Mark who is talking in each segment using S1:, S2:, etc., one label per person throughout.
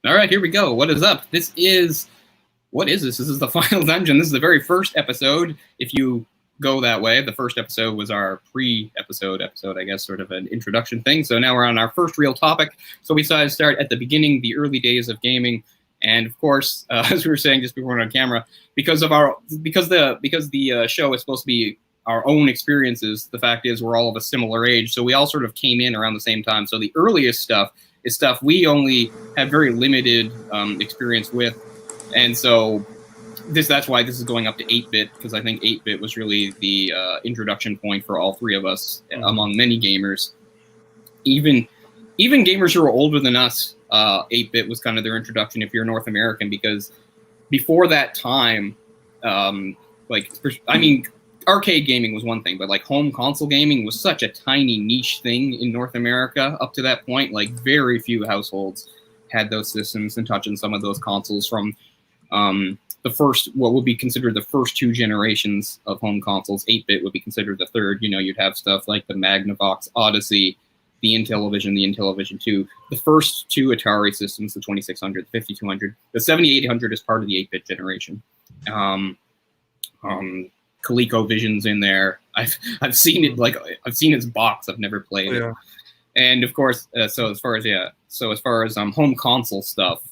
S1: All right, here we go. What is up? What is this? This is the Final Dungeon. This is the very first episode. If you go that way, the first episode was our pre-episode episode, I guess, sort of an introduction thing. So now we're on our first real topic. So we decided to start at the beginning, the early days of gaming. And of course, as we were saying just before we went on camera, because the show is supposed to be our own experiences, the fact is we're all of a similar age. So we all sort of came in around the same time. So the earliest stuff is stuff we only have very limited experience with. And so that's why this is going up to 8-bit, because I think 8-bit was really the introduction point for all three of us, among many gamers. Even gamers who are older than us, 8-bit was kind of their introduction if you're North American, because before that time, arcade gaming was one thing, but like home console gaming was such a tiny niche thing in North America up to that point. Like very few households had those systems and touching some of those consoles from the first, what would be considered the first two generations of home consoles. 8-bit would be considered the third. You know, you'd have stuff like the Magnavox Odyssey, the Intellivision, the Intellivision 2, the first two Atari systems, the 2600, the 5200, the 7800 is part of the 8-bit generation. ColecoVision's in there. I've seen it, like I've seen its box. I've never played it. And of course, so as far as home console stuff,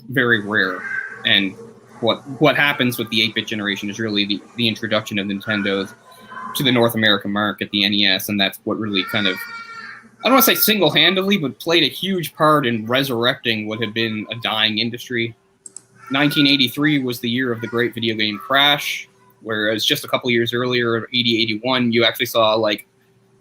S1: very rare. And what happens with the 8-bit generation is really the introduction of Nintendo's to the North American market, the NES, and that's what really kind of, I don't want to say single-handedly, but played a huge part in resurrecting what had been a dying industry. 1983 was the year of the great video game crash, whereas just a couple years earlier, 80, 81, you actually saw like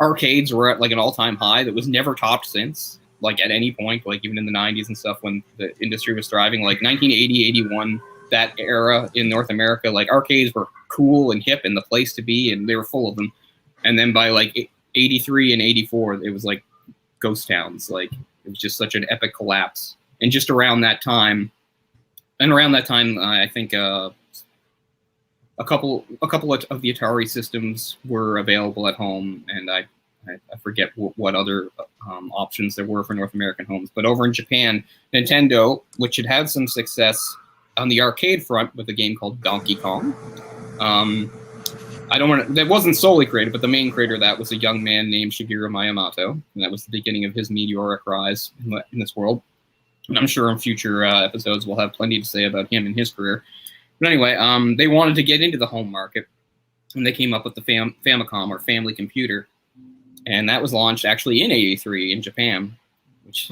S1: arcades were at like an all-time high that was never topped since, like at any point, like even in the 90s and stuff when the industry was thriving. Like 1980, 81, that era in North America, like arcades were cool and hip and the place to be, and they were full of them. And then by like 83 and 84, it was like ghost towns. Like it was just such an epic collapse. And just around that time, I think a couple of the Atari systems were available at home, and I forget what other options there were for North American homes. But over in Japan, Nintendo, which had had some success on the arcade front with a game called Donkey Kong. That wasn't solely created, but the main creator of that was a young man named Shigeru Miyamoto, and that was the beginning of his meteoric rise in this world. And I'm sure in future episodes we'll have plenty to say about him and his career. But anyway, they wanted to get into the home market, and they came up with the Famicom, or Family Computer, and that was launched actually in 83 in Japan, which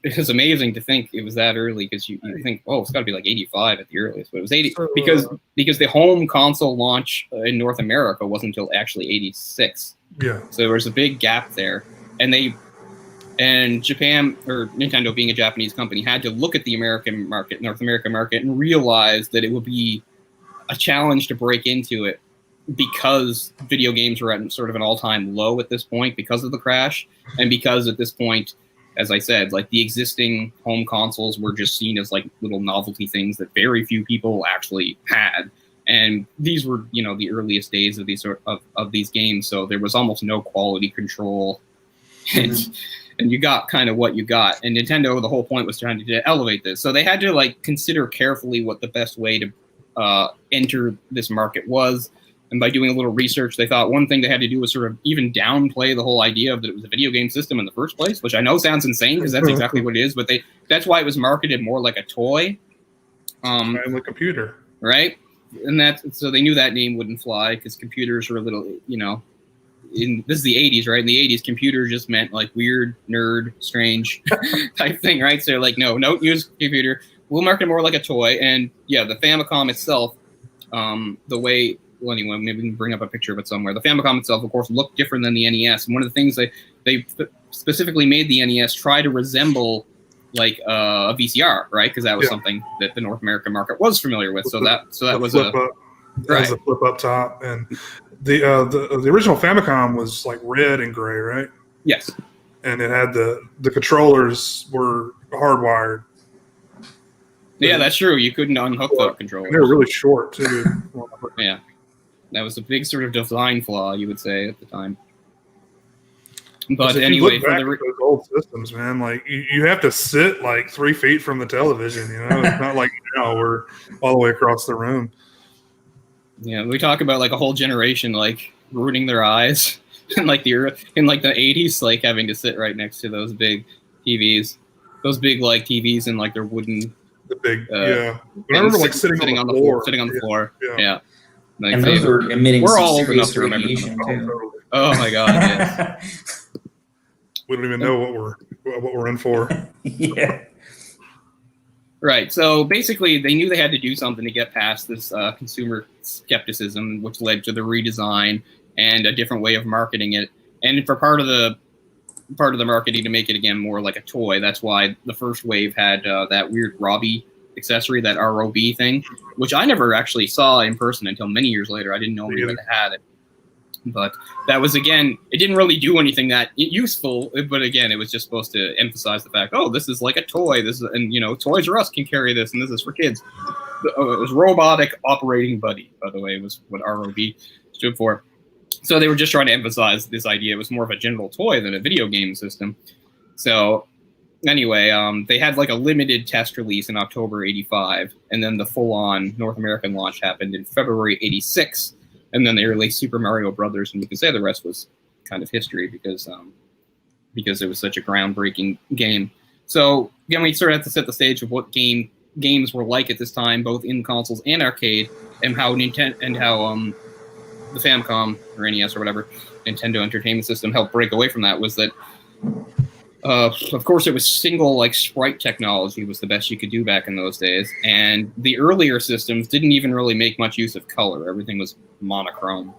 S1: is amazing to think it was that early, because you think, oh, it's got to be like 85 at the earliest, but it was 80 because the home console launch in North America wasn't until actually 86. Yeah. So there was a big gap there, and Japan, or Nintendo being a Japanese company, had to look at the American market, North American market, and realize that it would be a challenge to break into it because video games were at sort of an all-time low at this point because of the crash, and because at this point, as I said, like the existing home consoles were just seen as like little novelty things that very few people actually had. And these were, you know, the earliest days of these of these games, so there was almost no quality control. And you got kind of what you got. And Nintendo, the whole point was trying to elevate this. So they had to like consider carefully what the best way to enter this market was. And by doing a little research, they thought one thing they had to do was sort of even downplay the whole idea of that it was a video game system in the first place, which I know sounds insane because that's exactly what it is. But that's why it was marketed more like a toy.
S2: Like a computer.
S1: Right? And so they knew that name wouldn't fly because computers were a little, you know, this is the 80s, right? In the 80s, computer just meant like weird, nerd, strange type thing, right? So they're like, no, don't use computer. We'll market it more like a toy. And yeah, the Famicom itself, anyway, maybe we can bring up a picture of it somewhere. The Famicom itself, of course, looked different than the NES. And one of the things they specifically made the NES try to resemble like a VCR, right? Because that was something that the North American market was familiar with. So that was a
S2: flip up top, and the original Famicom was like red and gray, right?
S1: Yes.
S2: And it had the controllers were hardwired.
S1: Yeah, that's true. You couldn't unhook the controllers.
S2: They were really short too.
S1: Yeah, that was a big sort of design flaw, you would say, at the time. But
S2: If you
S1: anyway,
S2: look
S1: for
S2: back
S1: the
S2: at those old systems, man, like you have to sit like 3 feet from the television. You know, it's not like we're all the way across the room.
S1: yeah, we talk about like a whole generation like ruining their eyes in like the 80s, like having to sit right next to those big TVs, those big like TVs and like their wooden.
S2: The big, yeah. But I remember like sitting on the floor.
S1: Sitting on the floor. Yeah. Like,
S3: and those are emitting
S1: we're
S3: some
S1: all old enough
S3: serious
S1: to remember
S3: radiation
S1: them.
S3: too.
S1: Oh my God! Yes.
S2: We don't even know what we're in for.
S3: Yeah.
S1: Right. So basically, they knew they had to do something to get past this consumer skepticism, which led to the redesign and a different way of marketing it. And for part of the marketing to make it again more like a toy, that's why the first wave had that weird Robbie accessory, that ROB thing, which I never actually saw in person until many years later. I didn't know anyone that had it. But that was, again, it didn't really do anything that useful. But again, it was just supposed to emphasize the fact, oh, this is like a toy. This is, and Toys R Us can carry this, and this is for kids. It was Robotic Operating Buddy, by the way, was what ROB stood for. So they were just trying to emphasize this idea. It was more of a general toy than a video game system. So anyway, they had like a limited test release in October '85, and then the full-on North American launch happened in February '86. And then they released Super Mario Brothers, and you can say the rest was kind of history because it was such a groundbreaking game. So again, we sort of have to set the stage of what games were like at this time, both in consoles and arcade, and how the Famicom or NES or whatever Nintendo Entertainment System helped break away from that. Was that of course, it was single like sprite technology was the best you could do back in those days, and the earlier systems didn't even really make much use of color. Everything was monochrome,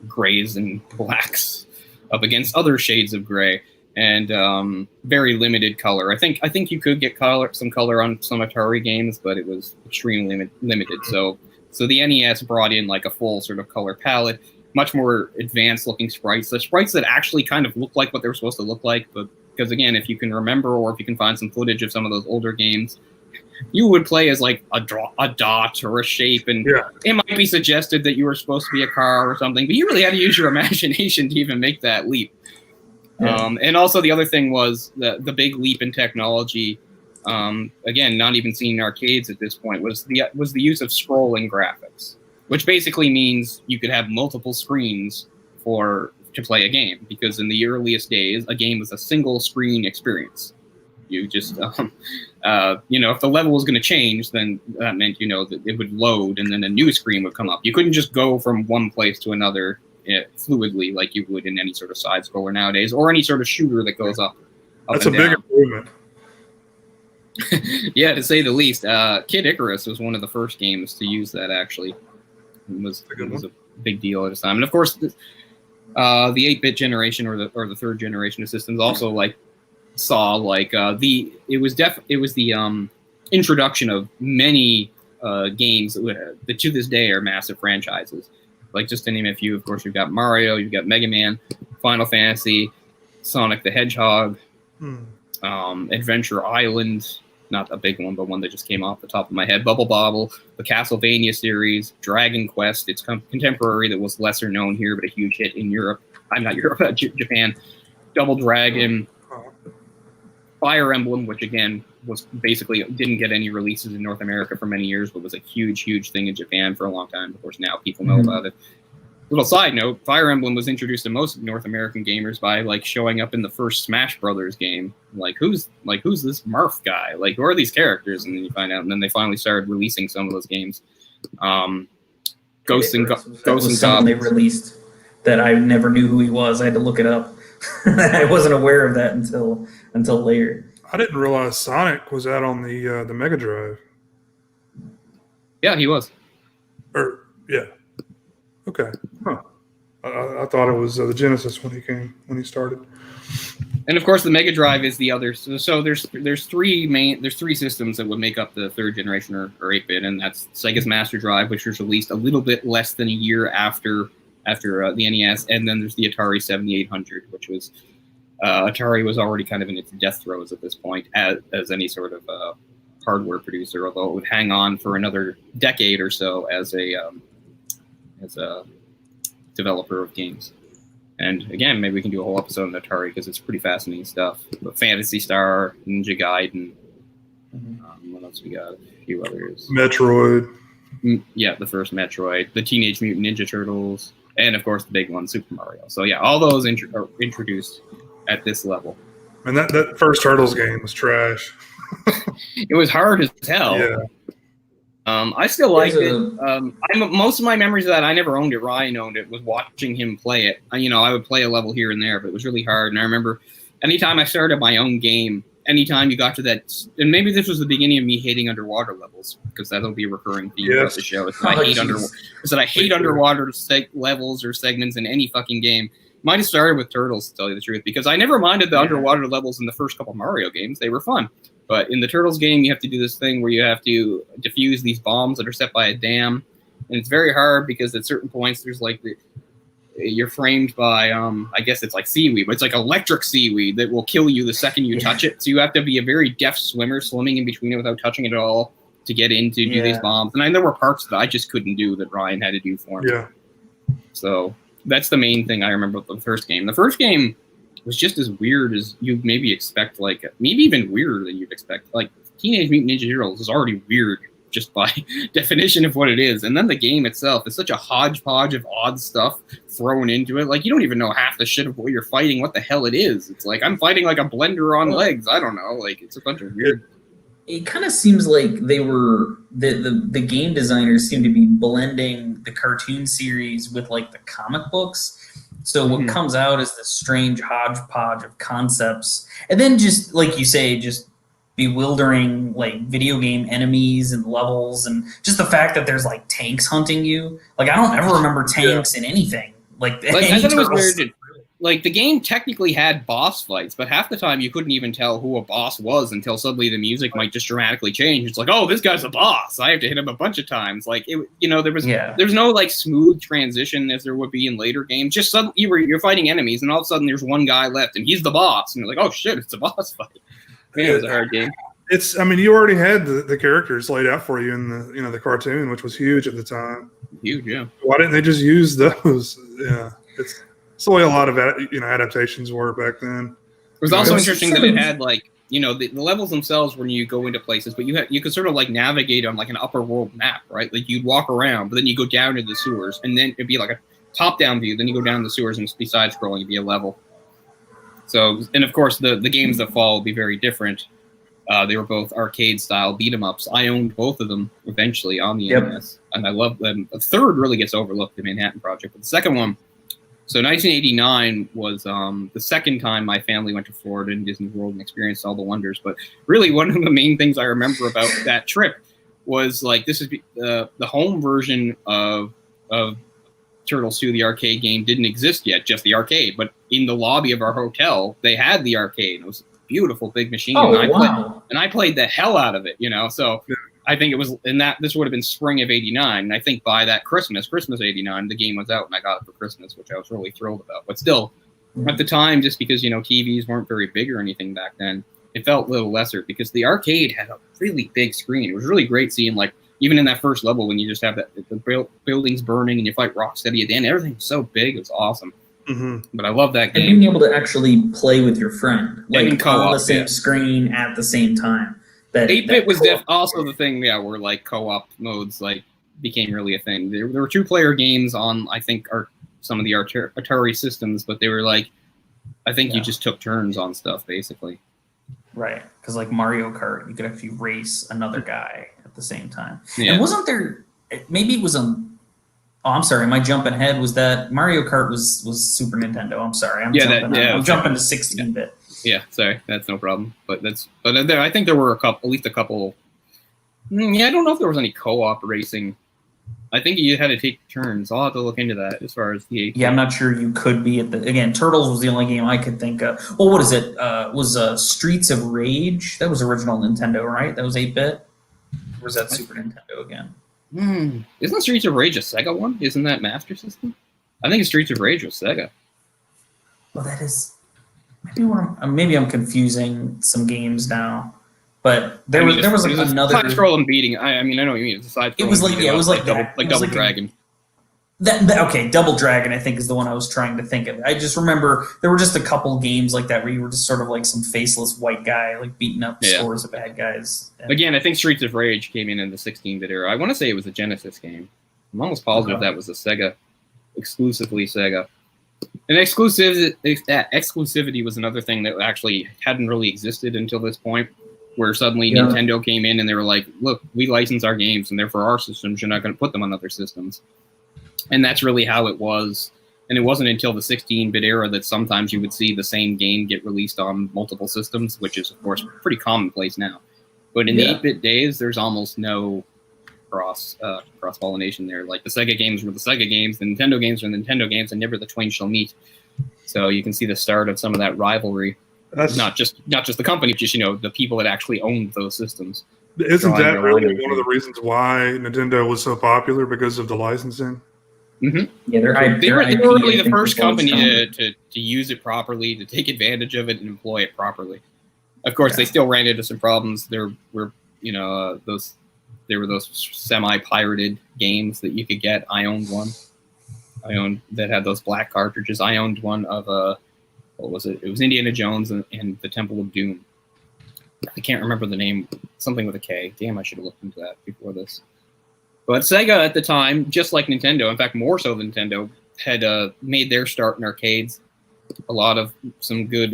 S1: grays and blacks up against other shades of gray, and very limited color. I think you could get some color on some Atari games, but it was extremely limited. So the NES brought in like a full sort of color palette, much more advanced looking sprites. The sprites that actually kind of look like what they were supposed to look like, but because again, if you can remember or if you can find some footage of some of those older games, you would play as like a dot or a shape, and it might be suggested that you were supposed to be a car or something, but you really had to use your imagination to even make that leap. Yeah. And also the other thing was the big leap in technology. Again, not even seen in arcades at this point, was the use of scrolling graphics, which basically means you could have multiple screens to play a game, because in the earliest days, a game was a single screen experience. You just, if the level was going to change, then that meant, that it would load and then a new screen would come up. You couldn't just go from one place to another fluidly like you would in any sort of side scroller nowadays, or any sort of shooter that goes up.
S2: That's a big improvement.
S1: Yeah, to say the least. Kid Icarus was one of the first games to use that, actually. It was a big deal at the time. And of course, the 8-bit generation or the third generation of systems also saw it was the introduction of many games that to this day are massive franchises. Like, just to name a few, of course, you've got Mario, you've got Mega Man, Final Fantasy, Sonic the Hedgehog, Adventure Island. Not a big one, but one that just came off the top of my head. Bubble Bobble, the Castlevania series, Dragon Quest, its contemporary that was lesser known here, but a huge hit in Europe. I'm not Europe, Japan. Double Dragon, Fire Emblem, which again was basically didn't get any releases in North America for many years, but was a huge, huge thing in Japan for a long time. Of course, now people know about it. Little side note, Fire Emblem was introduced to most North American gamers by showing up in the first Smash Brothers game. Who's this Marth guy? Who are these characters? And then you find out, and then they finally started releasing some of those games. Ghosts and Goblins.
S3: They released that I never knew who he was. I had to look it up. I wasn't aware of that until later.
S2: I didn't realize Sonic was out on the Mega Drive.
S1: Yeah, he was.
S2: Yeah. Okay. Huh. I thought it was the Genesis when he started.
S1: And of course, the Mega Drive is the other. So there's three systems that would make up the third generation or 8-bit, and that's Sega's Master Drive, which was released a little bit less than a year after the NES, and then there's the Atari 7800, which was Atari was already kind of in its death throes at this point as any sort of hardware producer, although it would hang on for another decade or so as a developer of games. And again, maybe we can do a whole episode on Atari because it's pretty fascinating stuff. But Phantasy Star, Ninja Gaiden. What else we got? A few others.
S2: Metroid.
S1: Yeah, the first Metroid, the Teenage Mutant Ninja Turtles, and of course the big one, Super Mario. So yeah, all those are introduced at this level.
S2: And that first Turtles game was trash.
S1: It was hard as hell.
S2: Yeah.
S1: I still liked it. Most of my memories of that, I never owned it. Ryan owned it. Was watching him play it. I would play a level here and there, but it was really hard. And I remember anytime I started my own game, anytime you got to that, and maybe this was the beginning of me hating underwater levels, because that'll be a recurring theme of the show. Is that I hate underwater levels or segments in any fucking game. Might have started with Turtles, to tell you the truth, because I never minded the underwater levels in the first couple Mario games. They were fun. But in the Turtles game, you have to do this thing where you have to defuse these bombs that are set by a dam. And it's very hard because at certain points, there's like you're framed by, I guess it's like seaweed, but it's like electric seaweed that will kill you the second you touch it. So you have to be a very deft swimmer, swimming in between it without touching it at all to get in to do these bombs. And there were parts that I just couldn't do that Ryan had to do for me.
S2: Yeah.
S1: So that's the main thing I remember about the first game. The first game was just as weird as you'd maybe expect, like maybe even weirder than you'd expect. Like Teenage Mutant Ninja Turtles is already weird just by definition of what it is. And then the game itself is such a hodgepodge of odd stuff thrown into it. Like you don't even know half the shit of what you're fighting, what the hell it is. It's like I'm fighting like a blender on legs. I don't know. Like it's a bunch of weird.
S3: It kind of seems like they were the game designers seem to be blending the cartoon series with like the comic books. So what comes out is this strange hodgepodge of concepts, and then just like you say, just bewildering like video game enemies and levels, and just the fact that there's like tanks hunting you. Like I don't ever remember tanks in anything. Like
S1: I thought it was weird. Like the game technically had boss fights, but half the time you couldn't even tell who a boss was until suddenly the music might just dramatically change. It's like, oh, this guy's a boss. I have to hit him a bunch of times. Like there's no like smooth transition as there would be in later games. Just suddenly you're fighting enemies, and all of a sudden there's one guy left, and he's the boss, and you're like, oh shit, it's a boss fight. Man, it was a hard game.
S2: You already had the characters laid out for you in the cartoon, which was huge at the time.
S1: Huge, yeah.
S2: Why didn't they just use those? Yeah, it's the way a lot of adaptations were back then.
S1: It was also interesting that it had like the levels themselves when you go into places, but you could sort of like navigate on like an upper world map, right? Like you'd walk around, but then you go down to the sewers, and then it'd be like a top down view. Then you go down the sewers, and besides scrolling, it'd be a level. So, and of course, the games that fall will be very different. They were both arcade-style beat-em-ups. I owned both of them eventually on the NES, and I loved them. The third really gets overlooked, the Manhattan Project. But the second one, so 1989 was the second time my family went to Florida and Disney World and experienced all the wonders. But really, one of the main things I remember about that trip was, like, this is the home version of Turtles 2, the arcade game, didn't exist yet, just the arcade. But in the lobby of our hotel, they had the arcade. It was beautiful big machine, and I played the hell out of it, So I think it was this would have been spring of '89, and I think by that Christmas '89, the game was out, and I got it for Christmas, which I was really thrilled about. But still, at the time, just because TVs weren't very big or anything back then, it felt a little lesser because the arcade had a really big screen. It was really great seeing, like, even in that first level when you just have the buildings burning and you fight Rocksteady at the end, everything was so big, it was awesome. But I love that game.
S3: And being able to actually play with your friend, like on the same
S1: yeah.
S3: screen at the same time. That
S1: 8-bit was also the thing, yeah, where like co-op modes like became really a thing. There were 2-player games on, I think, some of the Atari systems, but they were like, I think you just took turns on stuff, basically.
S3: Right, because like Mario Kart, you could actually race another guy at the same time.
S1: Yeah.
S3: And wasn't there, maybe it was oh, I'm sorry, am I jumping ahead? Was that Mario Kart was Super Nintendo? I'm sorry, I'm jumping to 16-bit.
S1: Yeah, sorry, that's no problem. But I think there were at least a couple. I don't know if there was any co-op racing. I think you had to take turns. I'll have to look into that as far as the 8-bit.
S3: Yeah, I'm not sure you could be again. Turtles was the only game I could think of. Well, what is it? Was Streets of Rage? That was original Nintendo, right? That was 8-bit. Or was that Super Nintendo again?
S1: Isn't Streets of Rage a Sega one? Isn't that Master System? I think Streets of Rage was Sega.
S3: Well, that is maybe I'm confusing some games now, but there was like another
S1: side scroll and beating. I know what you mean. It's a side scroll.
S3: It was like it was like
S1: Double Dragon.
S3: Okay, Double Dragon, I think, is the one I was trying to think of. I just remember there were just a couple games like that where you were just sort of like some faceless white guy, like beating up scores of bad guys.
S1: Again, I think Streets of Rage came in the 16-bit era. I want to say it was a Genesis game. I'm almost positive that was a Sega, exclusively Sega. And exclusivity was another thing that actually hadn't really existed until this point, where suddenly Nintendo came in and they were like, look, we license our games, and therefore our systems, you're not going to put them on other systems. And that's really how it was. And it wasn't until the 16-bit era that sometimes you would see the same game get released on multiple systems, which is, of course, pretty commonplace now. But in the 8-bit days, there's almost no cross-pollination there. Like, the Sega games were the Sega games, the Nintendo games were the Nintendo games, and never the twain shall meet. So you can see the start of some of that rivalry. That's not just the company, just, the people that actually owned those systems.
S2: Isn't that really one of the reasons why Nintendo was so popular, because of the licensing?
S1: Mm-hmm.
S3: Yeah,
S1: they were really the first company to use it properly, to take advantage of it and employ it properly. Of course, they still ran into some problems. There were those semi-pirated games that you could get. I owned one. That had those black cartridges. I owned one of what was it? It was Indiana Jones and the Temple of Doom. I can't remember the name. Something with a K. Damn, I should have looked into that before this. But Sega at the time, just like Nintendo, in fact, more so than Nintendo, had made their start in arcades. A lot of some good,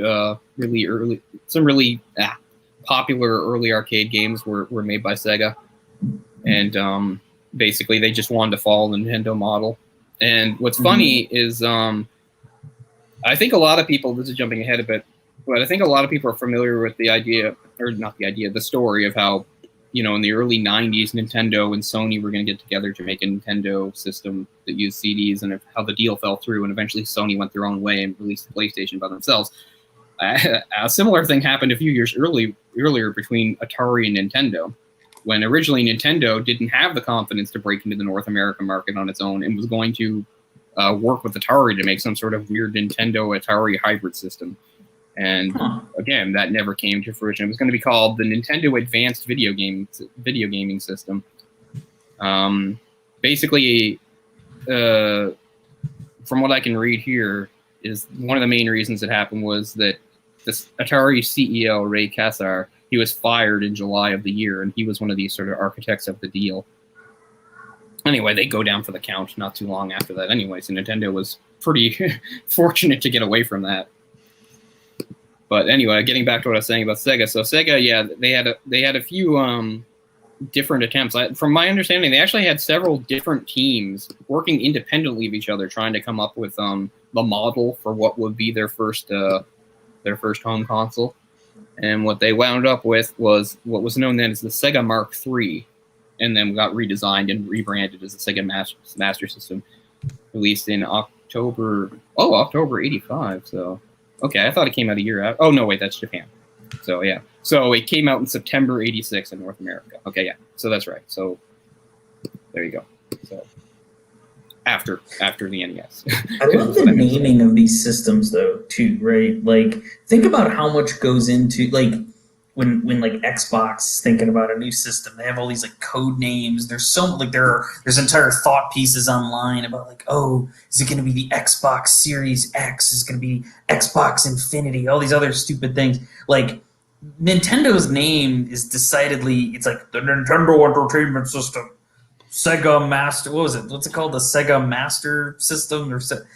S1: really popular early arcade games were made by Sega. And basically, they just wanted to follow the Nintendo model. And what's funny is, I think a lot of people, this is jumping ahead a bit, but I think a lot of people are familiar with the story of how, in the early 90s, Nintendo and Sony were going to get together to make a Nintendo system that used CDs, and how the deal fell through, and eventually Sony went their own way and released the PlayStation by themselves. A similar thing happened a few years earlier between Atari and Nintendo, when originally Nintendo didn't have the confidence to break into the North American market on its own and was going to work with Atari to make some sort of weird Nintendo-Atari hybrid system. And again, that never came to fruition. It was going to be called the Nintendo Advanced Video Gaming System. Basically, from what I can read here, is one of the main reasons it happened was that this Atari CEO, Ray Kassar, he was fired in July of the year, and he was one of these sort of architects of the deal. Anyway, they go down for the count not too long after that anyway, so Nintendo was pretty fortunate to get away from that. But anyway, getting back to what I was saying about Sega. So Sega, they had a few different attempts. From my understanding, they actually had several different teams working independently of each other, trying to come up with the model for what would be their first home console. And what they wound up with was what was known then as the Sega Mark III, and then got redesigned and rebranded as the Sega Master System, released in October '85. So. Okay, I thought it came out a year out. Oh, no, wait, that's Japan. So, yeah. So, it came out in September '86 in North America. Okay, yeah. So, that's right. So, there you go. So, after the NES.
S3: I love the naming of these systems, though, too, right? Like, think about how much goes into, like, when like Xbox is thinking about a new system, they have all these like code names. There's there's entire thought pieces online about like, oh, is it going to be the Xbox Series X? Is it going to be Xbox Infinity? All these other stupid things. Like Nintendo's name is decidedly, it's like the Nintendo Entertainment System, Sega Master. What was it? What's it called? The Sega Master System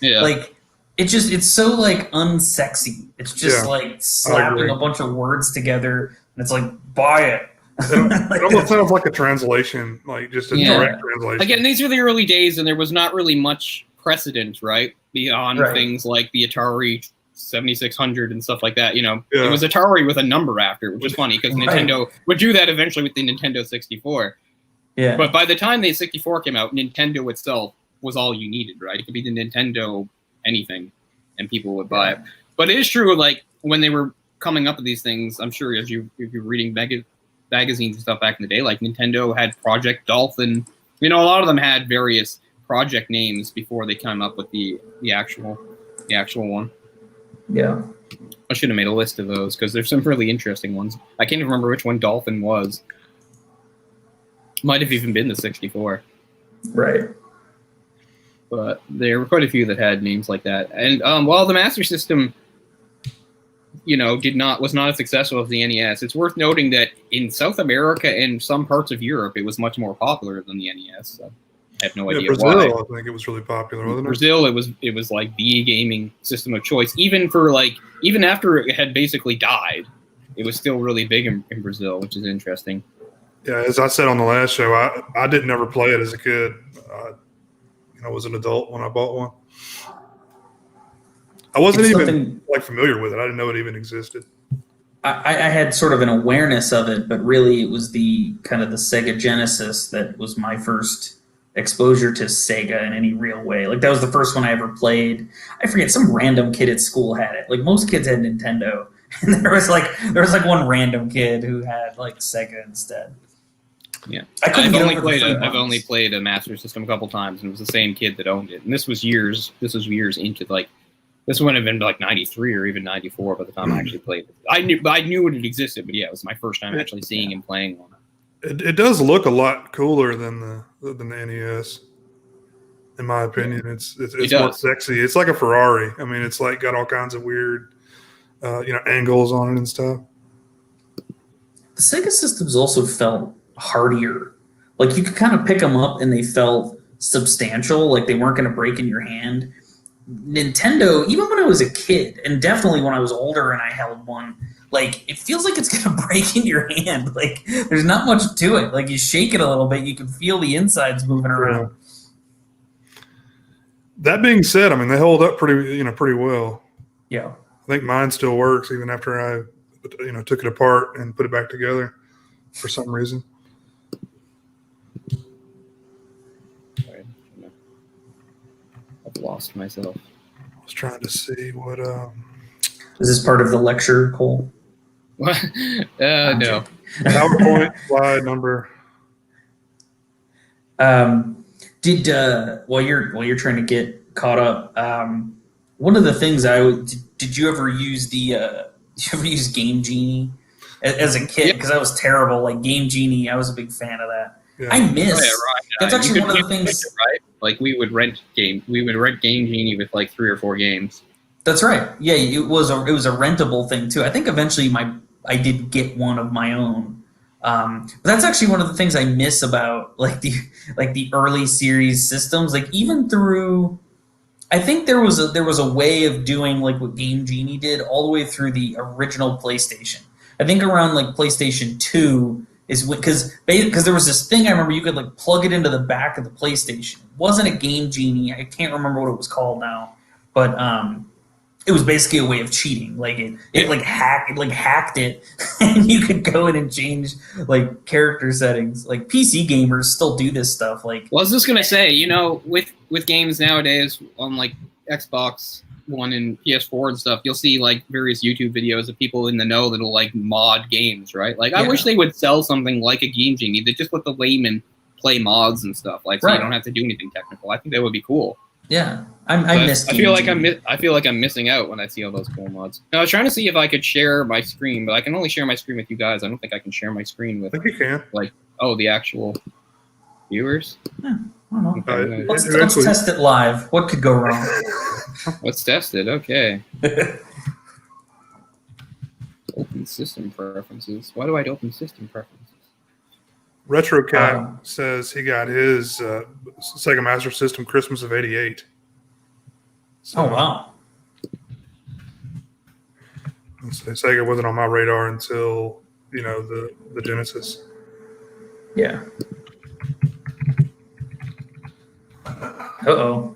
S3: like. It's so like unsexy. It's just like slapping a bunch of words together, and it's like buy it.
S2: It almost sounds like a translation, like just a direct translation.
S1: Again, these are the early days, and there was not really much precedent, right, beyond things like the Atari 7600 and stuff like that. It was Atari with a number after, which is funny because Nintendo would do that eventually with the Nintendo 64. Yeah. But by the time the 64 came out, Nintendo itself was all you needed, right? It could be the Nintendo anything, and people would buy it. But it is true, like when they were coming up with these things, I'm sure if you're reading magazines and stuff back in the day, like Nintendo had Project Dolphin. A lot of them had various project names before they came up with the actual one.
S3: Yeah,
S1: I should have made a list of those because there's some really interesting ones. I can't even remember which one Dolphin was. Might have even been the 64.
S3: Right.
S1: but there were quite a few that had names like that. And while the Master System, was not as successful as the NES, it's worth noting that in South America and some parts of Europe, it was much more popular than the NES. So I have no idea
S2: Brazil,
S1: why.
S2: I think it was really popular, wasn't it?
S1: Brazil, it was like the gaming system of choice. Even after it had basically died, it was still really big in Brazil, which is interesting.
S2: Yeah, as I said on the last show, I didn't ever play it as a kid. I was an adult when I bought one. I wasn't even familiar with it. I didn't know it even existed.
S3: I had sort of an awareness of it, but really it was the kind of the Sega Genesis that was my first exposure to Sega in any real way. Like that was the first one I ever played. I forget, some random kid at school had it. Like most kids had Nintendo, and there was like one random kid who had like Sega instead.
S1: Yeah, I've only played a Master System a couple times, and it was the same kid that owned it. And this was years into like. This would have been like 93 or even 94 by the time I actually played it. I knew it existed, but yeah, it was my first time actually seeing and playing one.
S2: It does look a lot cooler than the NES, in my opinion. It's more sexy. It's like a Ferrari. I mean, it's like got all kinds of weird, angles on it and stuff.
S3: The Sega systems also felt hardier. Like you could kind of pick them up and they felt substantial. Like they weren't going to break in your hand. Nintendo, even when I was a kid, and definitely when I was older and I held one, like it feels like it's gonna break in your hand. Like there's not much to it. Like you shake it a little bit, you can feel the insides moving around.
S2: That being said, I mean they hold up pretty well.
S3: Yeah,
S2: I think mine still works even after I took it apart and put it back together for some reason.
S1: I've lost myself.
S2: I was trying to see what.
S3: Is this part of the lecture, Cole?
S1: What? No.
S2: PowerPoint slide number.
S3: While you're trying to get caught up, one of the things did you ever use Game Genie as a kid? Because I was terrible. Like Game Genie, I was a big fan of that. Yeah. I miss. Oh, yeah, right. That's actually one of the things.
S1: Right? Like we would rent Game Genie with like 3 or 4 games.
S3: That's right. Yeah, it was a rentable thing too. I think eventually I did get one of my own. But that's actually one of the things I miss about like the early series systems. Like even through, I think there was a way of doing like what Game Genie did all the way through the original PlayStation. I think around like PlayStation 2 is because there was this thing I remember you could like plug it into the back of the PlayStation. It wasn't a Game Genie. I can't remember what it was called now, but it was basically a way of cheating. Like it hacked it, and you could go in and change like character settings. Like PC gamers still do this stuff. Like,
S1: well, I was just gonna say, with games nowadays on like Xbox One and PS4 and stuff, you'll see like various YouTube videos of people in the know that'll like mod games, right? Like, I wish they would sell something like a Game Genie that just let the layman play mods and stuff, like so you don't have to do anything technical. I think that would be cool.
S3: Yeah, I miss.
S1: I feel like I'm missing out when I see all those cool mods. Now, I was trying to see if I could share my screen, but I can only share my screen with you guys. I don't think I can share my screen with.
S2: I think you can.
S1: Like, the actual viewers.
S3: Yeah, I don't know. Let's test it live. What could go wrong?
S1: Let's test it. Okay. Open system preferences. Why do I open system preferences?
S2: RetroCat says he got his Sega Master System Christmas of '88. So,
S3: oh wow!
S2: Sega wasn't on my radar until the Genesis.
S3: Yeah.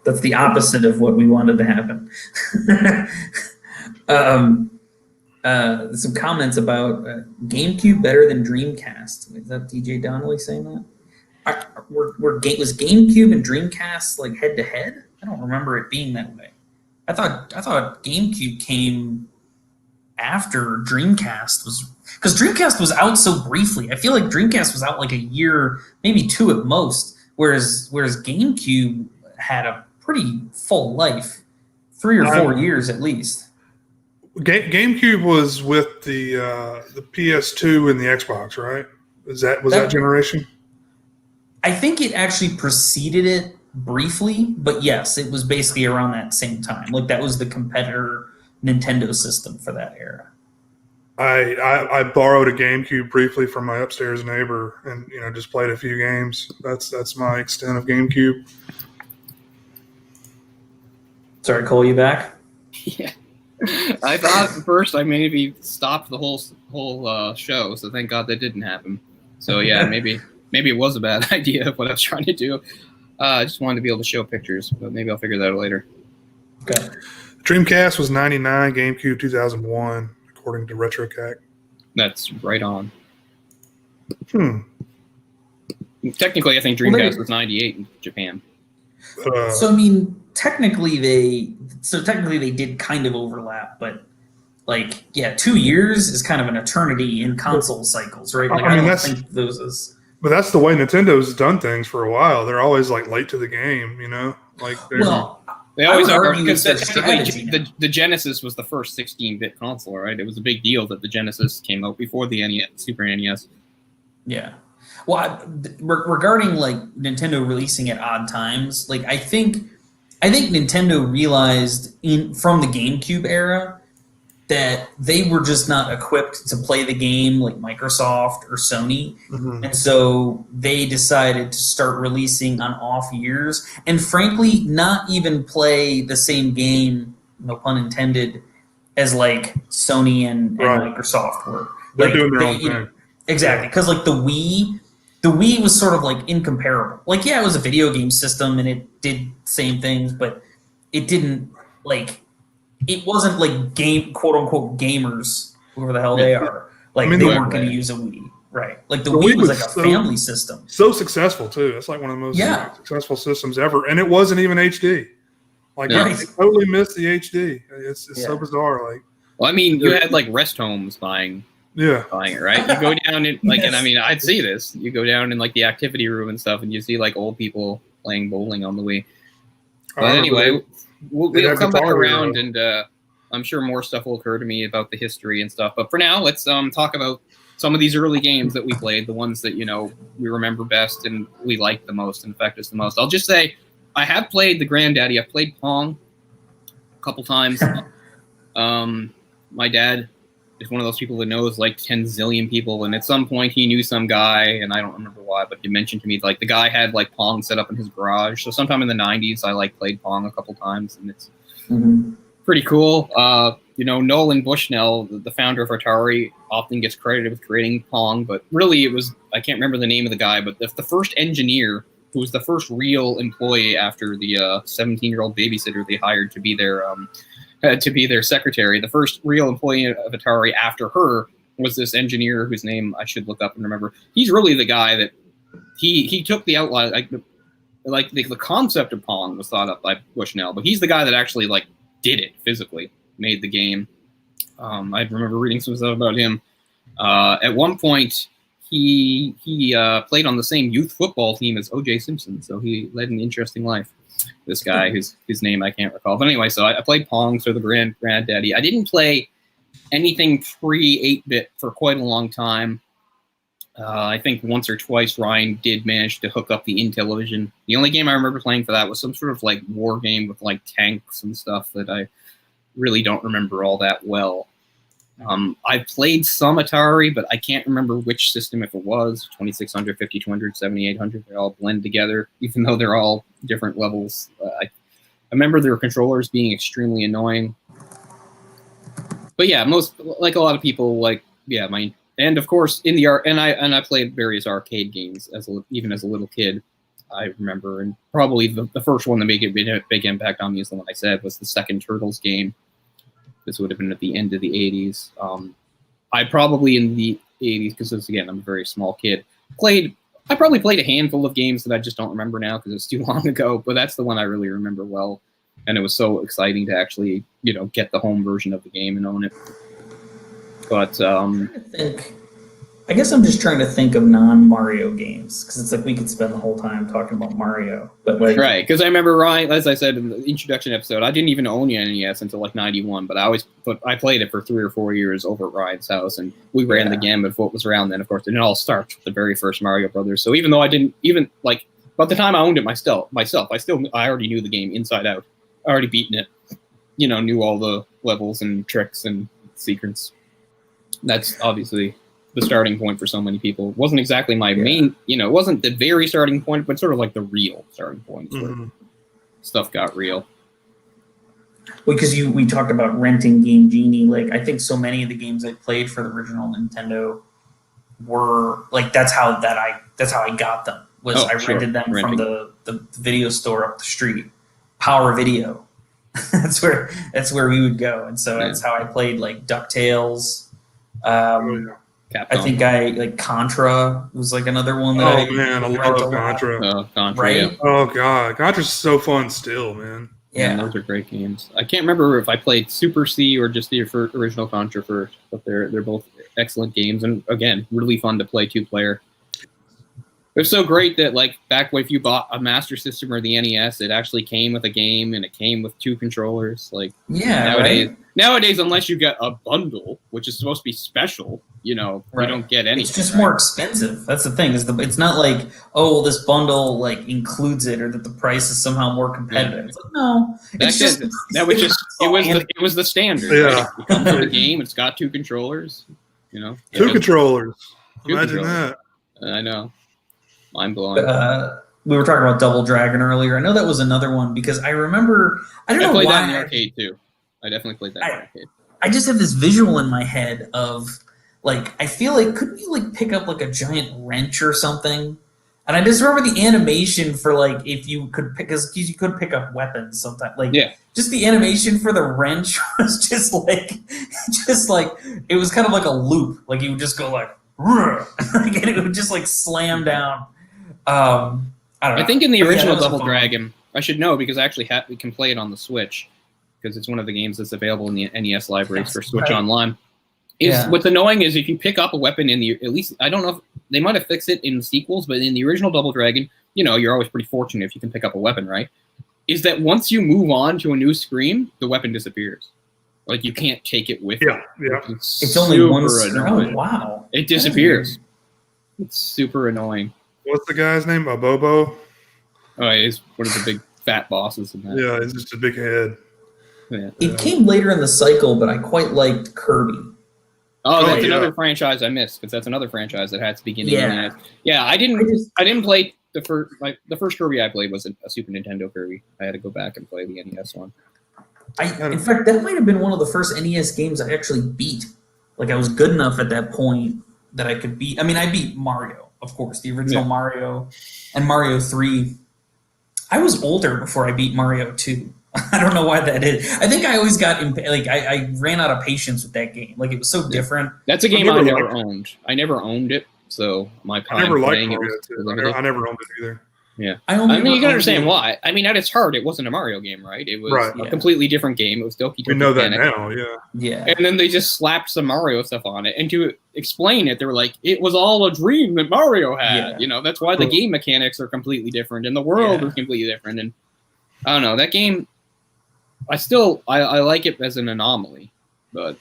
S3: That's the opposite of what we wanted to happen. Some comments about GameCube better than Dreamcast. Is that DJ Donnelly saying that? Was GameCube and Dreamcast like head to head? I don't remember it being that way. I thought GameCube came after Dreamcast because Dreamcast was out so briefly. I feel like Dreamcast was out like a year, maybe 2 at most, whereas GameCube had a pretty full life, 3 or 4 years at least.
S2: GameCube was with the PS2 and the Xbox, right? Was that generation?
S3: I think it actually preceded it briefly, but yes, it was basically around that same time. Like that was the competitor Nintendo system for that era.
S2: I borrowed a GameCube briefly from my upstairs neighbor, and just played a few games. That's my extent of GameCube.
S3: Sorry, Cole, you back?
S1: Yeah. I thought at first I maybe stopped the whole show, so thank God that didn't happen. So yeah, maybe it was a bad idea of what I was trying to do. I just wanted to be able to show pictures, but maybe I'll figure that out later.
S3: Okay.
S2: Dreamcast was 99, GameCube 2001, according to RetroCac.
S1: That's right on. Technically, I think Dreamcast was 98 in Japan.
S3: So I mean, technically they did kind of overlap, but 2 years is kind of an eternity in console cycles, right? Like I don't think those is.
S2: But that's the way Nintendo's done things for a while. They're always late to the game, Like
S1: they always are, because the Genesis was the first 16-bit console, right? It was a big deal that the Genesis came out before the Super NES.
S3: Yeah. Well, regarding Nintendo releasing at odd times, I think Nintendo realized from the GameCube era that they were just not equipped to play the game like Microsoft or Sony, and so they decided to start releasing on off years, and frankly, not even play the same game, no pun intended, as Sony and Microsoft were.
S2: They're doing their own thing.
S3: Exactly, because the Wii was sort of incomparable. It was a video game system and it did the same things, but it didn't it wasn't game, quote unquote, gamers, whoever the hell they are. They weren't going to use a Wii, right? The Wii was a family system.
S2: So successful too. It's one of the most successful systems ever, and it wasn't even HD. I totally missed the HD. It's so bizarre.
S1: Well, I mean, you had rest homes buying it, right? You go down in and I mean, I'd see this. You go down in the activity room and stuff, and you see old people playing bowling on the Wii. But anyway, we'll come back around, and I'm sure more stuff will occur to me about the history and stuff. But for now, let's talk about some of these early games that we played, the ones that we remember best and we liked the most and affect us the most. I'll just say, I have played the Granddaddy. I've played Pong a couple times. My dad is one of those people that knows 10 zillion people, and at some point he knew some guy, and I don't remember why, but he mentioned to me the guy had Pong set up in his garage. So sometime in the 90s I played Pong a couple times, and it's pretty cool. Nolan Bushnell, the founder of Atari, often gets credited with creating Pong, but really it was, I can't remember the name of the guy, but the first engineer who was the first real employee after the 17-year-old babysitter they hired to be their secretary. The first real employee of Atari after her was this engineer whose name I should look up and remember. He's really the guy that he took the outline, the concept of Pong was thought up by Bushnell, but he's the guy that actually did it physically, made the game. I remember reading some stuff about him. At one point, he played on the same youth football team as O.J. Simpson, so he led an interesting life. This guy, whose name I can't recall. But anyway, so I played Pong, so the Granddaddy. I didn't play anything pre-8-bit for quite a long time. I think once or twice Ryan did manage to hook up the Intellivision. The only game I remember playing for that was some sort of war game with tanks and stuff that I really don't remember all that well. I played some Atari, but I can't remember which system, if it was 2600, 5200, 7800. They all blend together, even though they're all different levels. I remember their controllers being extremely annoying. But yeah, most, a lot of people, and of course I played various arcade games even as a little kid. I remember, and probably the first one that made a big impact on me is the one I said was the second Turtles game. This would have been at the end of the 80s. I probably in the 80s, because again, I'm a very small kid, I probably played a handful of games that I just don't remember now because it's too long ago, but that's the one I really remember well. And it was so exciting to actually, get the home version of the game and own it. But
S3: I guess I'm just trying to think of non-Mario games, because it's we could spend the whole time talking about Mario. But
S1: right, because I remember, Ryan, as I said in the introduction episode, I didn't even own an NES until 91, but I played it for 3 or 4 years over at Ryan's house, and we ran the gamut of what was around then. Of course, it all starts with the very first Mario Brothers. So even though I didn't even By the time I owned it myself, I already knew the game inside out. I already beaten it. Knew all the levels and tricks and secrets. That's obviously the starting point for so many people. It wasn't exactly my main, it wasn't the very starting point, but sort of like the real starting point. Where stuff got real.
S3: Because we talked about renting Game Genie. Like, I think so many of the games I played for the original Nintendo were like that's how I got them. Rented them from the video store up the street, Power Video. that's where we would go, and so that's how I played like DuckTales.
S1: Capcom.
S3: I think like Contra was like another one that
S2: I love Contra.
S1: Contra,
S3: right?
S1: Yeah.
S2: Oh god, Contra's so fun still, man.
S3: Yeah,
S1: those are great games. I can't remember if I played Super C or just the original Contra first, but they're both excellent games, and again, really fun to play 2-player. It was so great that like back when if you bought a Master System or the NES, it actually came with a game and it came with 2 controllers. Like nowadays, unless you get a bundle, which is supposed to be special, you don't get anything.
S3: It's just more expensive. That's the thing. It's not like, oh, well, this bundle like includes it, or that the price is somehow more competitive. It's like, no,
S1: it was the standard.
S2: Yeah,
S1: right? It comes with a game. It's got 2 controllers.
S2: 2 controllers. Imagine that.
S1: I know. Mind blowing.
S3: We were talking about Double Dragon earlier. I know that was another one because I remember. I
S1: played that in the arcade too. I definitely played that in the arcade.
S3: I just have this visual in my head of like, I feel like, couldn't you like pick up like a giant wrench or something? And I just remember the animation for like, if you could pick, because you could pick up weapons sometimes. Like, just the animation for the wrench was just like, it was kind of like a loop. Like you would just go like, and it would just like slam down. I don't know.
S1: I think in the original Double Dragon, I should know because I actually we can play it on the Switch because it's one of the games that's available in the NES libraries for Switch Online. What's annoying is if you pick up a weapon at least I don't know if they might have fixed it in the sequels, but in the original Double Dragon, you're always pretty fortunate if you can pick up a weapon, right? Is that once you move on to a new screen, the weapon disappears. Like you can't take it with you.
S2: Yeah.
S3: It's only one screen. Oh wow!
S1: It disappears. It's super annoying.
S2: What's the guy's name? Bobo?
S1: Oh, he's one of the big fat bosses in that.
S2: Yeah, he's just a big head.
S1: Yeah.
S3: It came later in the cycle, but I quite liked Kirby.
S1: Oh, that's another franchise I missed because that's another franchise that had its beginning. I didn't play the first. Like the first Kirby I played was a Super Nintendo Kirby. I had to go back and play the NES one.
S3: In fact, that might have been one of the first NES games I actually beat. Like I was good enough at that point that I could beat. I mean, I beat Mario, of course, the original Mario, and Mario 3. I was older before I beat Mario 2. I don't know why that is. I think I always got I ran out of patience with that game. Like it was so different.
S1: That's a game I never owned. I never owned it, so my time playing it was
S2: I never owned it either.
S1: Yeah, I mean, you can understand why. I mean, at its heart, it wasn't a Mario game, right? It was a completely different game. It was Doki Doki
S2: We know
S1: Panic.
S2: that now,
S3: yeah.
S1: And then they just slapped some Mario stuff on it, and to explain it, they were like, "It was all a dream that Mario had." That's why the game mechanics are completely different, and the world is completely different. And I don't know that game. I like it as an anomaly, but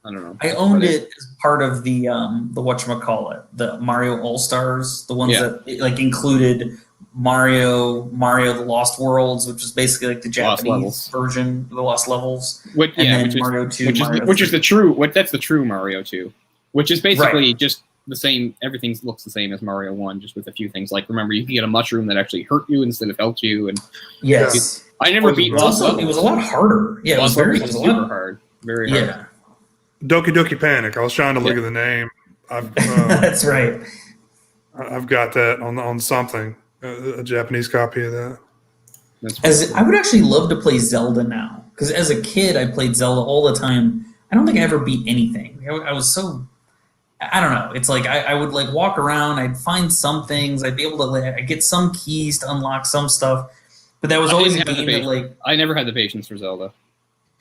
S1: I don't know.
S3: I owned it as part of the whatchamacallit, the Mario All-Stars, the ones that like included Mario the Lost Worlds, which is basically like the Japanese version of the Lost Levels. Mario 2,
S1: which is the true that's the true Mario 2, which is basically just the same. Everything looks the same as Mario 1, just with a few things. Like remember, you could get a mushroom that actually hurt you instead of helped you, and I never beat Lost Levels.
S3: It was a lot harder. Yeah, it was
S1: super hard. Very hard.
S3: Yeah.
S2: Doki Doki Panic. I was trying to look at the name.
S3: That's right.
S2: I've got that on something. A Japanese copy of that.
S3: I would actually love to play Zelda now because as a kid I played Zelda all the time. I don't think I ever beat anything. I was so I don't know. It's like I would like walk around. I'd find some things. I'd be able to I'd get some keys to unlock some stuff. But that was always a game that like
S1: I never had the patience for Zelda.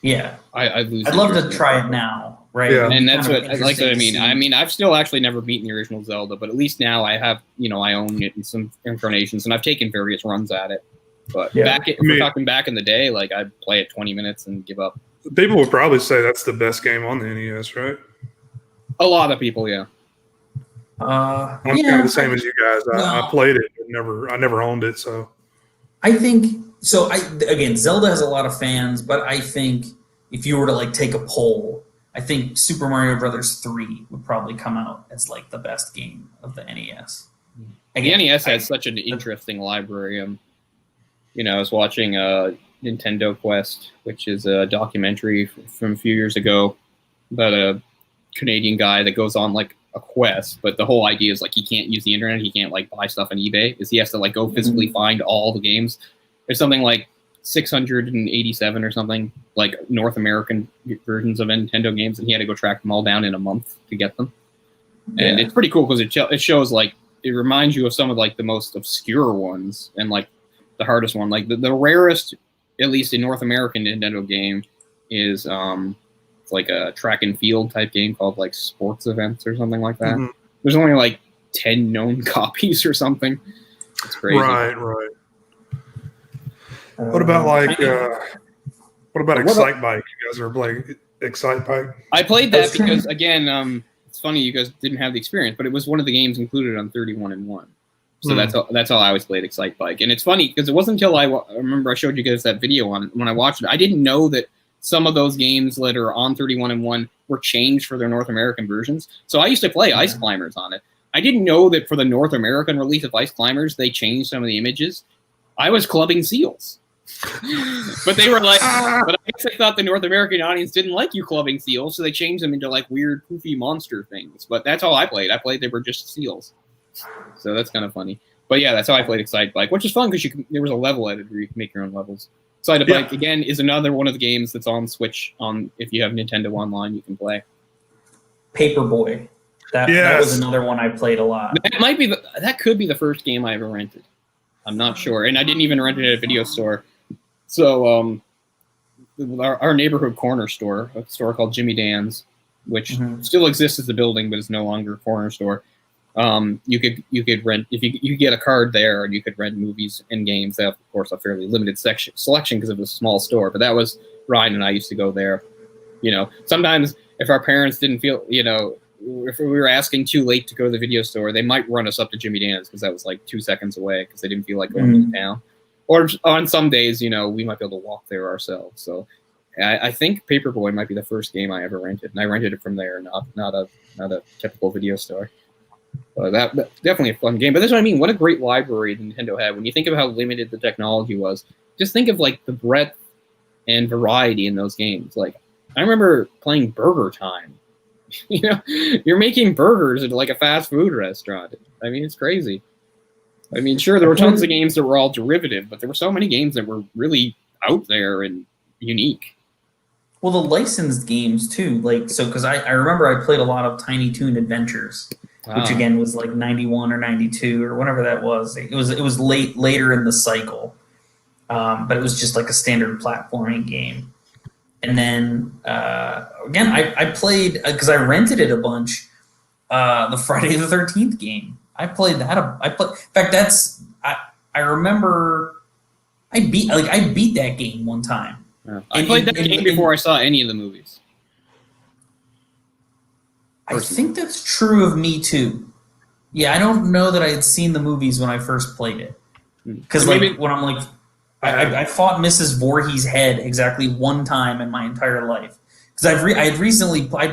S3: Yeah,
S1: I'd
S3: love to try it now. Right,
S1: and that's what like I mean. I've still actually never beaten the original Zelda, but at least now I have. I own it in some incarnations, and I've taken various runs at it. But we're talking back in the day, like I'd play it 20 minutes and give up.
S2: People would probably say that's the best game on the NES, right?
S1: A lot of people, yeah.
S2: I'm kind of the same as you guys. I played it, but I never owned it. So
S3: I think so. Again, Zelda has a lot of fans, but I think if you were to like take a poll, I think Super Mario Brothers 3 would probably come out as like the best game of the NES.
S1: Again, the NES has such an interesting library. I was watching Nintendo Quest, which is a documentary from a few years ago about a Canadian guy that goes on like a quest, but the whole idea is like he can't use the internet, he can't like buy stuff on eBay, is he has to like go physically find all the games. There's something like 687 or something, like North American versions of Nintendo games, and he had to go track them all down in a month to get them. And it's pretty cool because it shows like it reminds you of some of like the most obscure ones and like the hardest one. Like the rarest, at least in North American Nintendo game, is it's like a track and field type game called like Sports Events or something like that. Mm-hmm. There's only like 10 known copies or something. It's crazy.
S2: Right. What about Excite Bike? You guys ever play Excite Bike?
S1: I played that because again, it's funny you guys didn't have the experience, but it was one of the games included on 31-in-1. So that's how I always played Excite Bike. And it's funny because it wasn't until I remember I showed you guys that video on it. When I watched it, I didn't know that some of those games that are on 31-in-1 were changed for their North American versions. So I used to play Ice Climbers on it. I didn't know that for the North American release of Ice Climbers, they changed some of the images. I was clubbing seals. But they were like, but I guess they thought the North American audience didn't like you clubbing seals, so they changed them into like weird, poofy monster things. But that's how I played. I played they were just seals. So that's kind of funny. But yeah, that's how I played Excite Bike, which is fun because there was a level editor where you can make your own levels. Excite Bike, again, is another one of the games that's on Switch. If you have Nintendo Online, you can play.
S3: Paperboy. That was another one I played a lot.
S1: That could be the first game I ever rented. I'm not sure. And I didn't even rent it at a video store. So our neighborhood corner store, a store called Jimmy Dan's, which still exists as a building but is no longer a corner store. You could rent if you get a card there, and you could rent movies and games. They have, of course, a fairly limited selection because it was a small store. But that was Ryan and I used to go there. Sometimes if our parents didn't feel, if we were asking too late to go to the video store, they might run us up to Jimmy Dan's because that was like 2 seconds away because they didn't feel like going to town. Or on some days, we might be able to walk there ourselves. So I think Paperboy might be the first game I ever rented, and I rented it from there, not a typical video store. That definitely a fun game. But that's what I mean. What a great library Nintendo had. When you think of how limited the technology was, just think of like the breadth and variety in those games. Like I remember playing Burger Time. You're making burgers at like a fast food restaurant. I mean, it's crazy. I mean, sure, there were tons of games that were all derivative, but there were so many games that were really out there and unique.
S3: Well, the licensed games too, because I remember I played a lot of Tiny Toon Adventures, which again was like 91 or 92 or whatever that was. It was later in the cycle, but it was just like a standard platforming game. And then again, I played because I rented it a bunch. The Friday the 13th game. I played that. In fact, I remember I beat that game one time.
S1: Yeah. I played that game before I saw any of the movies.
S3: I think that's true of me too. Yeah, I don't know that I had seen the movies when I first played it. Because when I'm like, I fought Mrs. Voorhees' head exactly one time in my entire life. Because I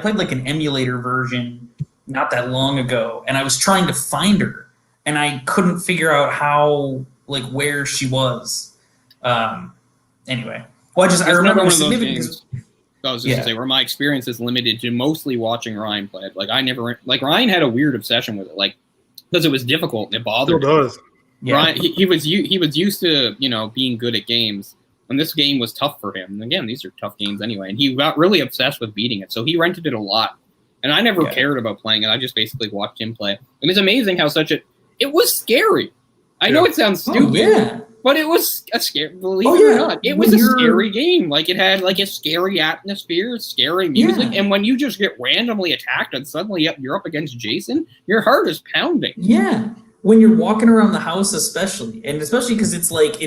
S3: played like an emulator version not that long ago, and I was trying to find her, and I couldn't figure out where she was. Anyway, well, I remember
S1: one of those games. I was just gonna say where my experience is limited to mostly watching Ryan play it. Like Ryan had a weird obsession with it, because it was difficult and it bothered him.
S2: Still does.
S1: Yeah. Ryan, he was used to being good at games, and this game was tough for him. And again, these are tough games anyway, and he got really obsessed with beating it. So he rented it a lot. And I never cared about playing it. I just basically watched him play. And it's amazing how it was scary. I know it sounds stupid, but it was a scary, believe it or not. It was a scary game. Like it had like a scary atmosphere, scary music. And when you just get randomly attacked and suddenly you're up against Jason, your heart is pounding.
S3: Yeah. When you're walking around the house, especially because it's like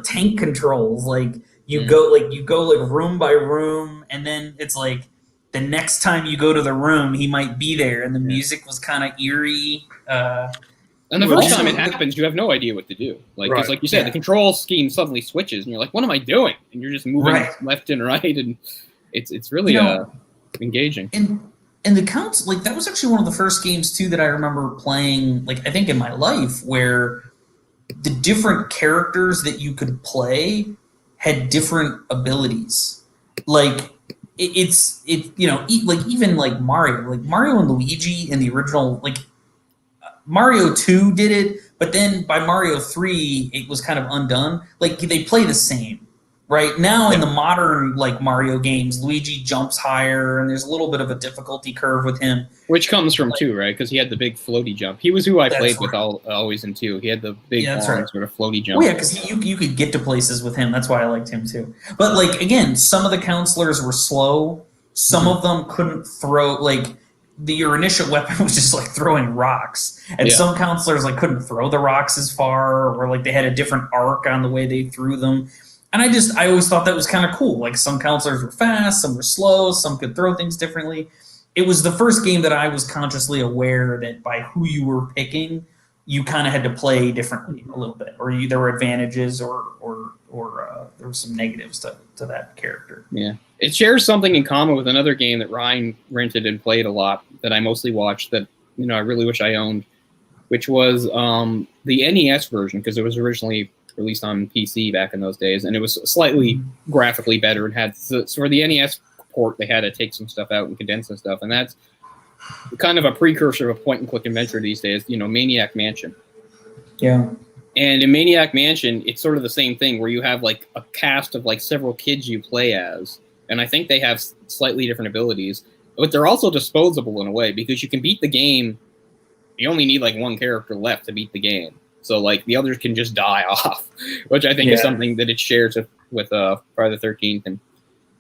S3: tank controls. Like you go room by room, and then it's like the next time you go to the room, he might be there, and the music was kind of eerie.
S1: And the first time it happens, you have no idea what to do. Like, because like you said, the control scheme suddenly switches, and you're like, "What am I doing?" And you're just moving left and right, and it's really engaging.
S3: And the counts, like, that was actually one of the first games too that I remember playing, like, I think in my life, where the different characters that you could play had different abilities. Like, like even like Mario and Luigi in the original, like Mario 2 did it, but then by Mario 3 it was kind of undone. Like, they play the same. Right now, in the modern like Mario games, Luigi jumps higher, and there's a little bit of a difficulty curve with him,
S1: which comes from 2, right? Because he had the big floaty jump. He was who I played with always in 2. He had the big sort of floaty jump.
S3: Oh yeah, because you could get to places with him. That's why I liked him too. But like again, some of the counselors were slow. Some of them couldn't throw. Like, your initial weapon was just like throwing rocks, and some counselors like couldn't throw the rocks as far, or like they had a different arc on the way they threw them. And I always thought that was kind of cool. Like, some counselors were fast, some were slow, some could throw things differently. It was the first game that I was consciously aware that by who you were picking, you kind of had to play differently a little bit, or there were advantages or there were some negatives to that character.
S1: Yeah, it shares something in common with another game that Ryan rented and played a lot that I mostly watched that I really wish I owned, which was the NES version, because it was originally released on PC back in those days, and it was slightly graphically better and had so for the NES port they had to take some stuff out and condense some stuff, and that's kind of a precursor of point and click adventure these days. Maniac Mansion.
S3: Yeah.
S1: And in Maniac Mansion, it's sort of the same thing where you have like a cast of like several kids you play as, and I think they have slightly different abilities, but they're also disposable in a way because you can beat the game. You only need like one character left to beat the game. So, like, the others can just die off, which I think is something that it shares with Friday the 13th. And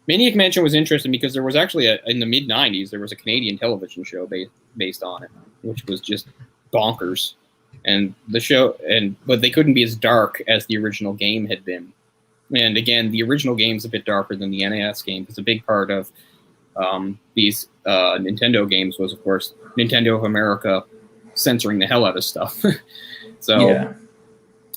S1: Maniac Mansion was interesting because there was actually, in the mid-'90s, there was a Canadian television show based on it, which was just bonkers. And but they couldn't be as dark as the original game had been. And again, the original game's a bit darker than the NES game, because a big part of these Nintendo games was, of course, Nintendo of America censoring the hell out of stuff. So,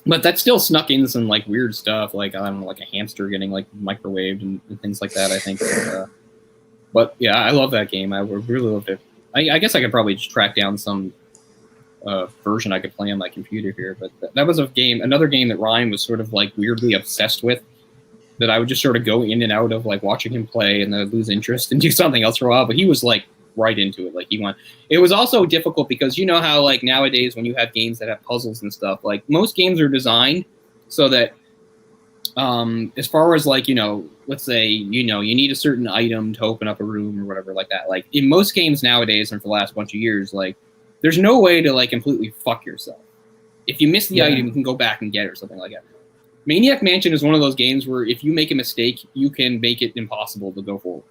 S1: but that still snuck in some like weird stuff, like I don't know, like a hamster getting like microwaved and things like that. I think, but yeah, I love that game. I really loved it. I guess I could probably just track down some version I could play on my computer here. But that was another game that Ryan was sort of like weirdly obsessed with. That I would just sort of go in and out of like watching him play, and then I'd lose interest and do something else for a while. But he was like right into it. Like, he went. It was also difficult because you know how like nowadays when you have games that have puzzles and stuff, like most games are designed so that as far as like, let's say, you need a certain item to open up a room or whatever like that. Like in most games nowadays and for the last bunch of years, like there's no way to like completely fuck yourself. If you miss the item, you can go back and get it or something like that. Maniac Mansion is one of those games where if you make a mistake, you can make it impossible to go forward.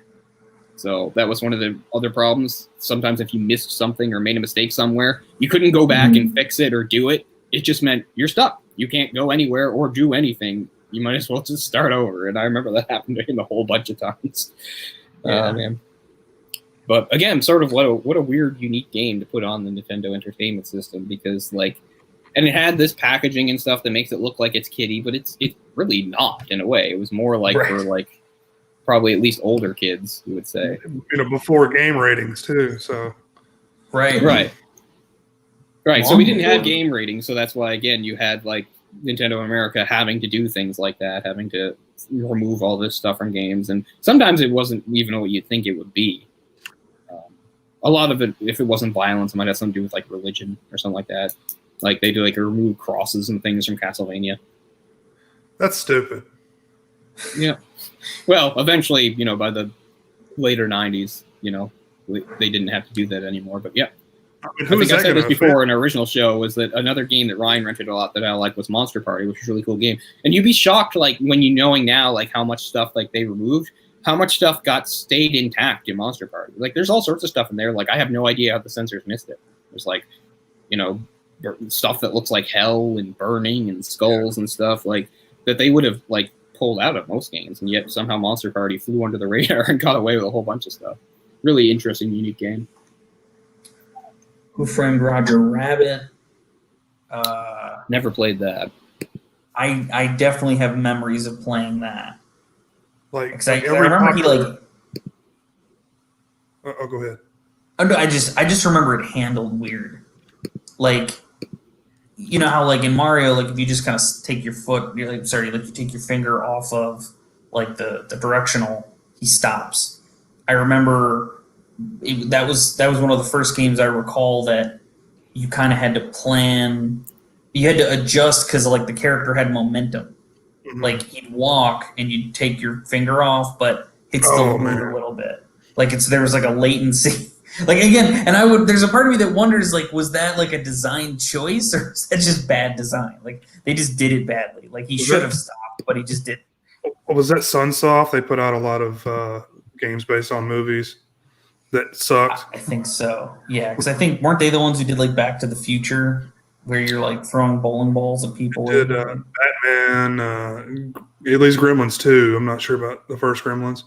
S1: So that was one of the other problems. Sometimes if you missed something or made a mistake somewhere, you couldn't go back and fix it or do it. It just meant you're stuck. You can't go anywhere or do anything. You might as well just start over. And I remember that happened to him a whole bunch of times. Man. But again, sort of what a weird, unique game to put on the Nintendo Entertainment System, because like, and it had this packaging and stuff that makes it look like it's kiddie, but it's really not in a way. It was more like for like probably at least older kids, you would say.
S2: Before game ratings too. So
S1: right. So we didn't have game ratings, so that's why again you had like Nintendo America having to do things like that, having to remove all this stuff from games, and sometimes it wasn't even what you'd think it would be. A lot of it, if it wasn't violence, it might have something to do with like religion or something like that. Like they do like remove crosses and things from Castlevania.
S2: That's stupid.
S1: Yeah. Well, eventually, by the later 90s, they didn't have to do that anymore. But yeah. I think I said this before in our original show, was that another game that Ryan rented a lot that I like was Monster Party, which is a really cool game. And you'd be shocked, like, when knowing now, like, how much stuff, like, they removed, how much stuff stayed intact in Monster Party. Like, there's all sorts of stuff in there. Like, I have no idea how the censors missed it. There's, like, stuff that looks like hell and burning and skulls and stuff, like, that they would have, like, pulled out of most games. And yet, somehow Monster Party flew under the radar and got away with a whole bunch of stuff. really interesting, unique game.
S3: Who Framed Roger Rabbit?
S1: Never played that.
S3: I definitely have memories of playing that.
S2: Like
S3: I remember he like.
S2: Oh, go ahead.
S3: Oh, no, I just remember it handled weird. Like, you know how like in Mario, like if you just kind of take your foot, you take your finger off of like the directional, he stops. I remember that was one of the first games I recall that you kind of had to plan. You had to adjust because like the character had momentum. Mm-hmm. Like he'd walk and you'd take your finger off, but he'd still move a little bit. Like there was like a latency. Like again, and there's a part of me that wonders, like, was that like a design choice or is that just bad design? Like they just did it badly. Like he should have stopped, but he just didn't.
S2: Was that Sunsoft? They put out a lot of games based on movies that sucked.
S3: I think so. Yeah, because I think weren't they the ones who did like Back to the Future, where you're like throwing bowling balls at people?
S2: They did Batman, at least Gremlins 2. I'm not sure about the first Gremlins.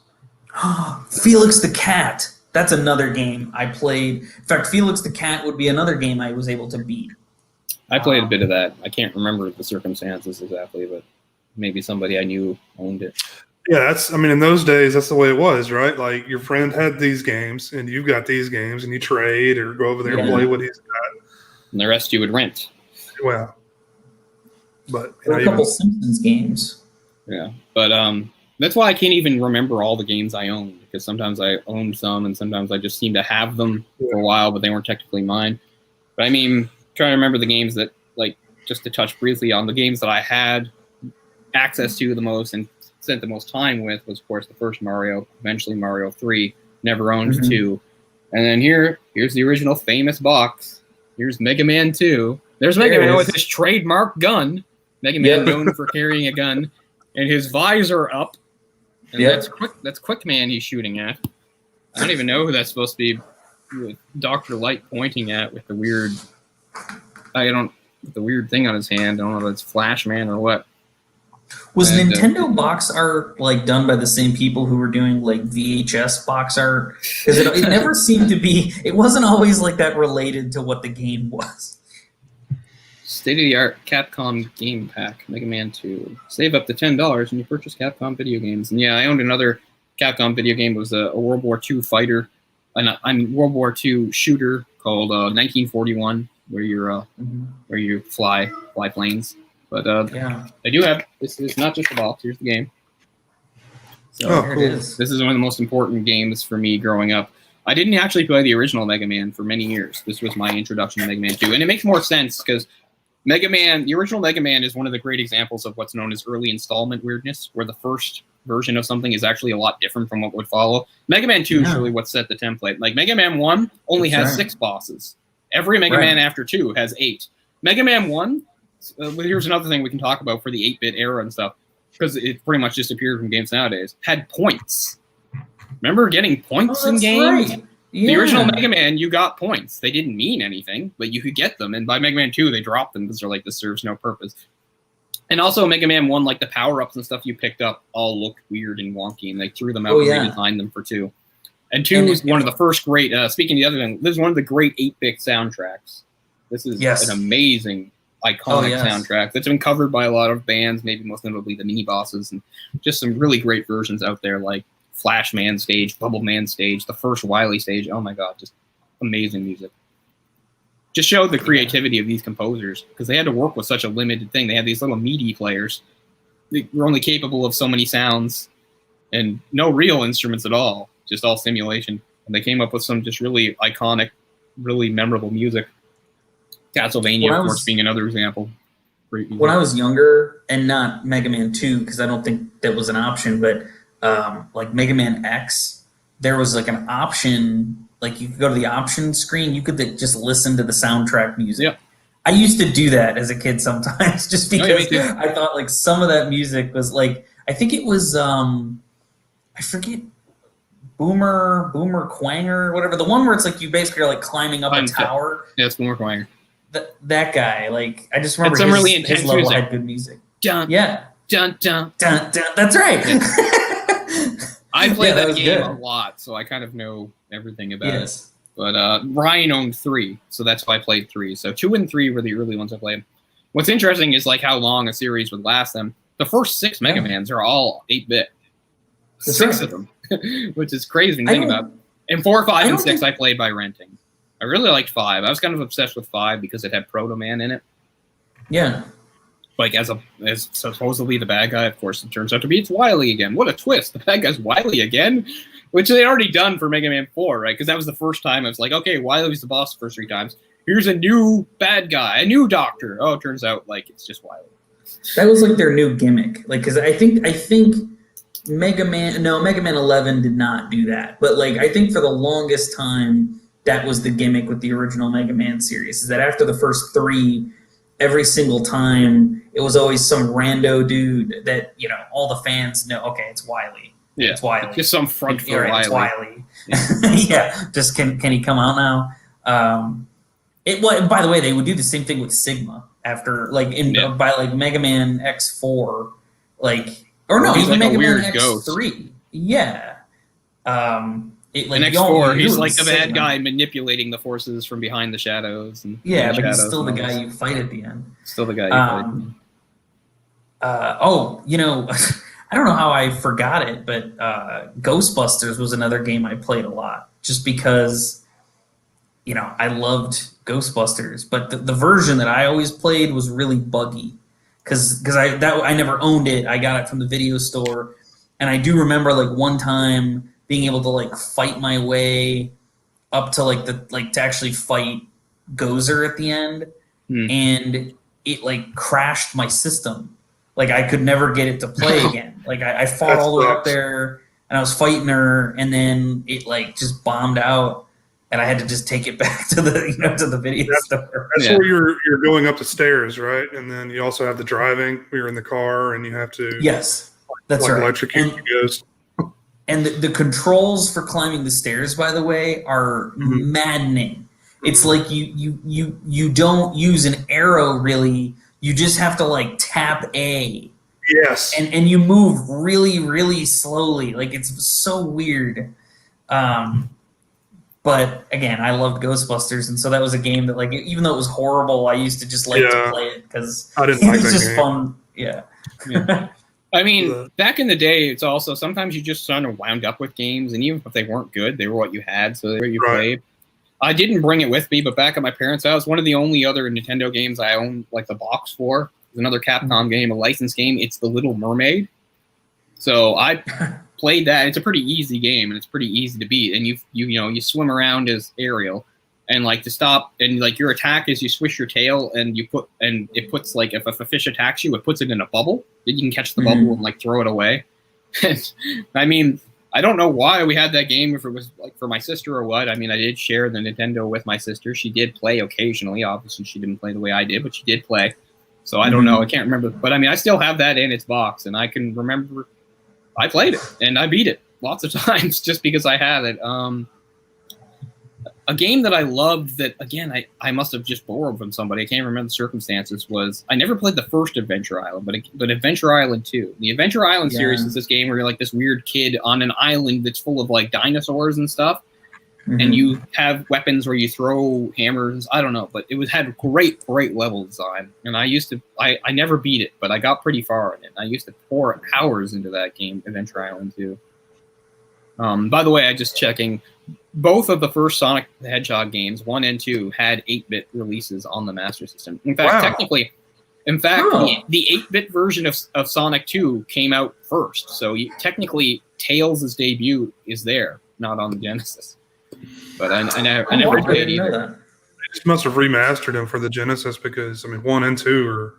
S3: Felix the Cat. That's another game I played. In fact, Felix the Cat would be another game I was able to beat.
S1: I played a bit of that. I can't remember the circumstances exactly, but maybe somebody I knew owned it.
S2: Yeah, in those days, that's the way it was, right? Like your friend had these games, and you got these games, and you trade or go over there and play what he's got.
S1: And the rest you would rent.
S2: Well, but
S3: there were a couple Simpsons games.
S1: Yeah, but that's why I can't even remember all the games I owned, because sometimes I owned some and sometimes I just seemed to have them for a while, but they weren't technically mine. But I mean, trying to remember the games that, like, just to touch briefly on the games that I had access to the most and spent the most time with was, of course, the first Mario, eventually Mario 3, never owned 2. And then here's the original famous box. Here's Mega Man 2. There's Mega Man with his trademark gun. Mega Man known for carrying a gun. And his visor up. And that's Quick Man he's shooting at. I don't even know who that's supposed to be with Dr. Light pointing at with the weird thing on his hand. I don't know if it's Flash Man or what.
S3: Was Nintendo box art like done by the same people who were doing like VHS box art? Because it never seemed to be. It wasn't always like that related to what the game was.
S1: State-of-the-art Capcom game pack, Mega Man 2. Save up to $10 when you purchase Capcom video games. And yeah, I owned another Capcom video game. It was a World War II fighter, World War II shooter called 1941, where you fly planes. But I do have this. Is not just the box. Here's the game. So
S3: cool. This
S1: is one of the most important games for me growing up. I didn't actually play the original Mega Man for many years. This was my introduction to Mega Man 2, and it makes more sense because the original Mega Man is one of the great examples of what's known as early installment weirdness, where the first version of something is actually a lot different from what would follow. Mega Man 2 is really what set the template. Like Mega Man 1 only has 6 bosses. Every Mega Man after 2 has 8. Mega Man 1, here's another thing we can talk about for the 8-bit era and stuff, because it pretty much disappeared from games nowadays, had points. Remember getting points in games? Right. Yeah. The original Mega Man, you got points. They didn't mean anything, but you could get them. And by Mega Man 2, they dropped them because they're like, this serves no purpose. And also Mega Man 1, like the power-ups and stuff you picked up all looked weird and wonky, and they threw them out and redesigned them for 2. And 2 was one of the first great, speaking of the other thing, this is one of the great 8-bit soundtracks. This is an amazing, iconic soundtrack that's been covered by a lot of bands, maybe most notably the Mini Bosses, and just some really great versions out there, like Flash Man stage, Bubble Man stage, the first Wily stage. Oh my God, just amazing music. Just showed the creativity of these composers, because they had to work with such a limited thing. They had these little MIDI players. They were only capable of so many sounds and no real instruments at all, just all simulation. And they came up with some just really iconic, really memorable music. Castlevania, of course, being another example.
S3: When I was younger, and not Mega Man 2, because I don't think that was an option, but like Mega Man X, there was like an option, like you could go to the options screen, you could just listen to the soundtrack music.
S1: Yep.
S3: I used to do that as a kid sometimes, just because I thought like some of that music was like, I think it was, I forget, Boomer Quanger, whatever, the one where it's like you basically are like climbing up a tower.
S1: Yeah, it's Boomer Quanger.
S3: That guy, like, I just remember his level had good music.
S1: Dun,
S3: yeah.
S1: Dun, dun.
S3: Dun, dun. That's right.
S1: I played that game
S3: good.
S1: a lot, so I kind of know everything about it. But Ryan owned 3, so that's why I played 3. So 2 and 3 were the early ones I played. What's interesting is like how long a series would last them. The first 6 Mega Mans are all 8-bit. 6 of them, which is crazy to think about. And 4, 5, and 6 I played by renting. I really liked 5. I was kind of obsessed with 5 because it had Proto Man in it.
S3: Yeah.
S1: Like as supposedly the bad guy, of course, it turns out to be it's Wily again. What a twist! The bad guy's Wily again, which they already done for Mega Man 4, right? Because that was the first time I was like, okay, Wily was the boss the first 3 times. Here's a new bad guy, a new doctor. Oh, it turns out like it's just Wily.
S3: That was like their new gimmick. Like, because I think Mega Man 11 did not do that. But like, I think for the longest time, that was the gimmick with the original Mega Man series. Is that after the first 3, every single time it was always some rando dude that all the fans know. Okay, it's Wily.
S1: Yeah,
S3: it's Wily.
S1: Just some front for Wily.
S3: It's Wily. Yeah. Just can he come out now? By the way, they would do the same thing with Sigma after by like Mega Man X4, even Mega Man X3. Yeah.
S1: In X4, he's like the bad guy manipulating the forces from behind the shadows. And
S3: but he's still the guy you fight at the end.
S1: Still the guy you fight.
S3: I don't know how I forgot it, but Ghostbusters was another game I played a lot, just because, I loved Ghostbusters. But the version that I always played was really buggy, because I never owned it. I got it from the video store, and I do remember one time being able to fight my way up to to actually fight Gozer at the end, and it crashed my system. I could never get it to play again. I fought all the way up there, and I was fighting her, and then it just bombed out, and I had to just take it back to the to the video store.
S2: That's where you're going up the stairs, right? And then you also have the driving where you're in the car, and you have to
S3: that's right.
S2: Electrocute the ghost.
S3: And the controls for climbing the stairs, by the way, are maddening. It's like you don't use an arrow really. You just have to tap A.
S2: Yes.
S3: And you move really, really slowly. It's so weird. But again, I loved Ghostbusters, and so that was a game that even though it was horrible, I used to just to play it because
S2: I didn't like
S3: it was
S2: that
S3: just
S2: game.
S3: fun. Yeah.
S1: I mean, back in the day, it's also sometimes you just sort of wound up with games, and even if they weren't good, they were what you had, so they were what you played. I didn't bring it with me, but back at my parents' house, one of the only other Nintendo games I owned the box for is another Capcom game, a licensed game. It's The Little Mermaid. So I played that. It's a pretty easy game, and it's pretty easy to beat. And you swim around as Ariel, and to stop, and your attack is you swish your tail, and it puts if a fish attacks you, it puts it in a bubble. Then you can catch the bubble and throw it away. I mean, I don't know why we had that game, if it was for my sister or what. I mean, I did share the Nintendo with my sister. She did play occasionally. Obviously, she didn't play the way I did, but she did play. So I don't know. I can't remember. But I mean, I still have that in its box, and I can remember I played it, and I beat it lots of times just because I had it. A game that I loved that, again, I must have just borrowed from somebody. I can't remember the circumstances. Was I never played the first Adventure Island, but Adventure Island 2. The Adventure Island series is this game where you're this weird kid on an island that's full of dinosaurs and stuff. And you have weapons where you throw hammers. I don't know, but it had great level design. And I never beat it, but I got pretty far in it. I used to pour hours into that game, Adventure Island 2. By the way, I just checking. Both of the first Sonic the Hedgehog games, 1 and 2, had 8-bit releases on the Master System. In fact, the 8-bit version of Sonic 2 came out first. So technically, Tails' debut is there, not on the Genesis. But I never did either.
S2: They just must have remastered them for the Genesis because 1 and 2 are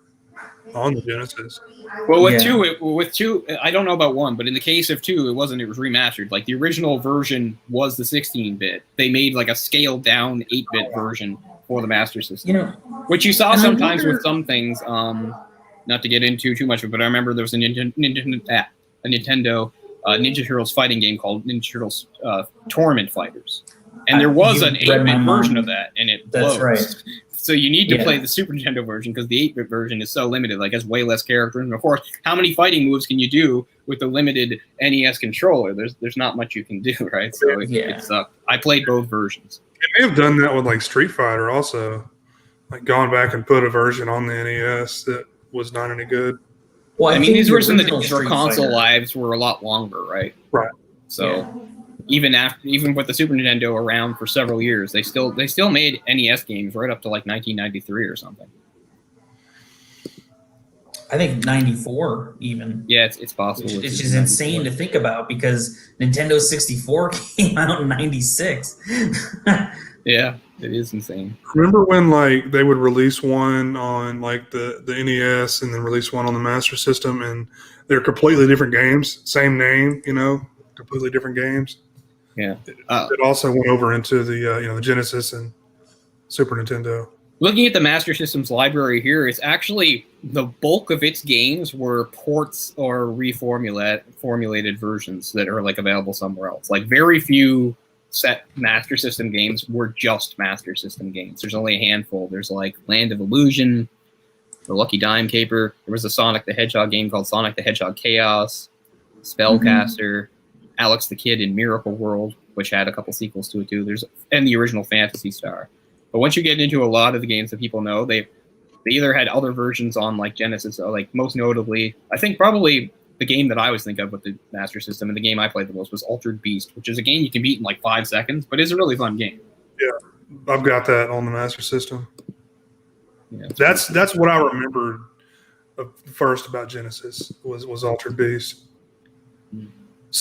S2: on the Genesis.
S1: Well, with two, I don't know about 1, but in the case of 2, it wasn't. It was remastered. The original version was the 16-bit. They made a scaled down 8-bit version for the Master System, which you saw sometimes with some things. Not to get into too much of it, but I remember there was a Nintendo Ninja Turtles fighting game called Ninja Turtles Tournament Fighters, and there was an 8-bit version of that, and it blows. That's right. So you need to play the Super Nintendo version because the 8-bit version is so limited. Like, has way less characters. And of course, how many fighting moves can you do with the limited NES controller? There's not much you can do, right? So it sucked. I played both versions.
S2: They may have done that with like Street Fighter also. Like gone back and put a version on the NES that was not any good.
S1: Well, I mean, these were some of the days where console lives were a lot longer, right?
S2: Right.
S1: So even with the Super Nintendo around for several years, they still made NES games right up to like 1993 or something.
S3: I think 94 even.
S1: Yeah, it's possible.
S3: It's just insane to think about because Nintendo 64 came out in 96.
S1: Yeah, it is insane.
S2: Remember when like they would release one on like the NES and then release one on the Master System, and they're completely different games, same name, completely different games.
S1: Yeah.
S2: It also went over into the the Genesis and Super Nintendo.
S1: Looking at the Master System's library here, it's actually the bulk of its games were ports or reformulated versions that are like available somewhere else. Like very few set Master System games were just Master System games. There's only a handful. There's like Land of Illusion, The Lucky Dime Caper. There was a Sonic the Hedgehog game called Sonic the Hedgehog Chaos, Spellcaster, Alex the Kid in Miracle World, which had a couple sequels to it too. And the original Phantasy Star. But once you get into a lot of the games that people know, they either had other versions on like Genesis, or like most notably, I think probably the game that I always think of with the Master System and the game I played the most was Altered Beast, which is a game you can beat in like 5 seconds, but it's a really fun game.
S2: Yeah, I've got that on the Master System.
S1: Yeah,
S2: that's what I remembered first about Genesis was Altered Beast.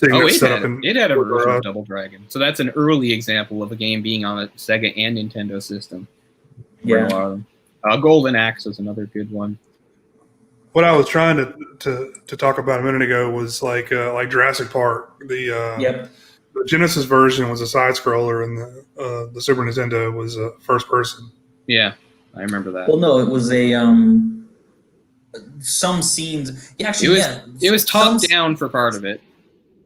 S1: It had a version of Double Dragon. So that's an early example of a game being on a Sega and Nintendo system.
S3: Yeah.
S2: Golden Axe is another good one. What I was trying to talk about a minute ago was like Jurassic Park. The Genesis version was a side scroller, and the Super Nintendo was a first person.
S1: Yeah, I remember that.
S3: Well, no, it was a some scenes. Yeah, actually,
S1: it was top down for part of it.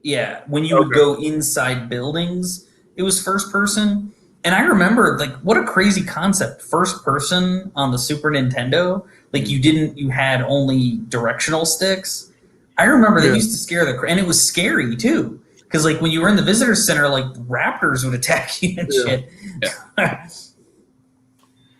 S3: Yeah, when you would go inside buildings, it was first person. And I remember, like, what a crazy concept. First person on the Super Nintendo. Like, you had only directional sticks. I remember they used to scare and it was scary, too. Because, like, when you were in the visitor center, like, raptors would attack you and shit.
S1: Yeah.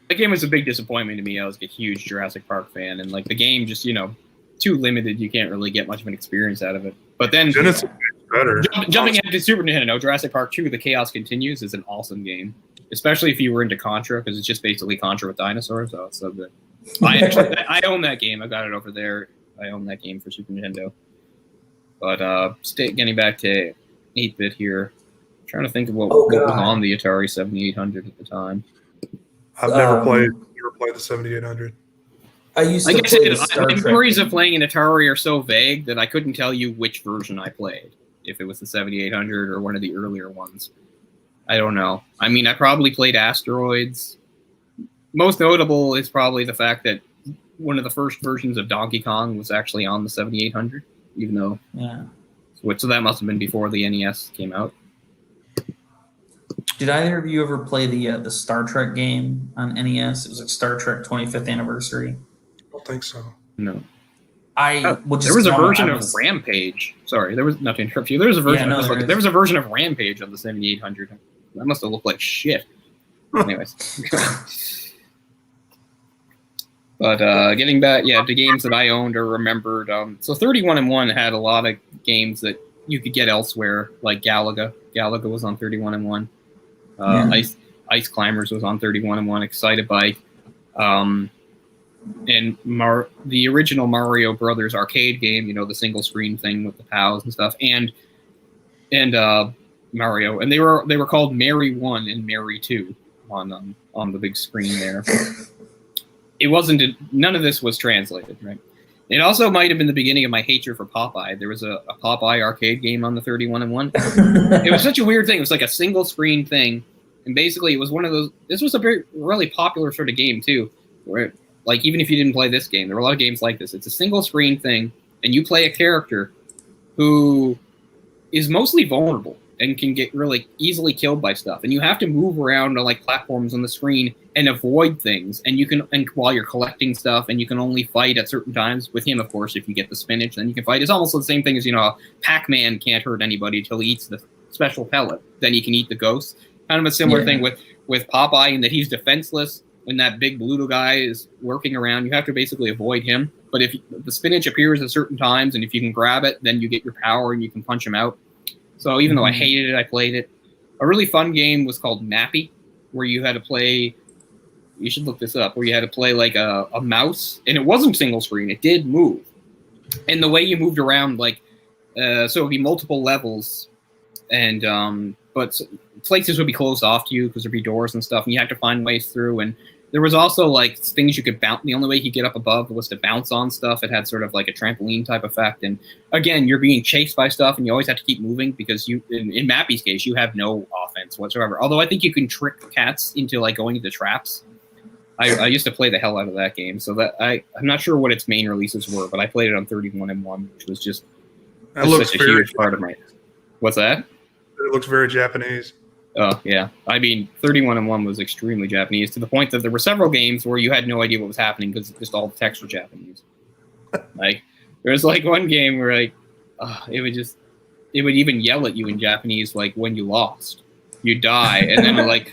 S1: That game was a big disappointment to me. I was a huge Jurassic Park fan. And, like, the game just, too limited. You can't really get much of an experience out of it. But then...
S2: Genesis better.
S1: Jumping into Super Nintendo, Jurassic Park 2, The Chaos Continues is an awesome game, especially if you were into Contra, because it's just basically Contra with dinosaurs. So it's so good. I own that game. I got it over there. I own that game for Super Nintendo. But getting back to 8-bit here, I'm trying to think of what was on the Atari 7800 at the time.
S2: I've never played the 7800.
S3: I used to play the Star Trek.
S1: The memories of playing an Atari are so vague that I couldn't tell you which version I played. If it was the 7800 or one of the earlier ones. I don't know. I mean, I probably played Asteroids. Most notable is probably the fact that one of the first versions of Donkey Kong was actually on the 7800, even though...
S3: Yeah.
S1: So that must have been before the NES came out.
S3: Did either of you ever play the Star Trek game on NES? It was like Star Trek 25th Anniversary.
S2: I don't think so.
S1: No.
S3: There
S1: was a version of Rampage. Sorry, there was not to interrupt you. There was a version. There was a version of Rampage on the 7800. That must have looked like shit. Anyways, but getting back, to games that I owned or remembered. So 31&1 had a lot of games that you could get elsewhere, like Galaga. Galaga was on 31&1. Ice Climbers was on 31&1. Excite Bike. And the original Mario Brothers arcade game, the single screen thing with the POWs and stuff, and Mario, and they were called Mary 1 and Mary 2 on the big screen there. None of this was translated, right? It also might have been the beginning of my hatred for Popeye. There was a Popeye arcade game on the 31&1. It was such a weird thing. It was like a single screen thing, and basically it was one of those. This was a really popular sort of game too, where. Like, even if you didn't play this game, there were a lot of games like this. It's a single-screen thing, and you play a character who is mostly vulnerable. and can get really easily killed by stuff. And you have to move around on like platforms on the screen and avoid things. And while you're collecting stuff, and you can only fight at certain times with him, of course. If you get the spinach, then you can fight. It's almost the same thing as, Pac-Man can't hurt anybody until he eats the special pellet. Then he can eat the ghosts. Kind of a similar thing with Popeye, in that he's defenseless when that big blue guy is lurking around. You have to basically avoid him. But if the spinach appears at certain times, and if you can grab it, then you get your power and you can punch him out. So even though I hated it, I played it. A really fun game was called Mappy, where you had to play, you should look this up, where you had to play like a mouse, and it wasn't single screen, it did move. And the way you moved around, like, so it would be multiple levels, and but places would be closed off to you because there'd be doors and stuff, and you had to find ways through. And there was also like things you could bounce. The only way you could get up above was to bounce on stuff. It had sort of like a trampoline type effect. And again, you're being chased by stuff, and you always have to keep moving because in Mappy's case, you have no offense whatsoever. Although I think you can trick cats into like going into traps. I used to play the hell out of that game. So that I'm not sure what its main releases were, but I played it on 31-1, which was just such a huge part of my. What's that?
S2: It looks very Japanese.
S1: Oh, yeah. I mean, 31-1 was extremely Japanese, to the point that there were several games where you had no idea what was happening because just all the text were Japanese. Like, there was like one game where like, it would even yell at you in Japanese, like when you lost, you die, and then like,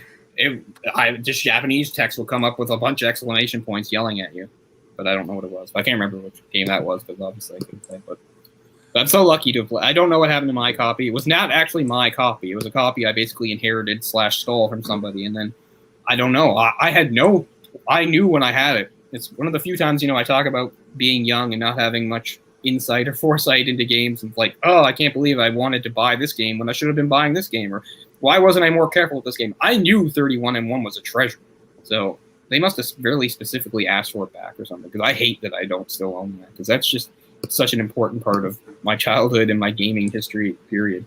S1: just Japanese text will come up with a bunch of exclamation points yelling at you, but I don't know what it was. I can't remember which game that was because obviously I couldn't play, but I'm so lucky to play. I don't know what happened to my copy. It was not actually my copy. It was a copy I basically inherited / stole from somebody. And then, I don't know. I knew when I had it. It's one of the few times, I talk about being young and not having much insight or foresight into games. And like, I can't believe I wanted to buy this game when I should have been buying this game. Or why wasn't I more careful with this game? I knew 31-1 was a treasure. So they must have really specifically asked for it back or something. Because I hate that I don't still own that. Because that's just such an important part of my childhood and my gaming history, period.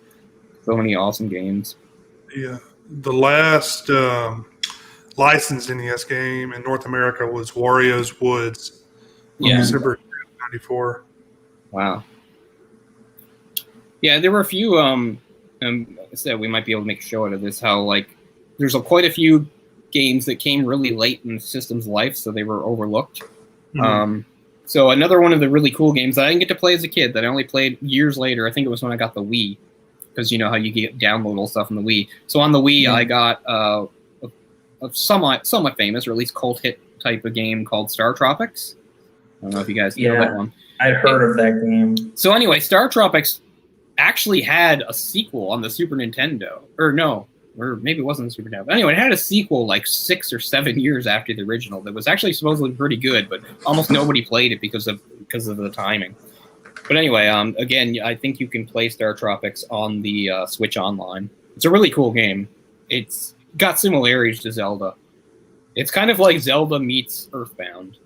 S1: So many awesome games.
S2: Yeah. The last licensed NES game in North America was Wario's Woods on December 94.
S1: Wow. Yeah, there were a few, I said we might be able to make a show out of this, how like there's quite a few games that came really late in the system's life, so they were overlooked. Mm-hmm. So another one of the really cool games that I didn't get to play as a kid, that I only played years later, I think it was when I got the Wii, because you know how you get downloadable stuff on the Wii. So on the Wii, I got a somewhat famous, or at least cult hit type of game called Star Tropics. I don't know if you guys know that one.
S3: I'd heard of that game.
S1: So anyway, Star Tropics actually had a sequel on the Super Nintendo. Or maybe it wasn't the Super Nintendo. But anyway, it had a sequel like 6 or 7 years after the original that was actually supposedly pretty good, but almost nobody played it because of the timing. But anyway, again, I think you can play Star Tropics on the Switch Online. It's a really cool game. It's got similarities to Zelda. It's kind of like Zelda meets Earthbound.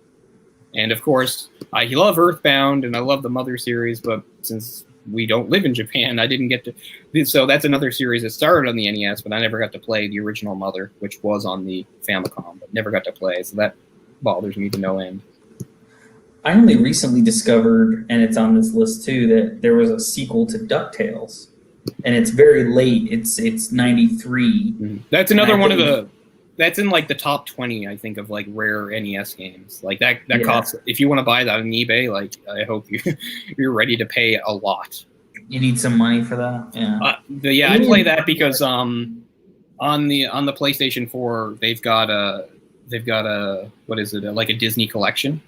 S1: And of course, I love Earthbound and I love the Mother series, but since we don't live in Japan, I didn't get to. So that's another series that started on the NES, but I never got to play the original Mother, which was on the Famicom, but never got to play. So that bothers me to no end.
S3: I only recently discovered, and it's on this list too, that there was a sequel to DuckTales, and it's very late. It's 93.
S1: Mm-hmm. That's another one of the. That's in like the top 20, I think, of like rare NES games. Like that costs. If you want to buy that on eBay, like I hope you're ready to pay a lot.
S3: You need some money for that. Yeah.
S1: I play that because on the PlayStation 4 they've got a what is it, like a Disney collection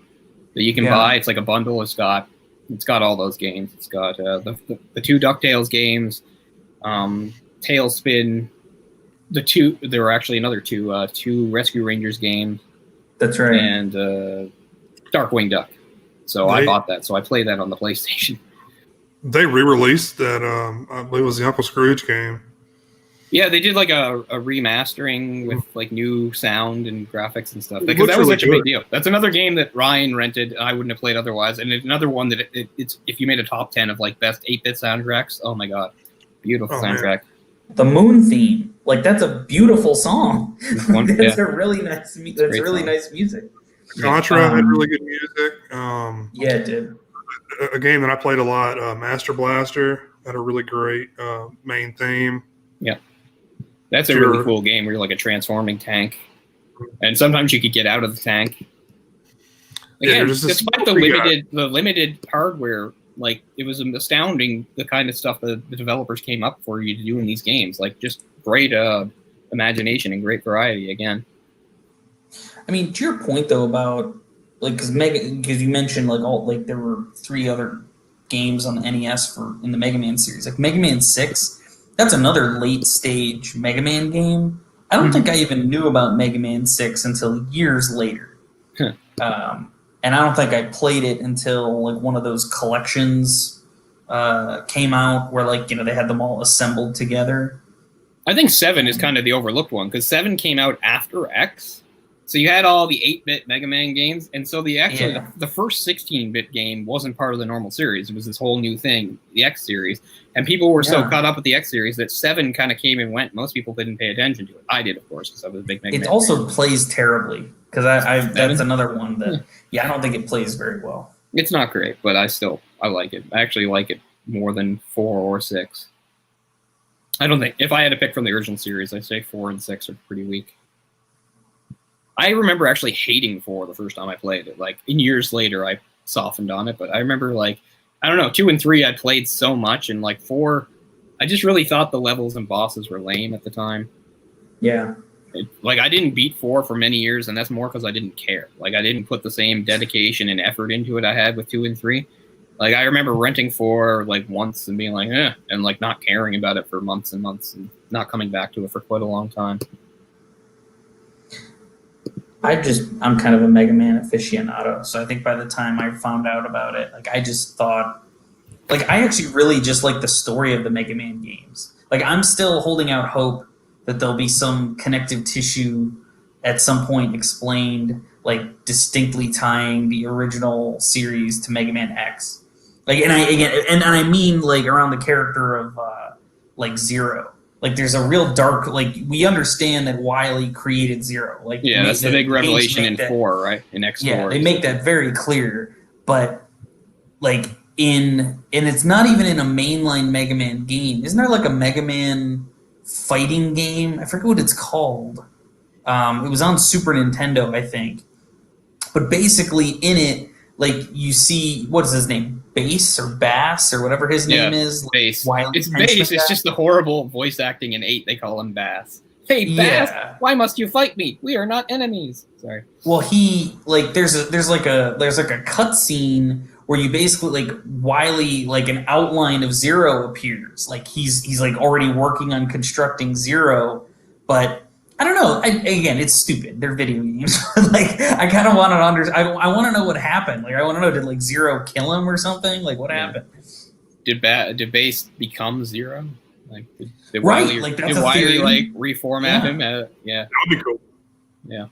S1: that you can buy. It's like a bundle. It's got all those games. It's got the 2 DuckTales games, Tailspin. There were actually another 2 Rescue Rangers games.
S3: That's right.
S1: And Darkwing Duck. So I bought that. So I played that on the PlayStation.
S2: They re-released that, I believe it was the Uncle Scrooge game.
S1: Yeah, they did like a remastering with like new sound and graphics and stuff. Because that was such a big deal. That's another game that Ryan rented. I wouldn't have played otherwise. And another one that it's if you made a top 10 of like best 8-bit soundtracks, oh my god. Beautiful soundtrack. Man.
S3: The Moon theme. Like, that's a beautiful song. That's a really nice. That's really nice music.
S2: Contra had really good music.
S3: Yeah, it did.
S2: A game that I played a lot, Master Blaster, had a really great main theme.
S1: Yeah. That's a really cool game where you're like a transforming tank. And sometimes you could get out of the tank. Again, despite the limited hardware, like it was astounding the kind of stuff that the developers came up for you to do in these games. Like just great imagination and great variety again.
S3: I mean, to your point though about like because you mentioned like there were 3 other games on the NES in the Mega Man series, like Mega Man 6. That's another late stage Mega Man game. I don't think I even knew about Mega Man 6 until years later. And I don't think I played it until like one of those collections came out where like they had them all assembled together.
S1: I think 7 is kind of the overlooked one because 7 came out after X, so you had all the 8-bit Mega Man games, and so the first 16-bit game wasn't part of the normal series. It was this whole new thing, the X series, and people were so caught up with the X series that 7 kind of came and went. Most people didn't pay attention to it. I did, of course, because I was a big Mega Man.
S3: It also plays terribly because that's another one that I don't think it plays very well.
S1: It's not great, but I like it. I actually like it more than 4 or 6. I don't think if I had to pick from the original series, I'd say 4 and 6 are pretty weak. I remember actually hating 4 the first time I played it. Like years later, I softened on it, but I remember I don't know, 2 and 3 I played so much, and 4, I just really thought the levels and bosses were lame at the time.
S3: Yeah.
S1: I didn't beat 4 for many years, and that's more because I didn't care. I didn't put the same dedication and effort into it I had with 2 and 3. I remember renting 4 once and being and not caring about it for months and months and not coming back to it for quite a long time.
S3: I'm kind of a Mega Man aficionado, so I think by the time I found out about it, I just thought, I actually really just like the story of the Mega Man games. I'm still holding out hope that there'll be some connective tissue at some point explained, distinctly tying the original series to Mega Man X. I mean around the character of Zero. There's a real dark, we understand that Wily created Zero.
S1: That's the big revelation in 4, right? In X4.
S3: Yeah, they make that very clear. But, and it's not even in a mainline Mega Man game. Isn't there, a Mega Man fighting game? I forget what it's called. It was on Super Nintendo, I think. But basically, in it, you see, what is his name? Bass or Bass or whatever his name is.
S1: Bass. It's Bass. It's just the horrible voice acting in 8. They call him Bass. Hey, Bass, why must you fight me? We are not enemies. Sorry.
S3: Well, he there's a cut scene where you basically Wily an outline of Zero appears. He's already working on constructing Zero, but I don't know. Again, it's stupid. They're video games. I kind of want to I want to know what happened. I want to know, did Zero kill him or something? What happened?
S1: Did Bass become Zero? Did
S3: Wily
S1: reformat him? Yeah,
S2: that would be cool.
S1: Yeah.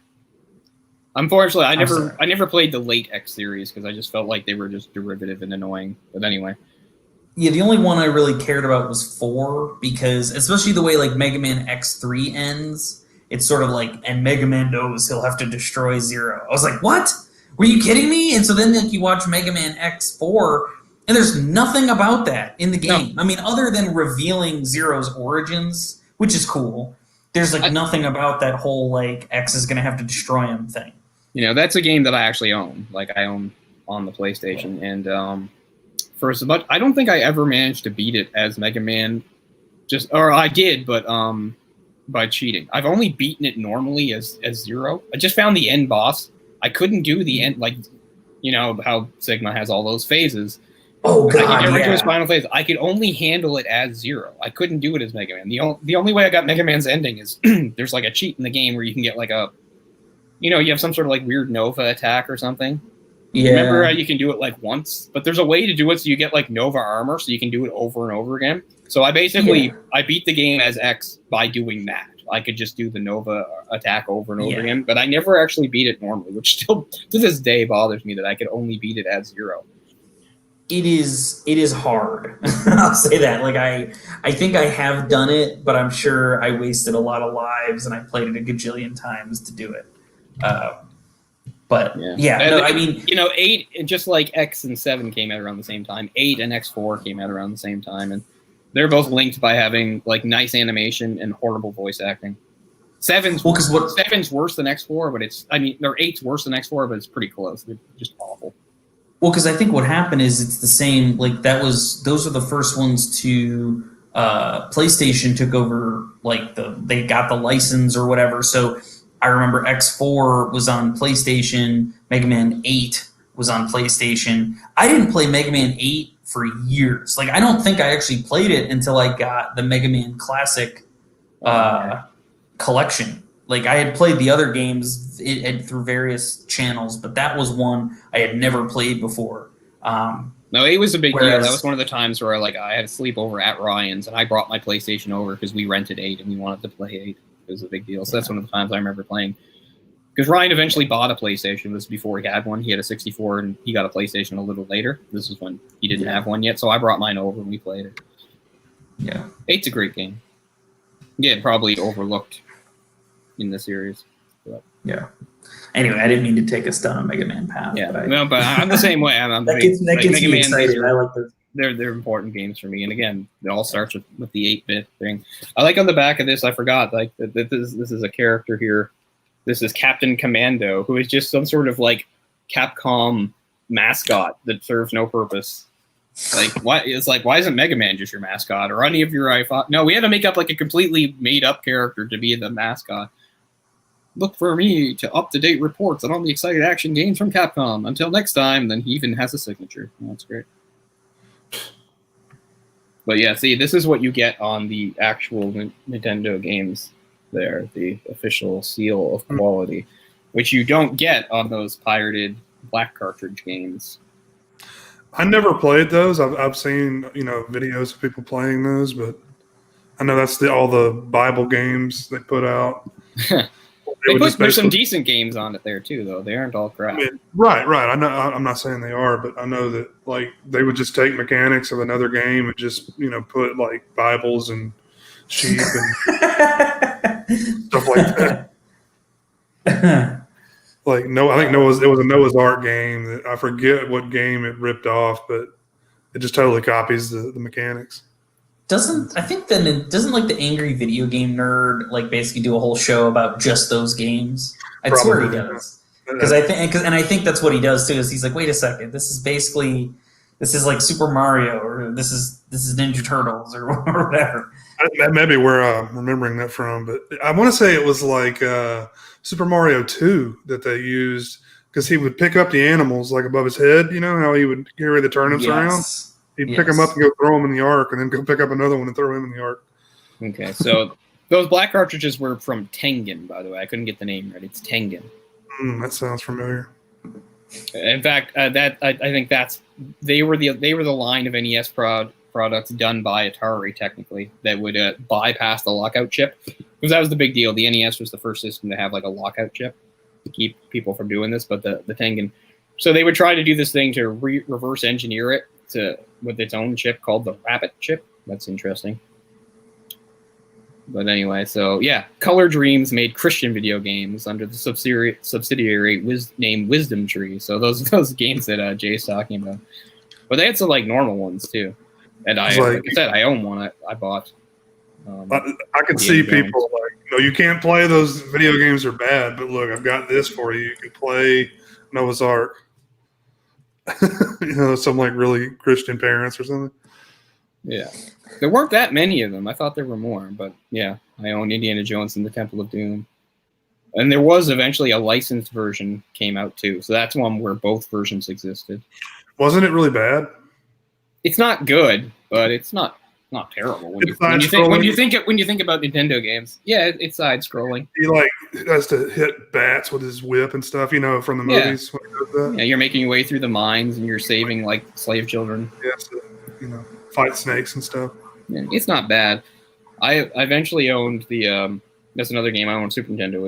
S1: Unfortunately, I never played the late X series because I just felt like they were just derivative and annoying. But anyway.
S3: Yeah, the only one I really cared about was 4 because, especially the way Mega Man X3 ends. It's sort of and Mega Man knows he'll have to destroy Zero. I was like, what? Were you kidding me? And so then you watch Mega Man X4, and there's nothing about that in the game. No. I mean, other than revealing Zero's origins, which is cool, there's nothing about that whole X is going to have to destroy him thing.
S1: That's a game that I actually own. I own on the PlayStation. And first of all, I don't think I ever managed to beat it as Mega Man. Or I did, but by cheating. I've only beaten it normally as Zero. I just found the end boss. I couldn't do the end, how Sigma has all those phases.
S3: Oh, God,
S1: I could never do his final phase. I could only handle it as Zero. I couldn't do it as Mega Man. The only way I got Mega Man's ending is there's a cheat in the game where you can get you have some sort of weird Nova attack or something.
S3: Yeah.
S1: Remember how you can do it once? But there's a way to do it so you get Nova armor so you can do it over and over again. So I basically I beat the game as X by doing that. I could just do the Nova attack over and over again, but I never actually beat it normally, which still to this day bothers me that I could only beat it as Zero.
S3: It is hard. I'll say that. I think I have done it, but I'm sure I wasted a lot of lives and I played it a gajillion times to do it. But I mean,
S1: 8 just like X and 7 came out around the same time. 8 and X4 came out around the same time, and They're both linked by having like nice animation and horrible voice acting. Seven's worse than X4, but their 8's worse than X4, but it's pretty close. They're just awful.
S3: Well, because I think what happened is it's the same. Like those are the first ones to PlayStation took over. Like they got the license or whatever. So I remember X4 was on PlayStation. Mega Man 8 was on PlayStation. I didn't play Mega Man 8 for years. Like I don't think I actually played it until I got the Mega Man Classic collection. Like I had played the other games through various channels, but that was one I had never played before.
S1: No, 8 was a big deal. That was one of the times where I had a sleepover at Ryan's, and I brought my PlayStation over because we rented 8 and we wanted to play 8. It was a big deal. So that's one of the times I remember playing. Because Ryan eventually bought a PlayStation. This was before he had one. He had a 64, and he got a PlayStation a little later. This is when he didn't have one yet, so I brought mine over and we played it.
S3: Yeah.
S1: 8's a great game. Yeah, probably overlooked in the series. But.
S3: Yeah. Anyway, I didn't mean to take us down a Mega Man path.
S1: Yeah, but I'm the same way.
S3: That gets me excited. I like those.
S1: They're important games for me, and again, it all starts with the 8-bit thing. I like on the back of this. I forgot this is a character here. This is Captain Commando, who is just some sort of like Capcom mascot that serves no purpose. Like why isn't Mega Man just your mascot or any of your iPhone? No, we had to make up like a completely made up character to be the mascot. Look for me to up-to-date reports on all the exciting action games from Capcom. Until next time, then he even has a signature. Oh, that's great. But yeah, see, this is what you get on the actual Nintendo games there, the official seal of quality, which you don't get on those pirated black cartridge games.
S2: I never played those. I've seen videos of people playing those, but I know that's all the Bible games they put out.
S1: There's some decent games on it there too, though. They aren't all crap.
S2: Right. I know. I'm not saying they are, but I know that like they would just take mechanics of another game and just put like Bibles and sheep and stuff like that. Like I think it was a Noah's Ark game that I forget what game it ripped off, but it just totally copies the mechanics.
S3: Doesn't like the angry video game nerd like basically do a whole show about just those games? I swear he does. Because I think that's what he does too. Is he's like, wait a second, this is like Super Mario or this is Ninja Turtles or whatever.
S2: That may be where I'm remembering that from, but I want to say it was like Super Mario 2 that they used because he would pick up the animals like above his head. You know how he would carry the turnips around. He'd pick them up and go throw them in the ark, and then go pick up another one and throw him in the ark.
S1: Okay, so those black cartridges were from Tengen, by the way. I couldn't get the name right. It's Tengen.
S2: That sounds familiar.
S1: In fact, I think they were the line of NES products done by Atari, technically, that would bypass the lockout chip, because that was the big deal. The NES was the first system to have like a lockout chip to keep people from doing this, but the Tengen. So they would try to do this thing to reverse engineer it with its own chip called the Rabbit chip. That's interesting. But anyway, so yeah, Color Dreams made Christian video games under the subsidiary named Wisdom Tree. So those games that Jay's talking about. But they had some like normal ones too. And like I said, I own one. I bought.
S2: I can see people like, you can't play those video games are bad, but look, I've got this for you. You can play Noah's Ark. Some like really Christian parents or something.
S1: Yeah, there weren't that many of them. I thought there were more, but yeah, I own Indiana Jones and the Temple of Doom, and there was eventually a licensed version came out too. So that's one where both versions existed. Wasn't
S2: it really bad?
S1: It's not good, but it's not terrible when you think about Nintendo games. Yeah, it's side scrolling.
S2: He like has to hit bats with his whip and stuff, from the movies. When he does that.
S1: Yeah, you're making your way through the mines and you're saving like slave children.
S2: Yes, fight snakes and stuff.
S1: Yeah, it's not bad. I eventually owned the. That's another game I owned. Super Nintendo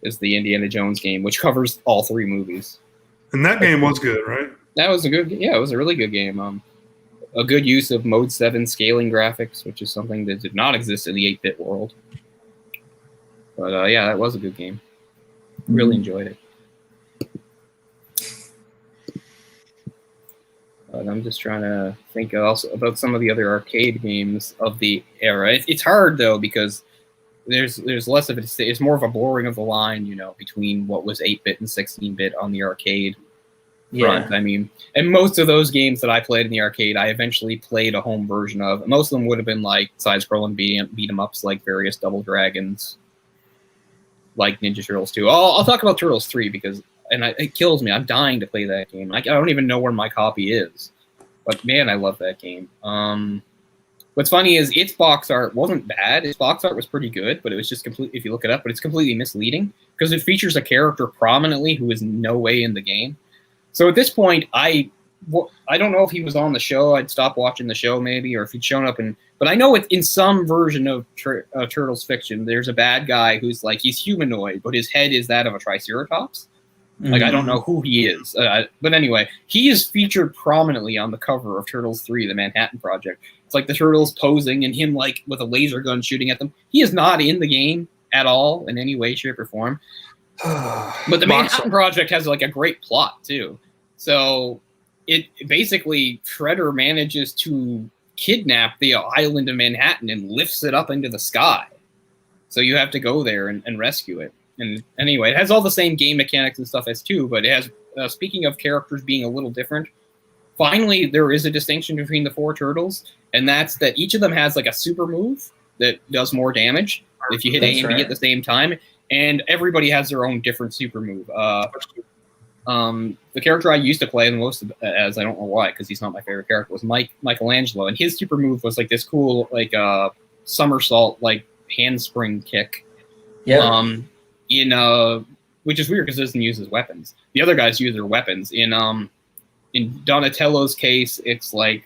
S1: is the Indiana Jones game, which covers all 3 movies.
S2: And that game was good, right?
S1: That was it was a really good game. A good use of Mode 7 scaling graphics, which is something that did not exist in the 8-bit world. But yeah, that was a good game. Really enjoyed it. But I'm just trying to think also about some of the other arcade games of the era. It's hard though because there's less of it. It's more of a blurring of the line, between what was 8-bit and 16-bit on the arcade front. I mean, and most of those games that I played in the arcade, I eventually played a home version of. Most of them would have been like side-scrolling beat 'em ups, like various Double Dragons, like Ninja Turtles 2. I'll talk about Turtles 3 because, it kills me. I'm dying to play that game. I don't even know where my copy is, but man, I love that game. What's funny is its box art wasn't bad. Its box art was pretty good, but it was just completely, if you look it up, but it's completely misleading because it features a character prominently who is no way in the game. So at this point, I don't know if he was on the show. I'd stop watching the show maybe, or if he'd shown up but I know in some version of Turtles fiction, there's a bad guy who's like, he's humanoid, but his head is that of a Triceratops. Like, I don't know who he is. But anyway, he is featured prominently on the cover of Turtles 3, the Manhattan Project. It's like the Turtles posing and him like with a laser gun shooting at them. He is not in the game at all in any way, shape, or form. But the Manhattan Project has like a great plot too. So it basically, Shredder manages to kidnap the island of Manhattan and lifts it up into the sky. So you have to go there and rescue it. And anyway, it has all the same game mechanics and stuff as 2, but it has, speaking of characters being a little different, finally there is a distinction between the 4 turtles, and that's that each of them has like a super move that does more damage if you hit A and B at the same time, and everybody has their own different super move. The character I used to play the most as, I don't know why, because he's not my favorite character, was Michelangelo, and his super move was like this cool like somersault, like handspring kick.
S3: Yeah.
S1: Which is weird because it doesn't use his weapons. The other guys use their weapons. In Donatello's case, it's like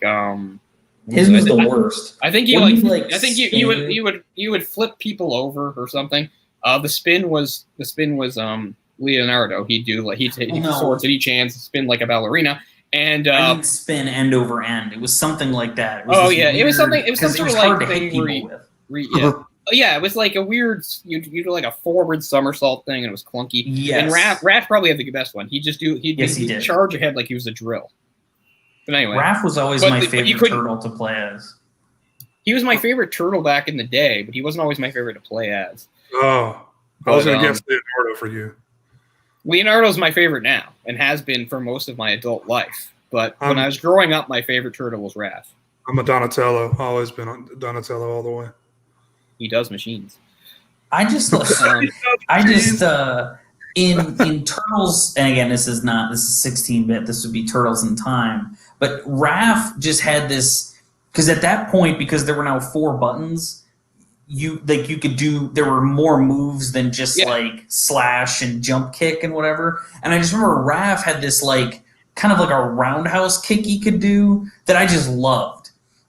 S3: his was the worst.
S1: I think you would flip people over or something. The spin was Leonardo. He'd take swords at each hand, spin like a ballerina, and
S3: I mean spin end over end. It was something like that.
S1: It was some sort of like
S3: thing
S1: where yeah, it was like a weird. You do like a forward somersault thing, and it was clunky.
S3: Yes.
S1: And Raph probably had the best one. He'd
S3: did.
S1: Charge ahead like he was a drill. But anyway,
S3: Raph was always my favorite turtle to play as.
S1: He was my favorite turtle back in the day, but he wasn't always my favorite to play as.
S2: Oh, I was going to guess Leonardo for you.
S1: Leonardo's my favorite now, and has been for most of my adult life. But when I was growing up, my favorite turtle was Raph.
S2: I'm a Donatello. Always been on Donatello all the way.
S1: He does machines.
S3: In Turtles, and again, this is 16-bit. This would be Turtles in Time. But Raph just had this, because at that point, because there were now 4 buttons, you could do. There were more moves than just like slash and jump kick and whatever. And I just remember Raph had this like kind of like a roundhouse kick he could do that I just loved.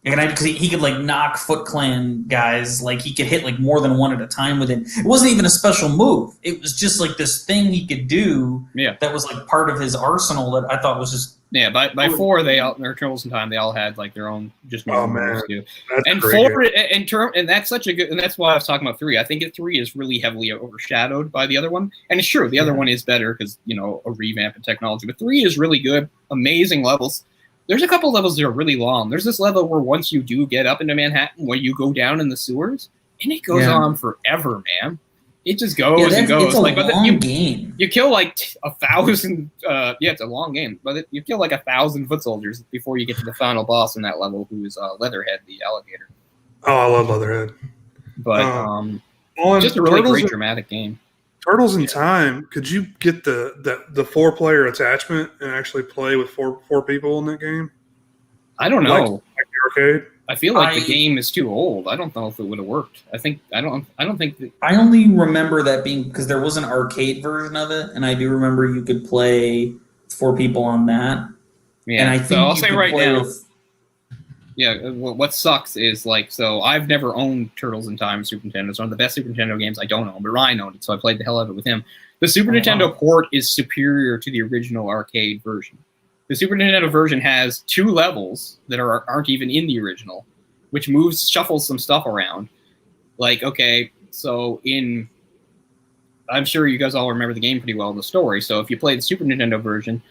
S3: Because he could like knock Foot Clan guys, like he could hit like more than one at a time with it. It wasn't even a special move. It was just like this thing he could do that was like part of his arsenal that I thought was just
S1: by 4 their Turtles in Time, they all had like their own just moves too. And
S2: great.
S1: 4 and that's such a good, and that's why I was talking about 3. I think 3 is really heavily overshadowed by the other one. And it's true, the other one is better because a revamp in technology. But 3 is really good, amazing levels. There's a couple levels that are really long. There's this level where once you do get up into Manhattan, where you go down in the sewers, and it goes on forever, man. It just goes and goes.
S3: It's a long game.
S1: You kill like 1,000. It's a long game, but you kill like 1,000 foot soldiers before you get to the final boss in that level, who is Leatherhead, the alligator.
S2: Oh, I love Leatherhead.
S1: But just a really great dramatic game.
S2: Turtles in Time, could you get the 4-player attachment and actually play with four people in that game?
S1: I don't know.
S2: Like the arcade?
S1: I feel like the game is too old. I don't know if it would have worked. I don't think that.
S3: I only remember that being because there was an arcade version of it, and I do remember you could play 4 people on that.
S1: Yeah.
S3: And I think
S1: so I'll say right now.
S3: Yeah,
S1: what sucks is I've never owned Turtles in Time Super Nintendo. It's one of the best Super Nintendo games I don't own, but Ryan owned it, so I played the hell out of it with him. The Super Nintendo port is superior to the original arcade version. The Super Nintendo version has 2 levels that aren't even in the original, which shuffles some stuff around. I'm sure you guys all remember the game pretty well, the story. So if you play the Super Nintendo version,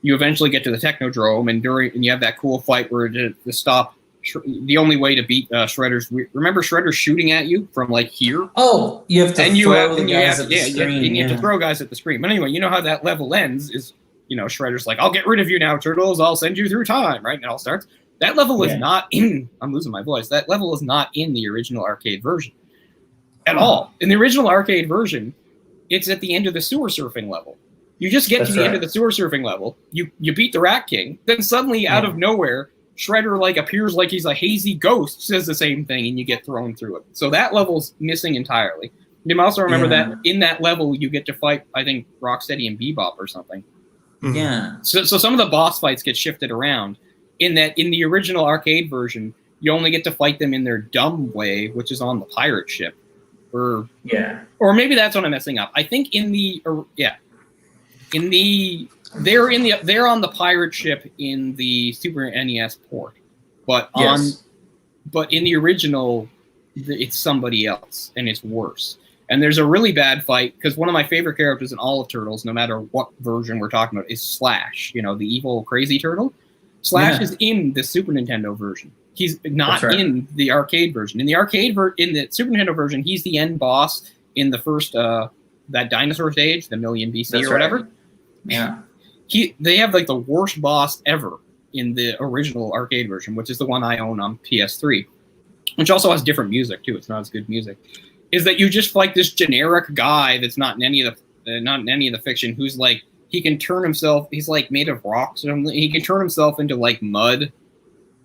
S1: you eventually get to the Technodrome, and you have that cool fight where to stop. The only way to beat Shredder's. Remember Shredder shooting at you from like here?
S3: Oh, you have to throw the guys at the screen.
S1: You have to throw guys at the screen. But anyway, you know how that level ends is, Shredder's like, I'll get rid of you now, Turtles. I'll send you through time, right? And it all starts. That level is not in. I'm losing my voice. That level is not in the original arcade version at all. In the original arcade version, it's at the end of the sewer surfing level. You just get to the end of the sewer surfing level. You beat the Rat King. Then suddenly, out of nowhere, Shredder like appears like he's a hazy ghost, says the same thing, and you get thrown through it. So that level's missing entirely. You might also remember that in that level you get to fight, I think, Rocksteady and Bebop or something.
S3: Yeah.
S1: So some of the boss fights get shifted around. In the original arcade version, you only get to fight them in their dumb way, which is on the pirate ship. Or maybe that's what I'm messing up. I think they're on the pirate ship in the Super NES port, but in the original, it's somebody else, and it's worse. And there's a really bad fight because one of my favorite characters in all of Turtles, no matter what version we're talking about, is Slash. The evil crazy turtle. Slash is in the Super Nintendo version. He's not in the arcade version. In the in the Super Nintendo version, he's the end boss in the first that dinosaur stage, the million BC or whatever.
S3: Yeah.
S1: They have like the worst boss ever in the original arcade version, which is the one I own on PS3, which also has different music too. It's not as good music. Is that you just like this generic guy that's not in any of the fiction, who's like he can turn himself. He's like made of rocks. He can turn himself into like mud,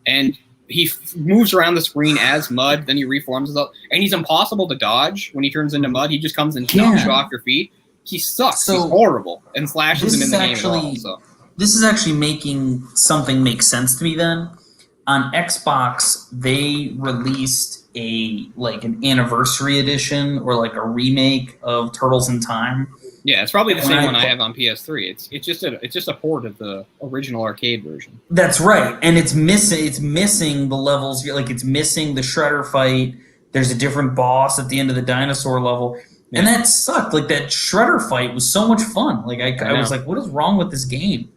S1: and he moves around the screen as mud. Then he reforms himself, and he's impossible to dodge when he turns into mud. He just comes and knocks you off your feet. He sucks. He's horrible, and Slash isn't in the game at all. So.
S3: This is actually making something make sense to me. Then on Xbox, they released an anniversary edition or like a remake of Turtles in Time.
S1: Yeah, it's probably the same one I have on PS3. It's just a port of the original arcade version.
S3: That's right, and it's missing the levels. Like it's missing the Shredder fight. There's a different boss at the end of the dinosaur level. Yeah. And that sucked. Like, that Shredder fight was so much fun. Like, I was like, what is wrong with this game?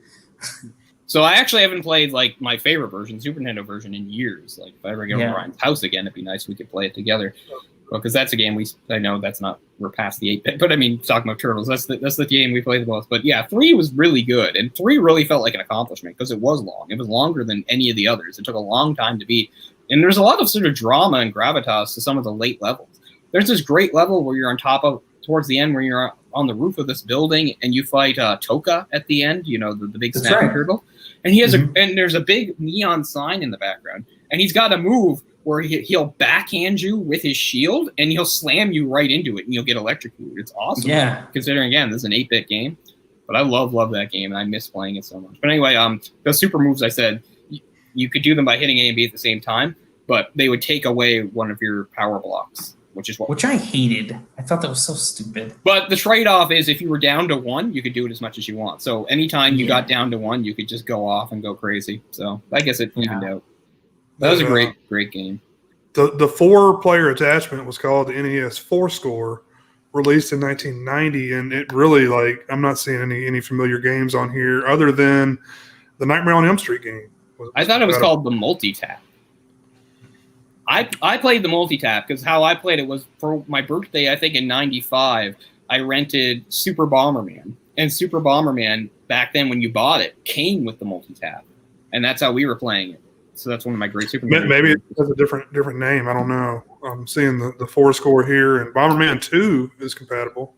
S1: So I actually haven't played, like, my favorite version, Super Nintendo version, in years. Like, if I ever go to Ryan's house again, it'd be nice if we could play it together. Well, because that's a game I know that's not, we're past the 8-bit, but I mean, talking about Turtles, that's the game we played the most. But yeah, 3 was really good, and 3 really felt like an accomplishment because it was long. It was longer than any of the others. It took a long time to beat. And there's a lot of sort of drama and gravitas to some of the late levels. There's this great level where you're on top of, towards the end, where you're on the roof of this building and you fight Toka at the end, the big snapping turtle. And he has and there's a big neon sign in the background. And he's got a move where he'll backhand you with his shield and he'll slam you right into it and you'll get electrocuted. It's awesome. Yeah. Considering, again, this is an 8-bit game. But I love that game and I miss playing it so much. But anyway, those super moves I said, you could do them by hitting A and B at the same time, but they would take away one of your power blocks. Which I
S3: hated. I thought that was so stupid.
S1: But the trade-off is if you were down to 1, you could do it as much as you want. So anytime you got down to 1, you could just go off and go crazy. So I guess it evened out. That was a great game.
S2: The 4-player attachment was called the NES 4-Score, released in 1990, and it really, I'm not seeing any familiar games on here other than the Nightmare on Elm Street game.
S1: I thought it was called the Multi-Tap. I played the multi-tap because how I played it was for my birthday, I think in 95, I rented Super Bomberman. And Super Bomberman, back then when you bought it, came with the multi-tap. And that's how we were playing it. So that's one of my great Super Bomberman.
S2: Maybe it has a different name. I don't know. I'm seeing the 4-Score here, and Bomberman 2 is compatible.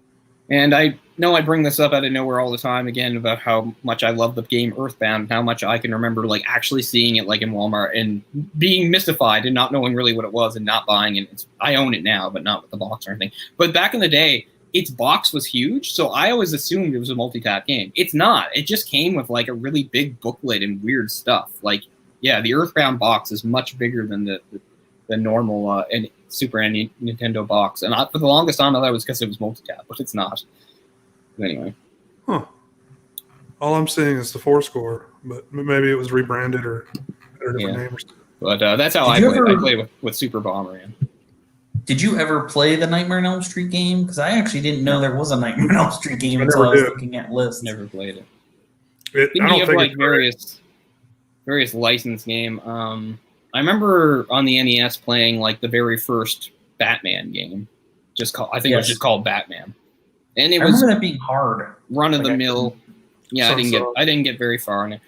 S1: And I know I bring this up out of nowhere all the time, again, about how much I love the game Earthbound and how much I can remember actually seeing it in Walmart and being mystified and not knowing really what it was and not buying it. I own it now, but not with the box or anything. But back in the day, its box was huge, so I always assumed it was a multi-tap game. It's not. It just came with a really big booklet and weird stuff. The Earthbound box is much bigger than the normal and Super Nintendo box. And for the longest time, I thought it was because it was multi-tap, but it's not. But anyway.
S2: Huh. All I'm seeing is the 4-Score, but maybe it was rebranded or a different name or something.
S1: But that's how I played with Super Bomberman.
S3: Did you ever play the Nightmare on Elm Street game? Because I actually didn't know there was a Nightmare on Elm Street game until I was looking at lists.
S1: Never played it. Thinking of like various licensed game. I remember on the NES playing like the very first Batman game. It was just called Batman, and I
S3: remember that being hard,
S1: run of the mill. Yeah, I didn't get very far in it.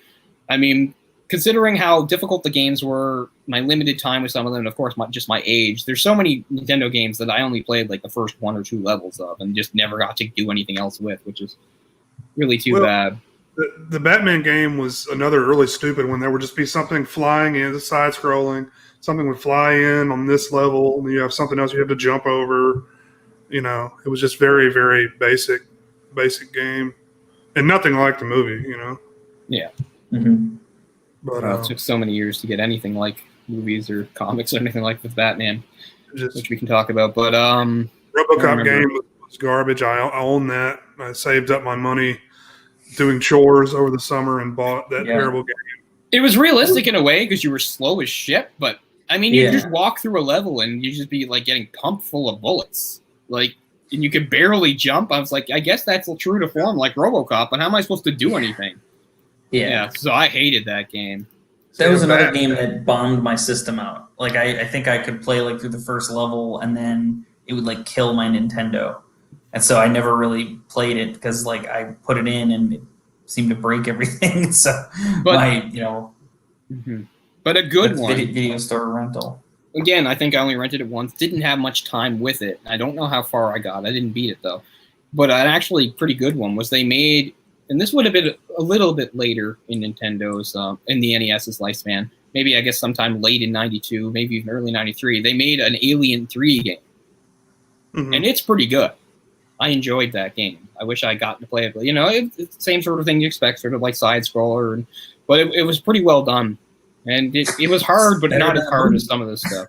S1: I mean, considering how difficult the games were, my limited time with some of them, and of course just my age, there's so many Nintendo games that I only played like the first 1 or 2 levels of and just never got to do anything else with, which is really too bad.
S2: The Batman game was another really stupid one. There would just be something flying in, the side scrolling, something would fly in on this level, and you have something else you have to jump over. It was just very, very basic game. And nothing like the movie,
S1: Yeah.
S3: Mm-hmm.
S2: But
S1: it took so many years to get anything like movies or comics or anything like with Batman, which we can talk about. But
S2: RoboCop game was garbage. I own that. I saved up my money doing chores over the summer and bought that terrible game.
S1: It was realistic in a way because you were slow as shit, but I mean, you just walk through a level and you just be like getting pumped full of bullets, like, and you could barely jump. I was like, I guess that's true to form, like RoboCop, but how am I supposed to do anything? Yeah, so I hated that game.
S3: That was another game that bombed my system out. Like, I think I could play like through the first level and then it would like kill my Nintendo. And so I never really played it because like I put it in and it seemed to break everything. So but
S1: a good one.
S3: Video store rental.
S1: Again, I think I only rented it once. Didn't have much time with it. I don't know how far I got. I didn't beat it though. But an actually pretty good one was they made, and this would have been a little bit later in Nintendo's, in the NES's lifespan. Maybe I guess sometime late in '92, maybe even early '93. They made an Alien 3 game, and it's pretty good. I enjoyed that game. I wish I got to play it. But, it's the same sort of thing you expect, sort of like side scroller, but it was pretty well done. And it was hard, but not as hard as some of this stuff.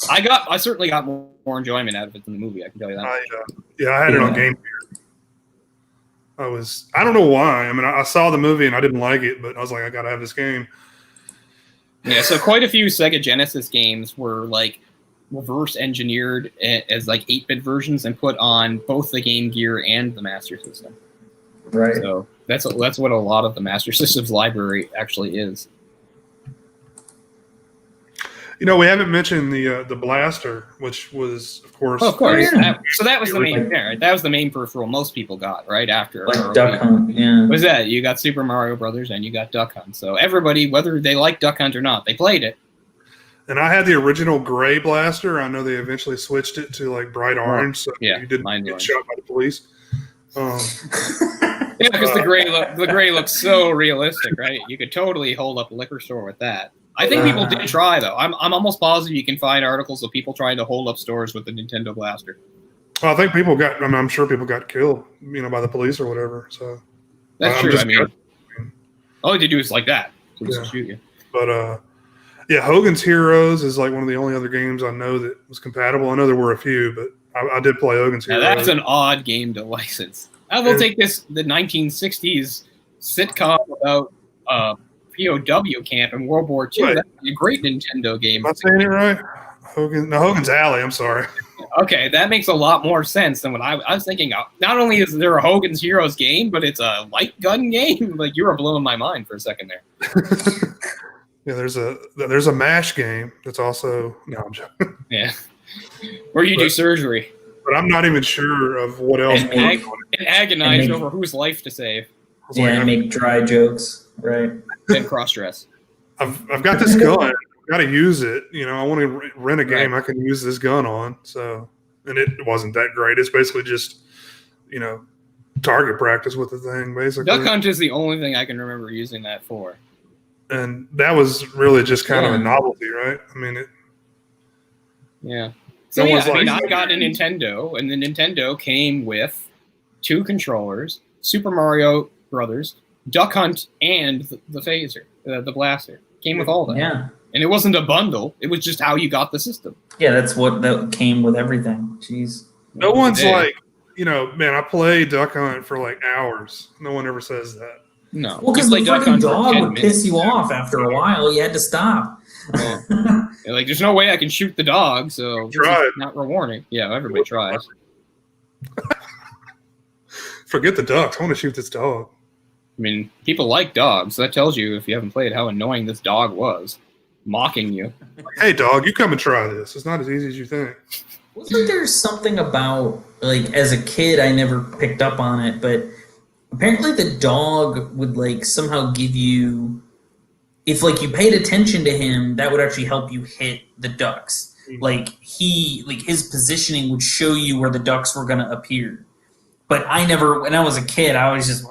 S1: I certainly got more enjoyment out of it than the movie. I can tell you that.
S2: I had it on Game Gear. I don't know why. I mean, I saw the movie and I didn't like it, but I was like, I gotta have this game.
S1: Yeah, so quite a few Sega Genesis games were like reverse engineered as like 8-bit versions and put on both the Game Gear and the Master System.
S3: Right.
S1: So that's what a lot of the Master System's library actually is.
S2: We haven't mentioned the blaster, which was, of course.
S1: Oh, of course. So that was the main. Right? That was the main peripheral most people got right after.
S3: Like Duck Hunt, yeah.
S1: What was that? You got Super Mario Brothers and you got Duck Hunt. So everybody, whether they liked Duck Hunt or not, they played it.
S2: And I had the original gray blaster. I know they eventually switched it to like bright orange, so you didn't get shot by the police.
S1: Yeah, because the gray looks so realistic, right? You could totally hold up a liquor store with that. I think people did try though. I'm almost positive you can find articles of people trying to hold up stores with the Nintendo blaster.
S2: Well, I think I'm sure people got killed, by the police or whatever. So
S1: that's true. I mean, all you had to do is like that. Just shoot you.
S2: But Hogan's Heroes is like one of the only other games I know that was compatible. I know there were a few, but I did play Hogan's Heroes.
S1: Now that's an odd game to license. I will take the 1960s sitcom about POW camp in World War II. Right. That's a great Nintendo game.
S2: Am I saying it right? Hogan's Alley. I'm sorry.
S1: Okay, that makes a lot more sense than what I was thinking. Not only is there a Hogan's Heroes game, but it's a light gun game. Like, you were blowing my mind for a second there.
S2: Yeah, there's a MASH game that's also I'm joking.
S1: Yeah, where you do surgery.
S2: But I'm not even sure of what else.
S1: And agonize over whose life to save.
S3: And make dry jokes, right?
S1: And cross-dress.
S2: I've got this gun. I've got to use it. I want to rent a game I can use this gun on. So, and it wasn't that great. It's basically just, target practice with the thing, basically.
S1: Duck Hunt is the only thing I can remember using that for.
S2: And that was really just kind of a novelty, right? I mean,
S1: Yeah. So I got a Nintendo, and the Nintendo came with 2 controllers, Super Mario Brothers, Duck Hunt, and the phaser, the blaster. Came with all that.
S3: Yeah.
S1: And it wasn't a bundle. It was just how you got the system.
S3: Yeah, that came with everything. Jeez.
S2: No one's like, man, I played Duck Hunt for like hours. No one ever says that.
S1: No.
S3: Well, because the fucking dog would piss you off after a while. You had to stop.
S1: Well, there's no way I can shoot the dog, so it's not rewarding. Yeah, everybody tries.
S2: Forget the ducks. I want to shoot this dog.
S1: I mean, people like dogs, so that tells you, if you haven't played, how annoying this dog was, mocking you.
S2: Hey, dog, you come and try this. It's not as easy as you think.
S3: Wasn't there something about, like, as a kid, I never picked up on it, but apparently the dog would, like, somehow give you, if, like, you paid attention to him, that would actually help you hit the ducks. Like, his positioning would show you where the ducks were going to appear. But I never, when I was a kid, I was just...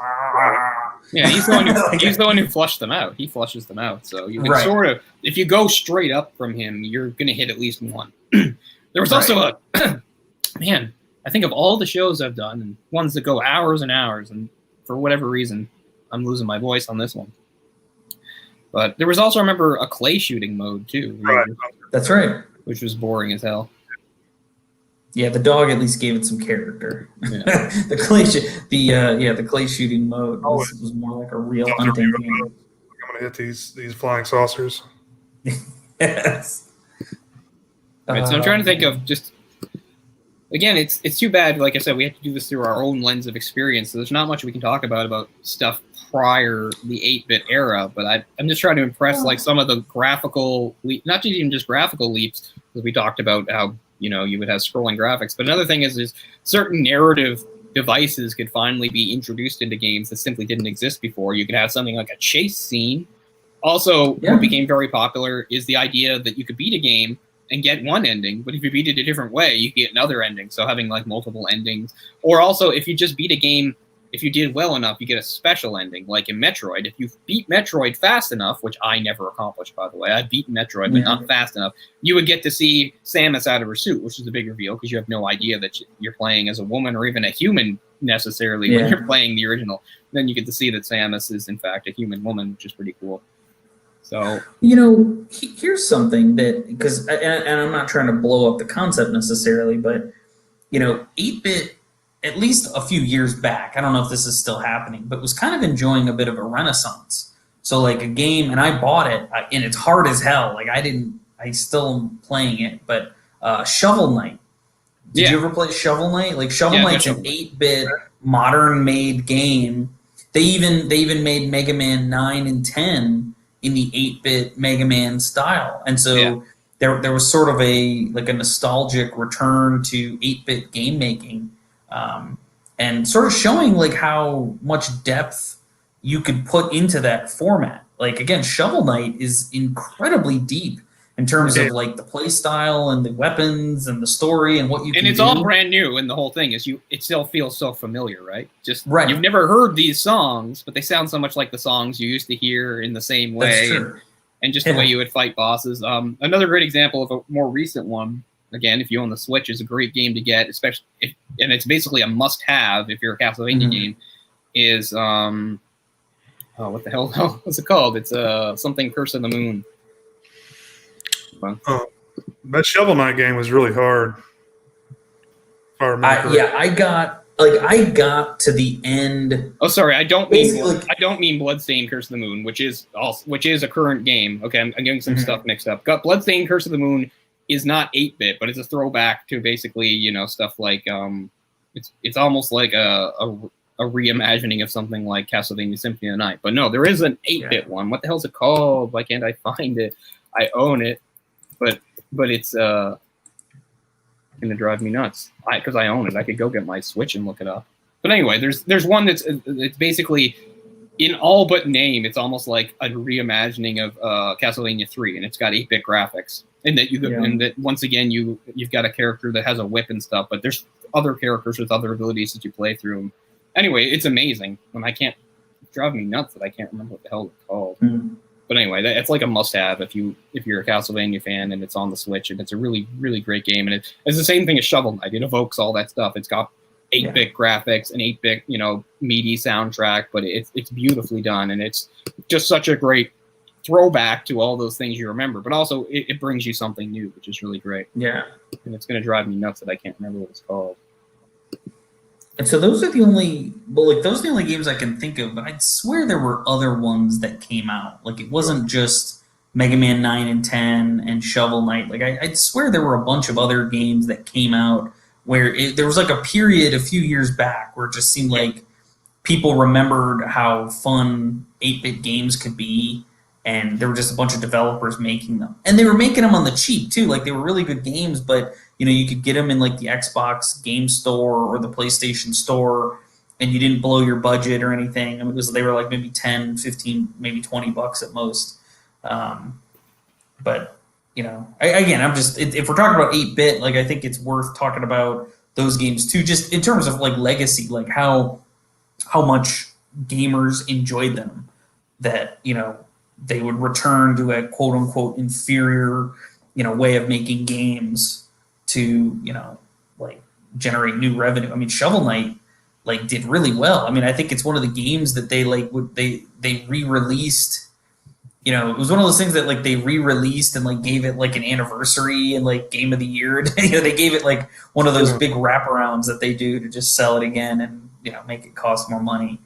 S1: Yeah, he's the one who flushed them out. He flushes them out. So you can sort of, if you go straight up from him, you're going to hit at least one. There was also a, man, I think of all the shows I've done, and ones that go hours and hours, and for whatever reason, I'm losing my voice on this one. But there was also, I remember, a clay shooting mode, too.
S2: Right.
S3: That's right.
S1: Which was boring as hell.
S3: Yeah, the dog at least gave it some character. Yeah. the clay shooting mode was more like a real hunting game.
S2: I'm gonna hit these flying saucers.
S3: Yes.
S1: Right, so I'm trying to think of just, again, it's too bad. Like I said, we have to do this through our own lens of experience. So there's not much we can talk about stuff prior the 8-bit era. But I'm just trying to impress like some of the graphical, not even just graphical leaps, because we talked about how, you know, you would have scrolling graphics. But another thing is certain narrative devices could finally be introduced into games that simply didn't exist before. You could have something like a chase scene. Also, what became very popular is the idea that you could beat a game and get one ending, but if you beat it a different way, you get another ending. So having like multiple endings. Or also, if you just beat a game, if you did well enough, you get a special ending. Like in Metroid, if you beat Metroid fast enough, which I never accomplished, by the way, I beat Metroid, but not fast enough, you would get to see Samus out of her suit, which is a big reveal because you have no idea that you're playing as a woman or even a human necessarily when you're playing the original. Then you get to see that Samus is in fact a human woman, which is pretty cool. So,
S3: you know, here's something that, because, and I'm not trying to blow up the concept necessarily, but, you know, 8-bit, at least a few years back, I don't know if this is still happening, but was kind of enjoying a bit of a renaissance. So like a game, and I bought it, and it's hard as hell. Like I still am playing it, but Shovel Knight. Did you ever play Shovel Knight? Like Shovel Knight's an 8-bit modern-made game. They even made Mega Man 9 and 10 in the 8-bit Mega Man style, and so there was sort of a nostalgic return to 8-bit game making. And sort of showing like how much depth you could put into that format. Like again, Shovel Knight is incredibly deep in terms of like the play style and the weapons and the story and what you can do.
S1: And it's all brand new, and the whole thing is it still feels so familiar, right? You've never heard these songs, but they sound so much like the songs you used to hear in the same way.
S3: That's true.
S1: And just the way you would fight bosses. Another great example of a more recent one, again, if you own the Switch, is a great game to get, especially and it's basically a must-have if you're a Castlevania game, is what the hell what's it called? It's something Curse of the Moon.
S2: That Shovel Knight game was really hard.
S3: I got to the end.
S1: Oh, sorry, I don't mean Bloodstained Curse of the Moon, which is a current game. Okay, I'm getting some stuff mixed up. Got Bloodstained Curse of the Moon is not 8-bit, but it's a throwback to basically, you know, stuff like it's almost like a reimagining of something like Castlevania Symphony of the Night. But no, there is an 8-bit one. What the hell is it called? Why can't I find it? I own it, but it's gonna drive me nuts. Because I own it. I could go get my Switch and look it up. But anyway, there's one it's basically, in all but name, it's almost like a reimagining of Castlevania 3, and it's got 8-bit graphics. And that and that once again you've got a character that has a whip and stuff, but there's other characters with other abilities that you play through. Anyway, it's amazing. And it's driving me nuts that I can't remember what the hell it's called. But anyway, it's like a must-have if you're a Castlevania fan and it's on the Switch, and it's a really, really great game. And it's the same thing as Shovel Knight. It evokes all that stuff. It's got 8-bit graphics, an 8-bit, you know, meaty soundtrack, but it's beautifully done, and it's just such a great throwback to all those things you remember. But also, it brings you something new, which is really great.
S3: Yeah,
S1: and it's going to drive me nuts that I can't remember what it's called.
S3: And so those are the only games I can think of, but I'd swear there were other ones that came out. Like, it wasn't just Mega Man 9 and 10 and Shovel Knight. Like, I'd swear there were a bunch of other games that came out where there was like a period a few years back where it just seemed like people remembered how fun 8-bit games could be, and there were just a bunch of developers making them, and they were making them on the cheap too. Like they were really good games, but you could get them in like the Xbox game store or the PlayStation store, and you didn't blow your budget or anything. I mean, they were like maybe 10, 15, maybe $20 at most. But I'm just, if we're talking about 8-bit, like I think it's worth talking about those games too, just in terms of like legacy, like how much gamers enjoyed them, that they would return to a quote unquote inferior way of making games to like generate new revenue. I mean, Shovel Knight like did really well. I mean, I think it's one of the games that they re-released. It was one of those things that like they re-released and like gave it like an anniversary and like Game of the Year. They gave it like one of those big wraparounds that they do to just sell it again and make it cost more money.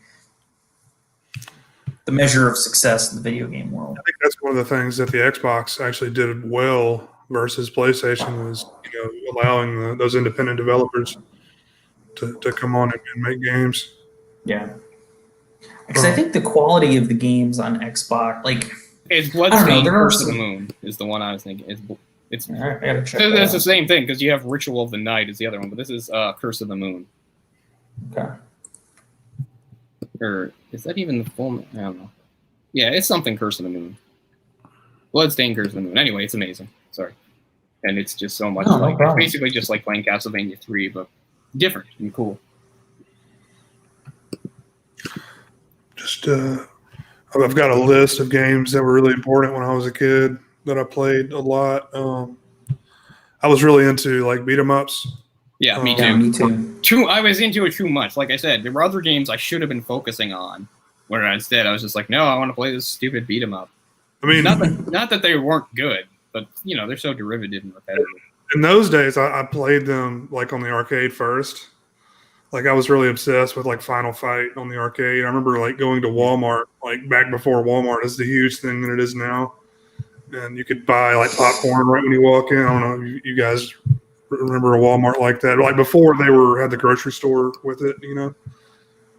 S3: The measure of success in the video game world.
S2: I think that's one of the things that the Xbox actually did well versus PlayStation was allowing those independent developers to come on and make games.
S3: Yeah, because I think the quality of the games on Xbox, like,
S1: it's Bloodstained Curse of the Moon is the one I was thinking. It's
S3: all right, I gotta check
S1: that's the same thing, because you have Ritual of the Night is the other one, but this is Curse of the Moon.
S3: Okay.
S1: Or is that even the full? I don't know. Yeah, it's something Curse of the Moon. Bloodstained Curse of the Moon. Anyway, it's amazing. Sorry. And it's just so much it's basically just like playing Castlevania 3, but different and cool.
S2: Just I've got a list of games that were really important when I was a kid that I played a lot. I was really into like beat 'em ups.
S1: Yeah, me too.
S3: Yeah, me too.
S1: I was into it too much. Like I said, there were other games I should have been focusing on, where instead I was just like, no, I want to play this stupid beat 'em up.
S2: I mean,
S1: not that they weren't good, but they're so derivative and repetitive.
S2: In those days, I played them like on the arcade first. Like I was really obsessed with like Final Fight on the arcade. I remember like going to Walmart, like back before Walmart is the huge thing that it is now, and you could buy like popcorn right when you walk in. I don't know if you guys remember a Walmart like that, like before they had the grocery store with it,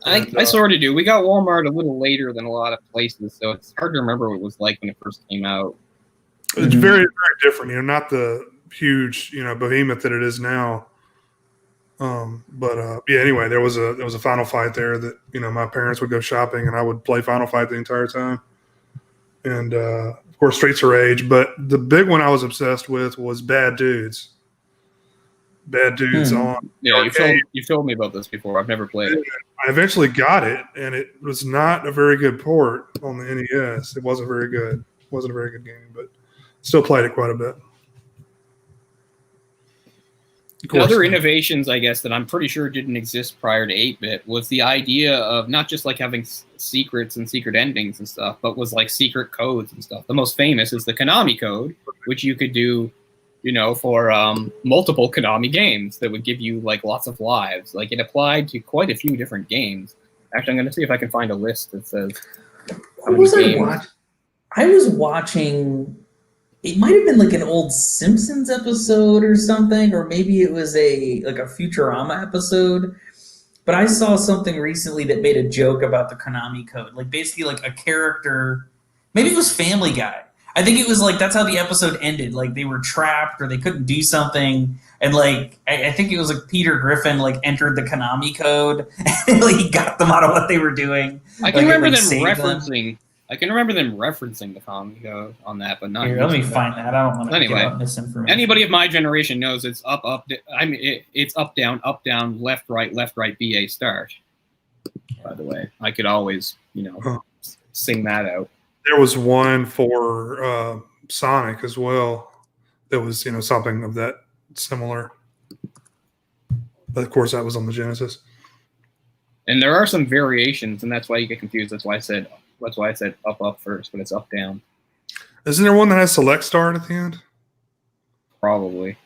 S1: I sort of do. We got Walmart a little later than a lot of places, so it's hard to remember what it was like when it first came out.
S2: It's very, very different, not the huge, behemoth that it is now. Anyway, there was a Final Fight there that, my parents would go shopping and I would play Final Fight the entire time. And, of course, Streets of Rage. But the big one I was obsessed with was Bad Dudes. Bad Dudes on.
S1: Yeah, you've told me about this before. I've never played it.
S2: I eventually got it, and it was not a very good port on the NES. It wasn't very good. It wasn't a very good game, but still played it quite a bit.
S1: The other innovations, I guess, that I'm pretty sure didn't exist prior to 8-bit was the idea of not just like having secrets and secret endings and stuff, but was like secret codes and stuff. The most famous is the Konami code, which you could do, for multiple Konami games that would give you like lots of lives. Like it applied to quite a few different games. Actually, I'm going to see if I can find a list that says.
S3: What was I watching? I was watching. It might have been like an old Simpsons episode or something, or maybe it was a Futurama episode. But I saw something recently that made a joke about the Konami code. Like basically like a character, maybe it was Family Guy. I think it was like that's how the episode ended. Like they were trapped or they couldn't do something. And like I think it was like Peter Griffin like entered the Konami code and like he got them out of what they were doing.
S1: I can remember them referencing. I can remember them referencing the Konami code on that, but not.
S3: Here, let me find that. I don't want to give out misinformation.
S1: Anybody of my generation knows it's up. I mean, it's up, down, left, right, BA start. By the way, I could always, sing that out.
S2: There was one for Sonic as well. That was, something of that similar. But of course, that was on the Genesis.
S1: And there are some variations, and that's why you get confused. That's why I said up first, but it's up, down.
S2: Isn't there one that has select start at the end?
S1: Probably.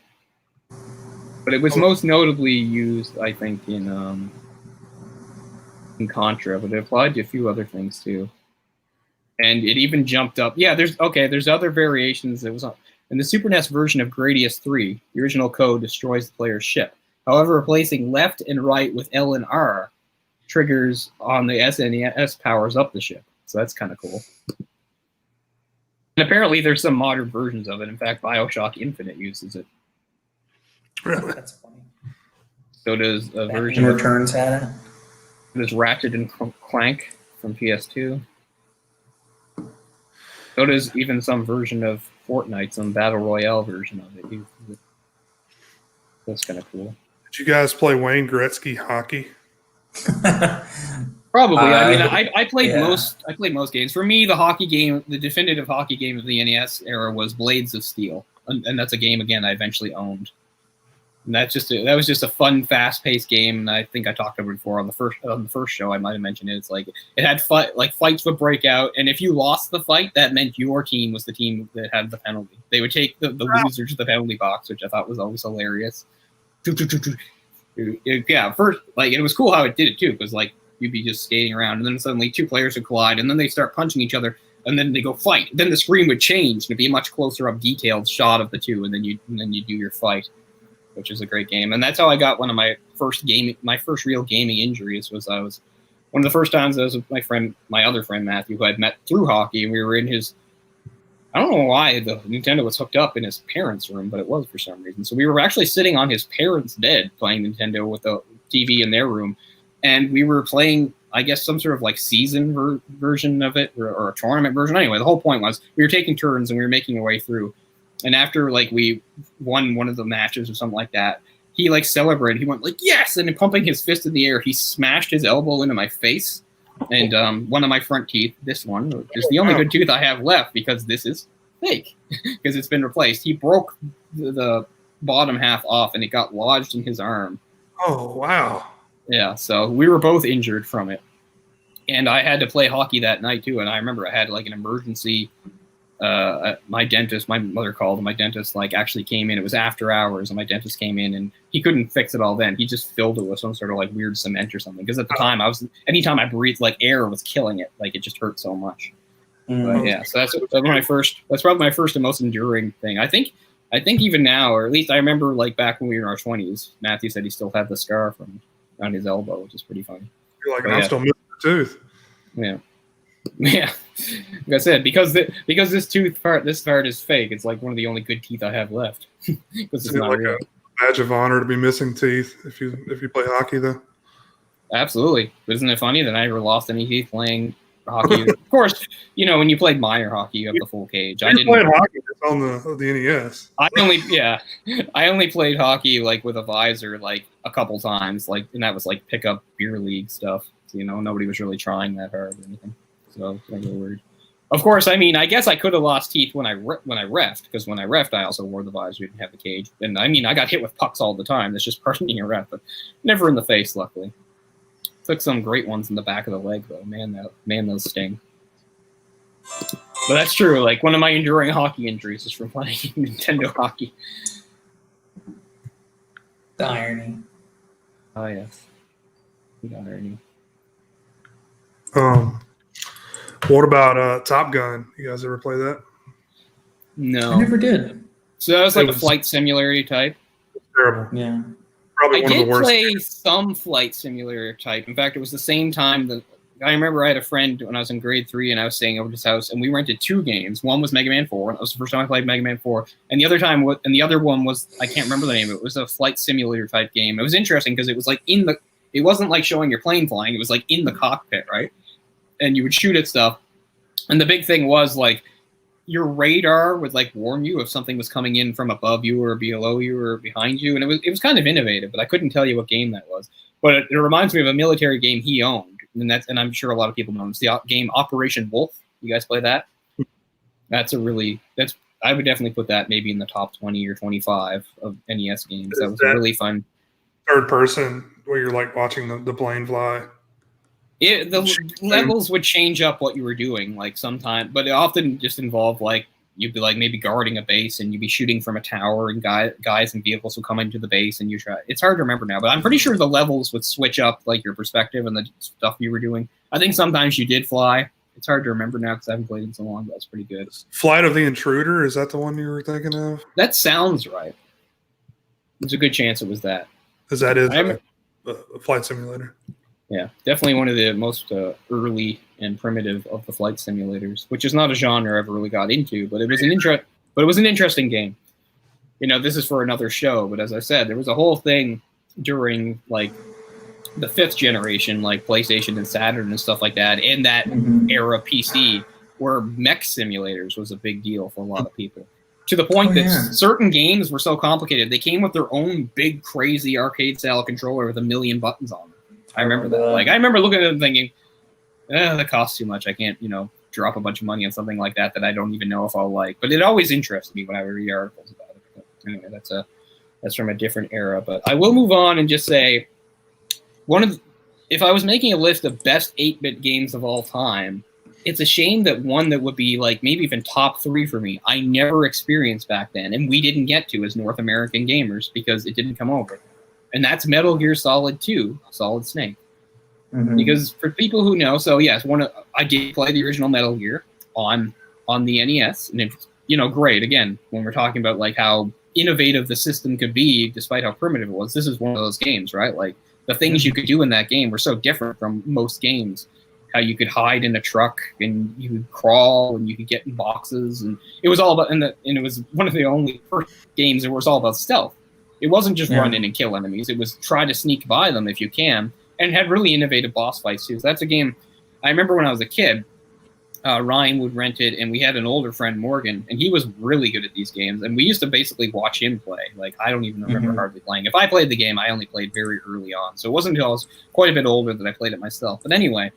S1: But it was most notably used, I think, in Contra, but it applied to a few other things too. And it even jumped up. Yeah, there's other variations. It was in the Super NES version of Gradius 3, the original code destroys the player's ship. However, replacing left and right with L and R triggers on the SNES powers up the ship. So that's kind of cool. And apparently there's some modern versions of it. In fact, BioShock Infinite uses it.
S2: Really?
S3: That's funny.
S1: So does a
S3: Batman
S1: version
S3: Returns had it.
S1: There's Ratchet and Clank from PS2. So does even some version of Fortnite, some Battle Royale version of it. That's kind of cool.
S2: Did you guys play Wayne Gretzky hockey?
S1: Probably. I played
S3: yeah.
S1: most. I played most games. For me, the hockey game, the definitive hockey game of the NES era was Blades of Steel, and that's a game again I eventually owned. And that was just a fun, fast-paced game. And I think I talked about it before on the first show. I might have mentioned it. It's like it had fights would break out, and if you lost the fight, that meant your team was the team that had the penalty. They would take the loser to the penalty box, which I thought was always hilarious. Yeah, first, like, it was cool how it did it too, because like you'd be just skating around, and then suddenly two players would collide, and then they start punching each other, and then they go fight. Then the screen would change, and it'd be a much closer up, detailed shot of the two, and then you do your fight, which is a great game. And that's how I got one of my first real gaming injuries. I was one of the first times I was with my other friend Matthew, who I'd met through hockey, and we were in his. I don't know why the Nintendo was hooked up in his parents' room, but it was for some reason. So we were actually sitting on his parents' bed playing Nintendo with the TV in their room, and we were playing, I guess, some sort of like season version of it, or a tournament version. Anyway, the whole point was we were taking turns and we were making our way through. And after like we won one of the matches or something like that, he like celebrated. He went like yes, and pumping his fist in the air, he smashed his elbow into my face. And one of my front teeth, this one, is the only good tooth I have left because this is fake because it's been replaced. He broke the bottom half off and it got lodged in his arm.
S2: Oh, wow.
S1: Yeah, so we were both injured from it. And I had to play hockey that night too. And I remember I had like an emergency. My mother called, and my dentist like actually came in. It was after hours, and my dentist came in, and he couldn't fix it all then. He just filled it with some sort of like weird cement or something. Because at the time, anytime I breathed, like air was killing it. Like it just hurt so much. But yeah, so that's probably my first and most enduring thing. I think even now, or at least I remember like back when we were in our 20s, Matthew said he still had the scar from on his elbow, which is pretty funny.
S2: You're like, I'm still missing a tooth.
S1: Yeah. Yeah, like I said, because this part is fake. It's like one of the only good teeth I have left. Because it's not
S2: like
S1: real.
S2: a badge of honor to be missing teeth if you play hockey, though.
S1: Absolutely, but isn't it funny that I never lost any teeth playing hockey? Of course, when you played minor hockey, you have the full cage. I didn't play
S2: hockey on the NES.
S1: I only played hockey like with a visor like a couple times, like, and that was like pickup beer league stuff. So, nobody was really trying that hard or anything. So it's kind of weird. Of course, I mean, I guess I could have lost teeth when I reffed, because when I reffed, I also wore the visor, didn't have the cage. And I mean, I got hit with pucks all the time. That's just part of being a ref, but never in the face, luckily. Took some great ones in the back of the leg, though. Man, those sting. But that's true. Like, one of my enduring hockey injuries is from playing Nintendo hockey.
S3: The irony.
S1: Oh, yes. The irony.
S2: What about Top Gun? You guys ever play that?
S1: No.
S3: I never did.
S1: So that was like a flight simulator type?
S2: Terrible.
S3: Yeah.
S2: Probably one of the worst.
S1: I did play some flight simulator type. In fact, it was the same time that I remember I had a friend when I was in grade 3 and I was staying over at his house, and we rented 2 games. One was Mega Man 4. That was the first time I played Mega Man 4. And the other one was, I can't remember the name. It was a flight simulator type game. It was interesting because it was like it wasn't like showing your plane flying. It was like in the cockpit, right? And you would shoot at stuff. And the big thing was like your radar would like warn you if something was coming in from above you or below you or behind you. And it was kind of innovative, but I couldn't tell you what game that was. But it reminds me of a military game he owned. And I'm sure a lot of people know. It's the game Operation Wolf. You guys play that? I would definitely put that maybe in the top 20 or 25 of NES games. That was really fun.
S2: Third person where you're like watching the plane fly.
S1: The levels would change up what you were doing, like sometimes, but it often just involved like you'd be like maybe guarding a base and you'd be shooting from a tower, and guys and vehicles would come into the base and you try. It's hard to remember now, but I'm pretty sure the levels would switch up like your perspective and the stuff you were doing. I think sometimes you did fly. It's hard to remember now because I haven't played in so long, but that's pretty good.
S2: Flight of the Intruder, is that the one you were thinking of?
S1: That sounds right. There's a good chance it was that.
S2: Because that is a flight simulator.
S1: Yeah, definitely one of the most early and primitive of the flight simulators, which is not a genre I ever really got into, but it was an interesting game. This is for another show, but as I said, there was a whole thing during like the 5th generation, like PlayStation and Saturn and stuff like that, and that era PC, where mech simulators was a big deal for a lot of people. To the point that certain games were so complicated, they came with their own big, crazy arcade-style controller with 1,000,000 buttons on them. I remember that. Like, I remember looking at them thinking, that costs too much. I can't, drop a bunch of money on something like that I don't even know if I'll like. But it always interested me when I read articles about it. But anyway, that's from a different era. But I will move on and just say, if I was making a list of best 8-bit games of all time, it's a shame that one that would be like maybe even top 3 for me, I never experienced back then, and we didn't get to as North American gamers because it didn't come over. And that's Metal Gear Solid 2, Solid Snake. Because for people who know, so yes, I did play the original Metal Gear on the NES, and it's great. Again, when we're talking about like how innovative the system could be, despite how primitive it was, this is one of those games, right? Like the things you could do in that game were so different from most games. How you could hide in a truck and you could crawl and you could get in boxes, and it was all about and it was one of the only first games that was all about stealth. It wasn't just run in and kill enemies; it was try to sneak by them if you can. And had really innovative boss fights, too. So that's a game I remember when I was a kid, Ryan would rent it, and we had an older friend, Morgan, and he was really good at these games. And we used to basically watch him play. Like, I don't even remember hardly playing. If I played the game, I only played very early on. So it wasn't until I was quite a bit older that I played it myself. But anyway,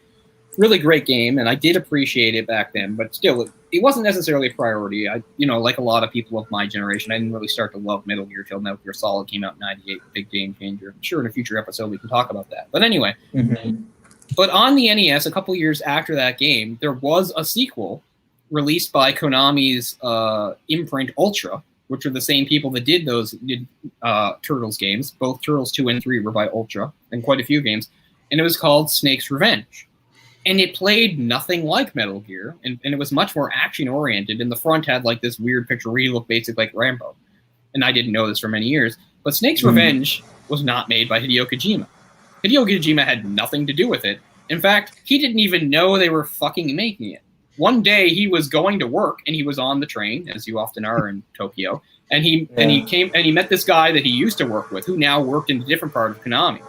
S1: really great game, and I did appreciate it back then. But still, it wasn't necessarily a priority. Like a lot of people of my generation, I didn't really start to love Metal Gear till Metal Gear Solid came out in '98, big game changer. I'm sure in a future episode we can talk about that. But anyway, but on the NES, a couple years after that game, there was a sequel released by Konami's imprint Ultra, which are the same people that did Turtles games. Both Turtles 2 and 3 were by Ultra, and quite a few games. And it was called Snake's Revenge. And it played nothing like Metal Gear, and it was much more action-oriented, and the front had like this weird picture where he looked basically like Rambo. And I didn't know this for many years. But Snake's Revenge was not made by Hideo Kojima. Hideo Kojima had nothing to do with it. In fact, he didn't even know they were fucking making it. One day he was going to work, and he was on the train, as you often are in Tokyo, and he met this guy that he used to work with, who now worked in a different part of Konami.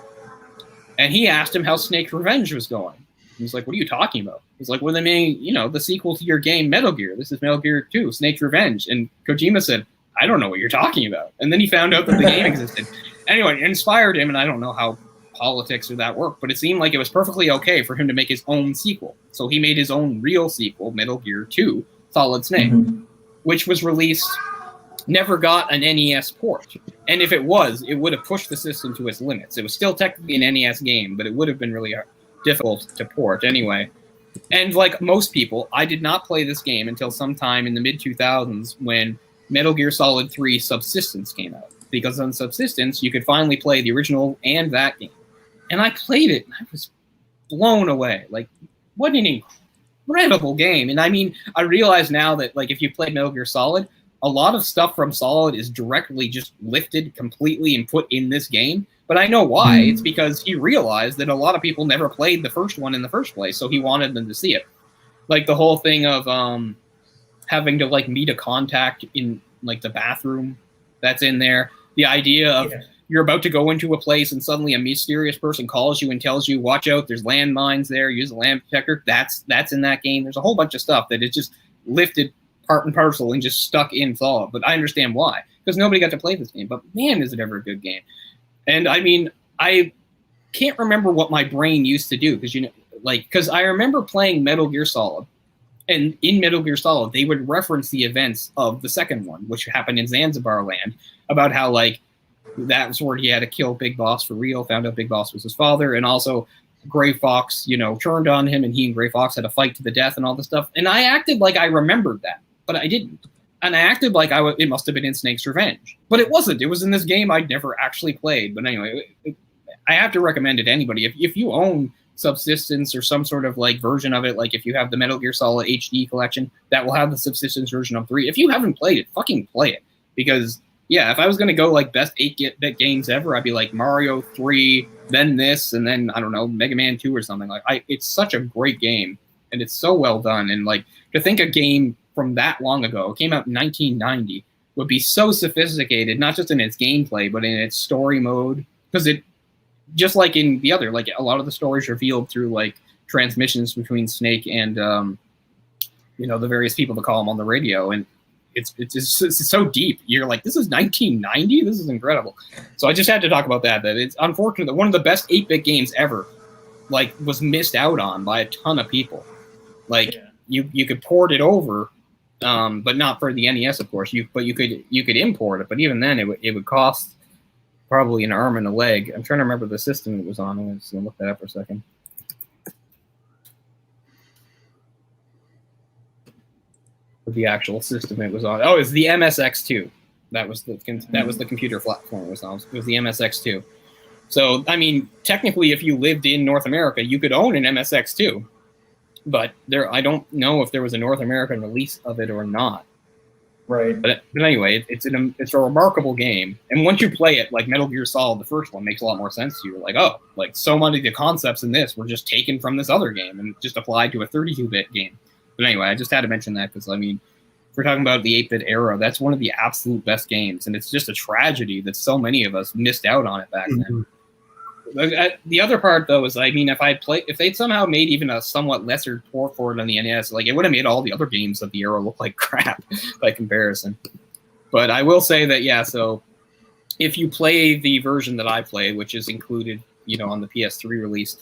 S1: And he asked him how Snake's Revenge was going. He's like, what are you talking about? He's like, well, they made, the sequel to your game, Metal Gear. This is Metal Gear 2, Snake's Revenge. And Kojima said, I don't know what you're talking about. And then he found out that the game existed. Anyway, it inspired him, and I don't know how politics or that worked, but it seemed like it was perfectly okay for him to make his own sequel. So he made his own real sequel, Metal Gear 2, Solid Snake, which was released, never got an NES port. And if it would have pushed the system to its limits. It was still technically an NES game, but it would have been really difficult to port anyway. And like most people, I did not play this game until sometime in the mid-2000s when Metal Gear Solid 3 Subsistence came out. Because on Subsistence, you could finally play the original and that game. And I played it, and I was blown away. Like, what an incredible game. And I mean, I realize now that like if you play Metal Gear Solid, a lot of stuff from Solid is directly just lifted completely and put in this game. But I know why. It's because he realized that a lot of people never played the first one in the first place, so he wanted them to see it. Like the whole thing of having to like meet a contact in like the bathroom that's in there. The idea of you're about to go into a place and suddenly a mysterious person calls you and tells you, watch out, there's landmines there, use a land detector. That's in that game. There's a whole bunch of stuff that is just lifted part and parcel and just stuck in Solid. But I understand why. Because nobody got to play this game. But man, is it ever a good game. And I mean, I can't remember what my brain used to do because I remember playing Metal Gear Solid, and in Metal Gear Solid, they would reference the events of the second one, which happened in Zanzibar Land, about how like that was where he had to kill Big Boss for real, found out Big Boss was his father, and also Gray Fox, turned on him, and he and Gray Fox had a fight to the death and all this stuff. And I acted like I remembered that, but I didn't. And I acted like it must have been in Snake's Revenge. But it wasn't. It was in this game I'd never actually played. But anyway, I have to recommend it to anybody. If you own Subsistence or some sort of like version of it, like if you have the Metal Gear Solid HD collection, that will have the Subsistence version of 3. If you haven't played it, fucking play it. Because yeah, if I was going to go like best 8-bit games ever, I'd be like Mario 3, then this, and then, I don't know, Mega Man 2 or something. It's such a great game, and it's so well done. And like, to think a game from that long ago, it came out in 1990, would be so sophisticated, not just in its gameplay, but in its story mode. Because it, just like in the other, like a lot of the stories revealed through like transmissions between Snake and, the various people that call him on the radio. And it's so deep. You're like, this is 1990? This is incredible. So I just had to talk about that it's unfortunate that one of the best 8-bit games ever, like, was missed out on by a ton of people. Like, you could port it over, but not for the NES, of course. But you could import it, but even then, it would cost probably an arm and a leg. I'm trying to remember the system it was on. I'm just gonna look that up for a second. The actual system it was on. Oh, it's the MSX2. That was the computer platform it was on. It was the MSX2. So, I mean, technically, if you lived in North America, you could own an MSX2. But I don't know if there was a North American release of it or not.
S3: Right.
S1: But anyway, it's a remarkable game. And once you play it, like Metal Gear Solid, the first one, makes a lot more sense to you. Like, oh, like so many of the concepts in this were just taken from this other game and just applied to a 32-bit game. But anyway, I just had to mention that because, I mean, if we're talking about the 8-bit era, that's one of the absolute best games. And it's just a tragedy that so many of us missed out on it back then. The other part, though, is, I mean, if they'd somehow made even a somewhat lesser port for it on the NES, like, it would have made all the other games of the era look like crap by comparison. But I will say that, yeah, so if you play the version that I played, which is included, on the PS3 release,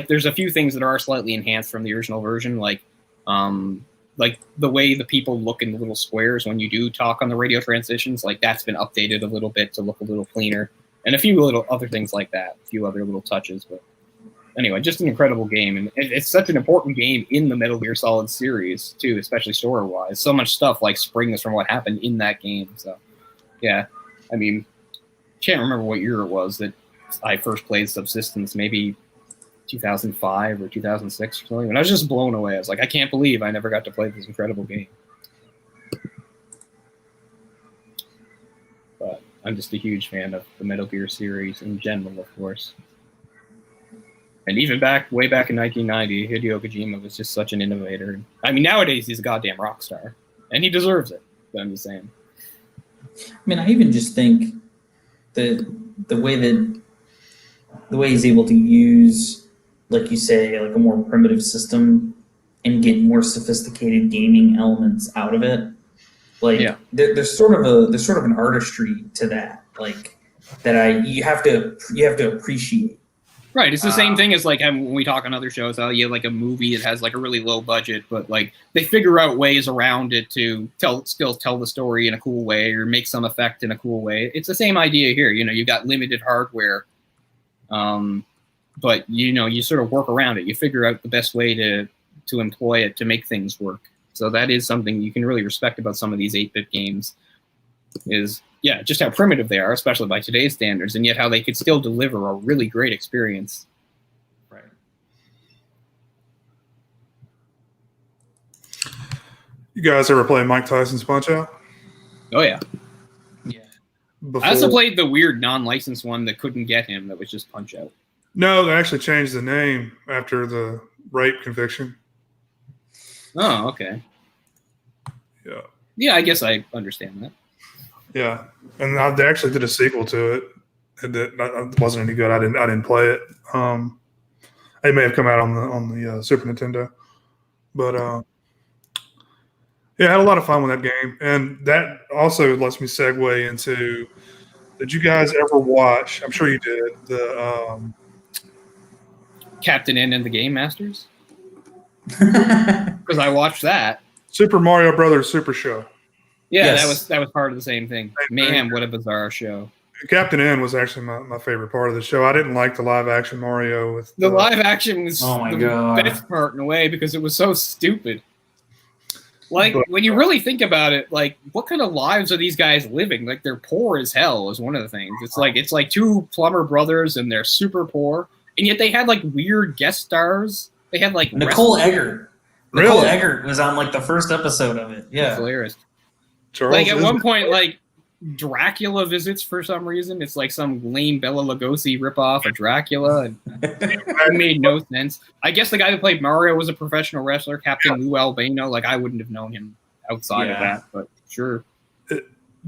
S1: there's a few things that are slightly enhanced from the original version, like the way the people look in the little squares when you do talk on the radio transitions, like that's been updated a little bit to look a little cleaner, and a few little other things like that, a few other little touches. But anyway, just an incredible game, and it's such an important game in the Metal Gear Solid series too, especially story-wise. So much stuff like springs from what happened in that game. So yeah, I mean, can't remember what year it was that I first played Subsistence, maybe 2005 or 2006 or something, and I was just blown away. I was like, I can't believe I never got to play this incredible game. But I'm just a huge fan of the Metal Gear series in general, of course. And even way back in 1990, Hideo Kojima was just such an innovator. I mean, nowadays he's a goddamn rock star, and he deserves it. But I'm just saying.
S3: I mean, I even just think that the way he's able to use, like you say, like a more primitive system and get more sophisticated gaming elements out of it. Like, there's sort of an artistry to that, like you have to appreciate. Right,
S1: it's the same thing as like when we talk on other shows, how you have like a movie that has like a really low budget, but like they figure out ways around it to still tell the story in a cool way or make some effect in a cool way. It's the same idea here. You got limited hardware, but you sort of work around it. You figure out the best way to employ it to make things work. So that is something you can really respect about some of these 8-bit games. Is just how primitive they are, especially by today's standards, and yet how they could still deliver a really great experience.
S3: Right.
S2: You guys ever play Mike Tyson's Punch-Out?
S1: Oh, yeah.
S3: Yeah.
S1: I also played the weird non-licensed one that couldn't get him, that was just Punch-Out.
S2: No, they actually changed the name after the rape conviction.
S1: Oh, okay.
S2: Yeah.
S1: Yeah, I guess I understand that.
S2: Yeah, and they actually did a sequel to it. It wasn't any good. I didn't play it. It may have come out on the Super Nintendo, but I had a lot of fun with that game, and that also lets me segue into. Did you guys ever watch? I'm sure you did the
S1: Captain N and the Game Masters, because I watched that.
S2: Super Mario Brothers Super Show.
S1: Yeah, yes. that was part of the same thing. Mayhem, what a bizarre show.
S2: Captain N was actually my favorite part of the show. I didn't like the live action Mario. With
S1: the live action was the best part in a way because it was so stupid. Like, when you really think about it, like, what kind of lives are these guys living? Like, they're poor as hell is one of the things. It's like two plumber brothers and they're super poor, and yet they had like weird guest stars. They had like
S3: Nicole Eggert. Nicole Eggert was on like the first episode of it. Yeah,
S1: that's hilarious.
S2: Charles
S1: like at one point, like Dracula visits for some reason. It's like some lame Bela Lugosi ripoff of Dracula, and it made no sense. I guess the guy who played Mario was a professional wrestler, Captain Lou Albano. Like I wouldn't have known him outside of that, but sure.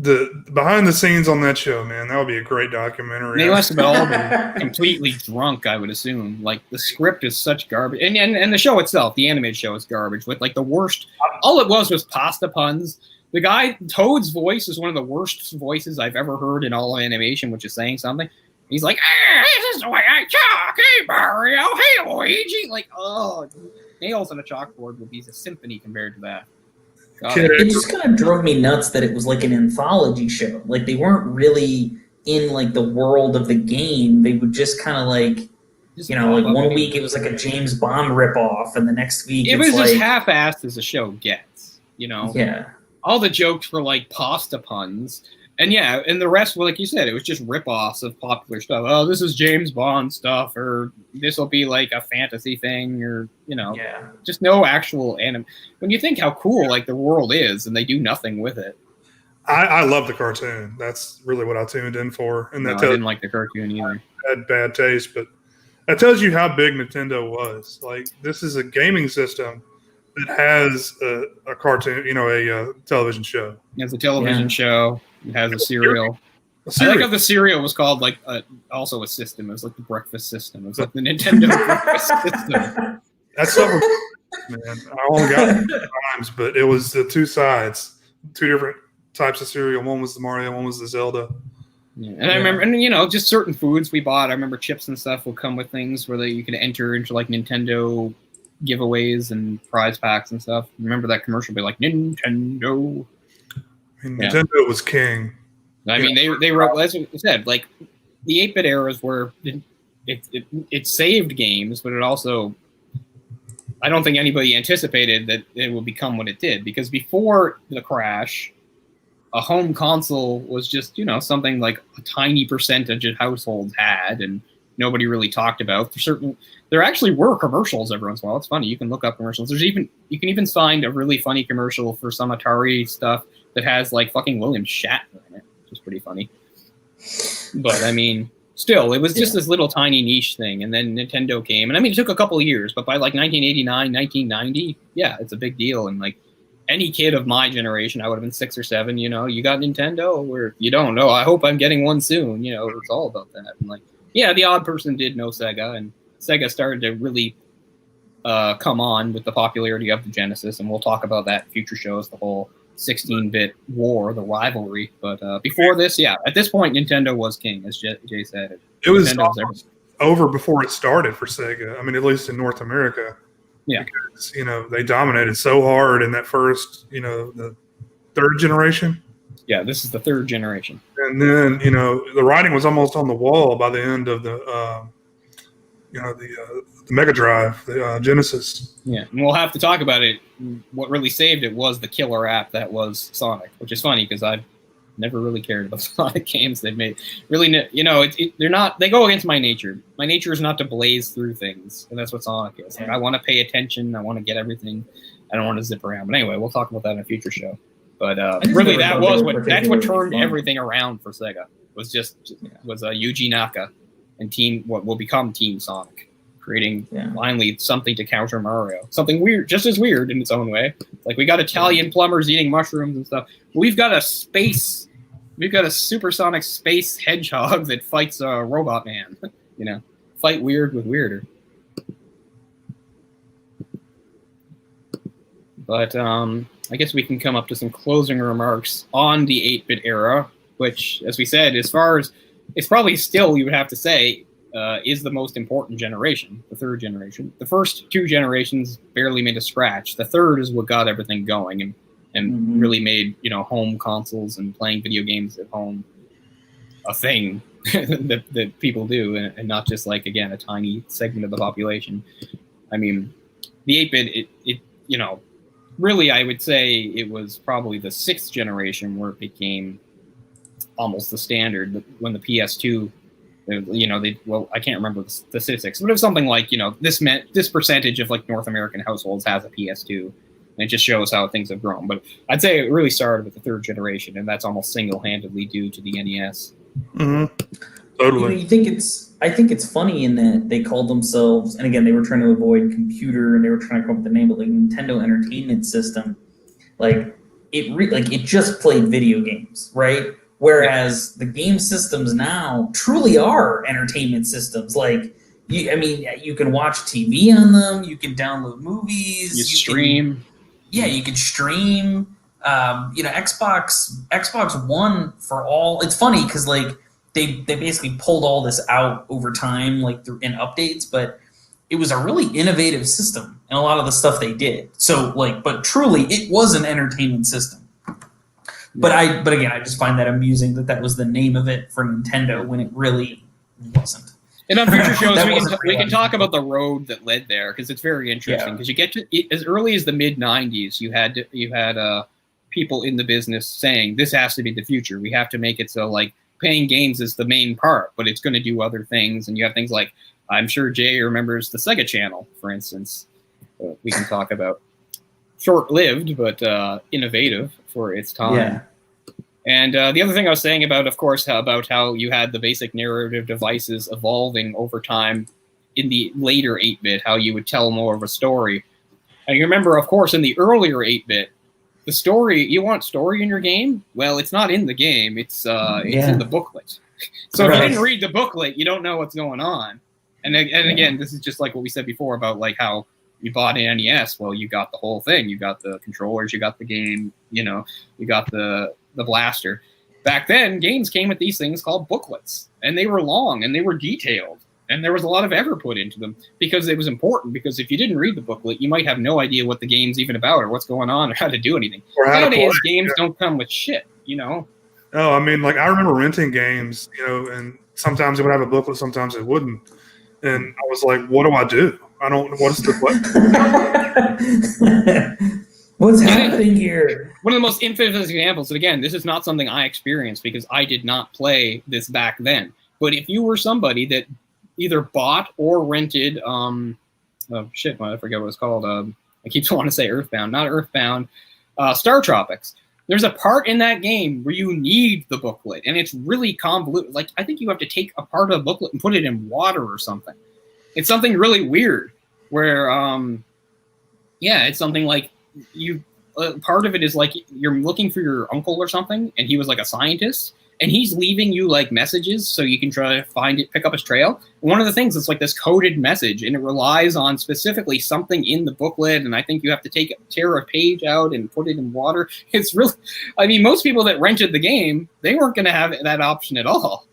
S2: The behind the scenes on that show, man, that would be a great documentary.
S1: They must have all been completely drunk, I would assume. Like the script is such garbage, and the show itself, the animated show, is garbage with like the worst. All it was pasta puns. The guy Toad's voice is one of the worst voices I've ever heard in all of animation, which is saying something. He's like, "This is the way I talk, hey Mario, hey Luigi." Like, oh, nails on a chalkboard would be a symphony compared to that.
S3: It just kind of drove me nuts that it was like an anthology show. Like they weren't really in like the world of the game. They would just kind of like, like one week it was like a James Bond ripoff, and the next week
S1: it was just half-assed as a show gets.
S3: Yeah.
S1: All the jokes were like pasta puns, and and the rest were like you said, it was just rip-offs of popular stuff. Oh, this is James Bond stuff, or this will be like a fantasy thing, or just no actual anime. When you think how cool like the world is, and they do nothing with it.
S2: I love the cartoon. That's really what I tuned in for, and
S1: I didn't like the cartoon either.
S2: I had bad taste, but that tells you how big Nintendo was. Like this is a gaming system that has a cartoon, a television show.
S1: It has a television show. It has a cereal. I like how the cereal was called like also a system. It was like the breakfast system. It was like the Nintendo breakfast system.
S2: That's so man. I only got it times, but it was the two sides, two different types of cereal. One was the Mario, one was the Zelda.
S1: Yeah. And I remember, and just certain foods we bought. I remember chips and stuff would come with things where you could enter into like Nintendo giveaways and prize packs and stuff. Remember that commercial be like Nintendo.
S2: Nintendo was king.
S1: I mean, they wrote, as you said, like the 8-bit eras where it saved games, but it also, I don't think anybody anticipated that it would become what it did, because before the crash, a home console was just, something like a tiny percentage of households had, and nobody really talked about. There actually were commercials every once in a while. It's funny. You can look up commercials. You can even find a really funny commercial for some Atari stuff that has like fucking William Shatner in it, which is pretty funny. But I mean, still, it was just this little tiny niche thing, and then Nintendo came, and I mean, it took a couple of years, but by like 1989, 1990, it's a big deal. And like any kid of my generation, I would have been 6 or 7. You got Nintendo, or you don't know. I hope I'm getting one soon. It's all about that. And like, the odd person did know Sega, and Sega started to really come on with the popularity of the Genesis, and we'll talk about that in future shows, the whole 16-bit war, the rivalry. But before this, at this point, Nintendo was king, as Jay said.
S2: It was over before it started for Sega. I mean, at least in North America. Yeah. Because, they dominated so hard in that first, the third generation.
S1: Yeah, this is the third generation.
S2: And then, the writing was almost on the wall by the end of the Mega Drive, the Genesis.
S1: Yeah, and we'll have to talk about it. What really saved it was the killer app that was Sonic, which is funny because I've never really cared about Sonic games they've made. Really, they're not. They go against my nature. My nature is not to blaze through things, and that's what Sonic is. Like, I want to pay attention. I want to get everything. I don't want to zip around. But anyway, we'll talk about that in a future show. But really, that's what turned everything around for Sega. Was Yuji Naka and what will become Team Sonic, creating finally something to counter Mario. Something weird, just as weird in its own way. Like we got Italian plumbers eating mushrooms and stuff. We've got a supersonic space hedgehog that fights a robot man. Fight weird with weirder. But I guess we can come up to some closing remarks on the 8-bit era, which, as we said, as far as it's probably still, you would have to say, is the most important generation, the third generation. The first 2 generations barely made a scratch. The third is what got everything going and really made, home consoles and playing video games at home a thing that people do, and not just like, again, a tiny segment of the population. I mean, the 8-bit, really, I would say it was probably the 6th generation where it became almost the standard. When the PS2, I can't remember the statistics, but it was something like, this percentage of like North American households has a PS2, And it just shows how things have grown. But I'd say it really started with the third generation, and that's almost single-handedly due to the NES.
S2: Mm-hmm. Totally.
S3: I think it's funny in that they called themselves, and again, they were trying to avoid computer, and they were trying to come up with the name, but like Nintendo Entertainment System, like it just played video games, right? Whereas the game systems now truly are entertainment systems. Like, you can watch TV on them, you can download movies,
S1: you stream.
S3: You can stream. Xbox One for all. It's funny because like they basically pulled all this out over time, like in updates, but it was a really innovative system in a lot of the stuff they did. So like, but truly, it was an entertainment system. But again, I just find that amusing that was the name of it for Nintendo when it really wasn't.
S1: And on future shows, we can talk about the road that led there because it's very interesting. Because you get to as early as the mid '90s, you had people in the business saying this has to be the future. We have to make it so like playing games is the main part, but it's going to do other things. And you have things like, I'm sure Jay remembers the Sega Channel, for instance. We can talk about short-lived but innovative for its time. Yeah. And the other thing I was saying about, of course, about how you had the basic narrative devices evolving over time in the later 8-bit, how you would tell more of a story. And you remember, of course, in the earlier 8-bit, the story, you want story in your game? Well, it's not in the game. It's in the booklet. So if you didn't read the booklet, you don't know what's going on. And again, this is just like what we said before about like how you bought an NES. Well, you got the whole thing. You got the controllers. You got the game. You got the blaster. Back then, games came with these things called booklets, and they were long and they were detailed, and there was a lot of effort put into them because it was important. Because if you didn't read the booklet, you might have no idea what the game's even about or what's going on or how to do anything. Nowadays, games don't come with shit.
S2: Oh, I mean, like I remember renting games, and sometimes it would have a booklet, sometimes it wouldn't, and I was like, "What do I do? I don't. What's the what?"
S3: What's happening here?
S1: One of the most infamous examples, and again, this is not something I experienced because I did not play this back then. But if you were somebody that either bought or rented, I forget what it's called. I keep wanting to say Earthbound, not Earthbound, Star Tropics. There's a part in that game where you need the booklet, and it's really convoluted. Like, I think you have to take a part of the booklet and put it in water or something. It's something really weird where, it's something like part of it is like you're looking for your uncle or something, and he was like a scientist, and he's leaving you like messages so you can try to pick up his trail. And one of the things is like this coded message, and it relies on specifically something in the booklet, and I think you have to tear a page out and put it in water. It's really, I mean, most people that rented the game, they weren't going to have that option at all.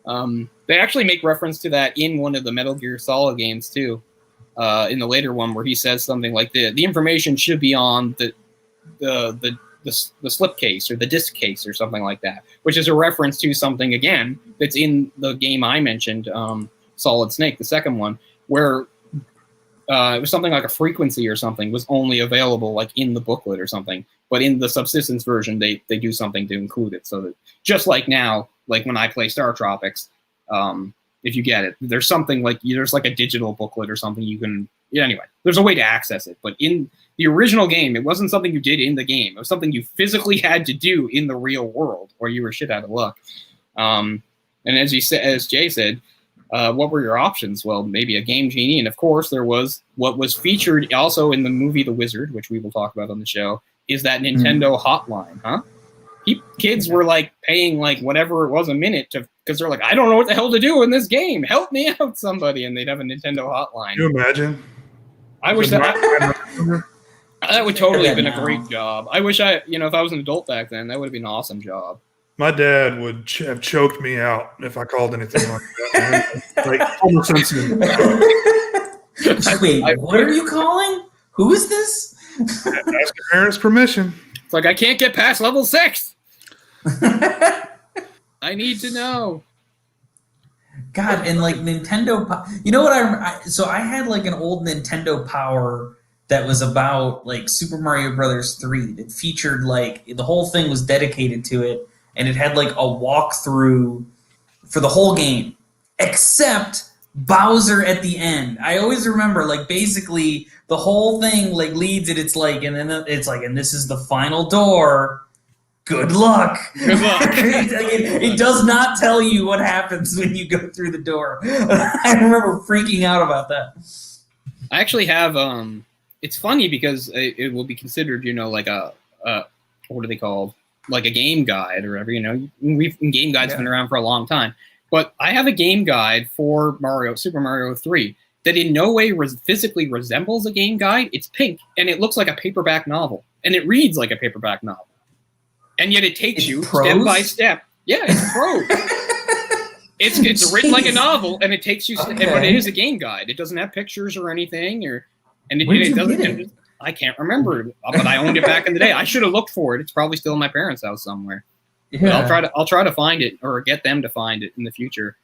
S1: They actually make reference to that in one of the Metal Gear Solid games too. In the later one, where he says something like the information should be on the slipcase or the disc case or something like that, which is a reference to something again that's in the game I mentioned, Solid Snake, the second one, where it was something like a frequency or something was only available like in the booklet or something, but in the subsistence version they do something to include it, so that just like now, like when I play Star Tropics. If you get it, there's something like there's like a digital booklet or something you can. Anyway, there's a way to access it, but in the original game, it wasn't something you did in the game. It was something you physically had to do in the real world, or you were shit out of luck. And as Jay said, what were your options? Well, maybe a Game Genie, and of course, there was what was featured also in the movie The Wizard, which we will talk about on the show. Is that Nintendo hotline? Huh? Kids were like paying like whatever it was a minute because they're like, I don't know what the hell to do in this game. Help me out, somebody, and they'd have a Nintendo hotline.
S2: Can you imagine?
S1: I wish that would totally have been a great job. I wish if I was an adult back then, that would have been an awesome job.
S2: My dad would have choked me out if I called anything like that. Like Homer Simpson.
S3: Wait, what are you calling? Who is this?
S2: Ask your parents' permission.
S1: It's like I can't get past level 6. I need to know.
S3: God, and like Nintendo, you know what so I had like an old Nintendo Power that was about like Super Mario Brothers 3 that featured like the whole thing was dedicated to it, and it had like a walkthrough for the whole game, except Bowser at the end. I always remember, like, basically the whole thing like leads it. It's like, and then it's like, and this is the final door. Good luck.
S1: Good luck.
S3: It does not tell you what happens when you go through the door. I remember freaking out about that.
S1: I actually have. It's funny because it will be considered, like a what are they called? Like a game guide or whatever. Game guides been around for a long time. But I have a game guide for Super Mario 3 that in no way physically resembles a game guide. It's pink and it looks like a paperback novel and it reads like a paperback novel. And yet it takes you step by step. Yeah, it's prose. it's written like a novel, and it takes you. But it is a game guide. It doesn't have pictures or anything, it doesn't. I can't remember, but I owned it back in the day. I should have looked for it. It's probably still in my parents' house somewhere. Yeah. But I'll try to find it or get them to find it in the future,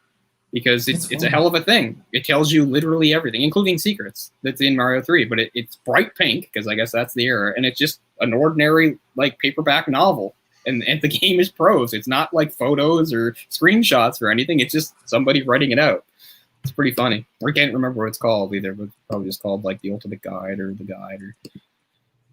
S1: because it's a hell of a thing. It tells you literally everything, including secrets that's in Mario 3. But it's bright pink because I guess that's the era, and it's just an ordinary like paperback novel. And the game is prose. It's not like photos or screenshots or anything. It's just somebody writing it out. It's pretty funny. I can't remember what it's called either, but it's probably just called like the Ultimate Guide or the Guide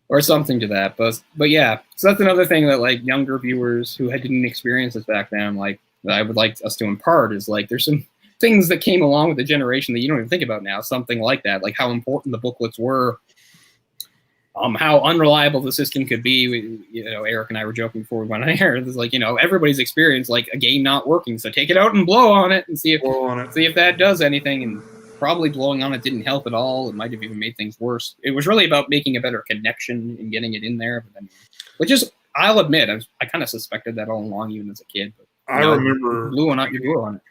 S1: or something to that. But yeah, so that's another thing that like younger viewers who didn't experience this back then, like that I would like us to impart is like there's some things that came along with the generation that you don't even think about now. Something like that, like how important the booklets were. How unreliable the system could be. Eric and I were joking before we went on air. It's like, everybody's experienced like a game not working. So take it out and blow on it and see if that does anything. And probably blowing on it didn't help at all. It might have even made things worse. It was really about making a better connection and getting it in there. But then, which is, I'll admit, I kind of suspected that all along, even as a kid. But,
S2: I remember
S1: glue on it.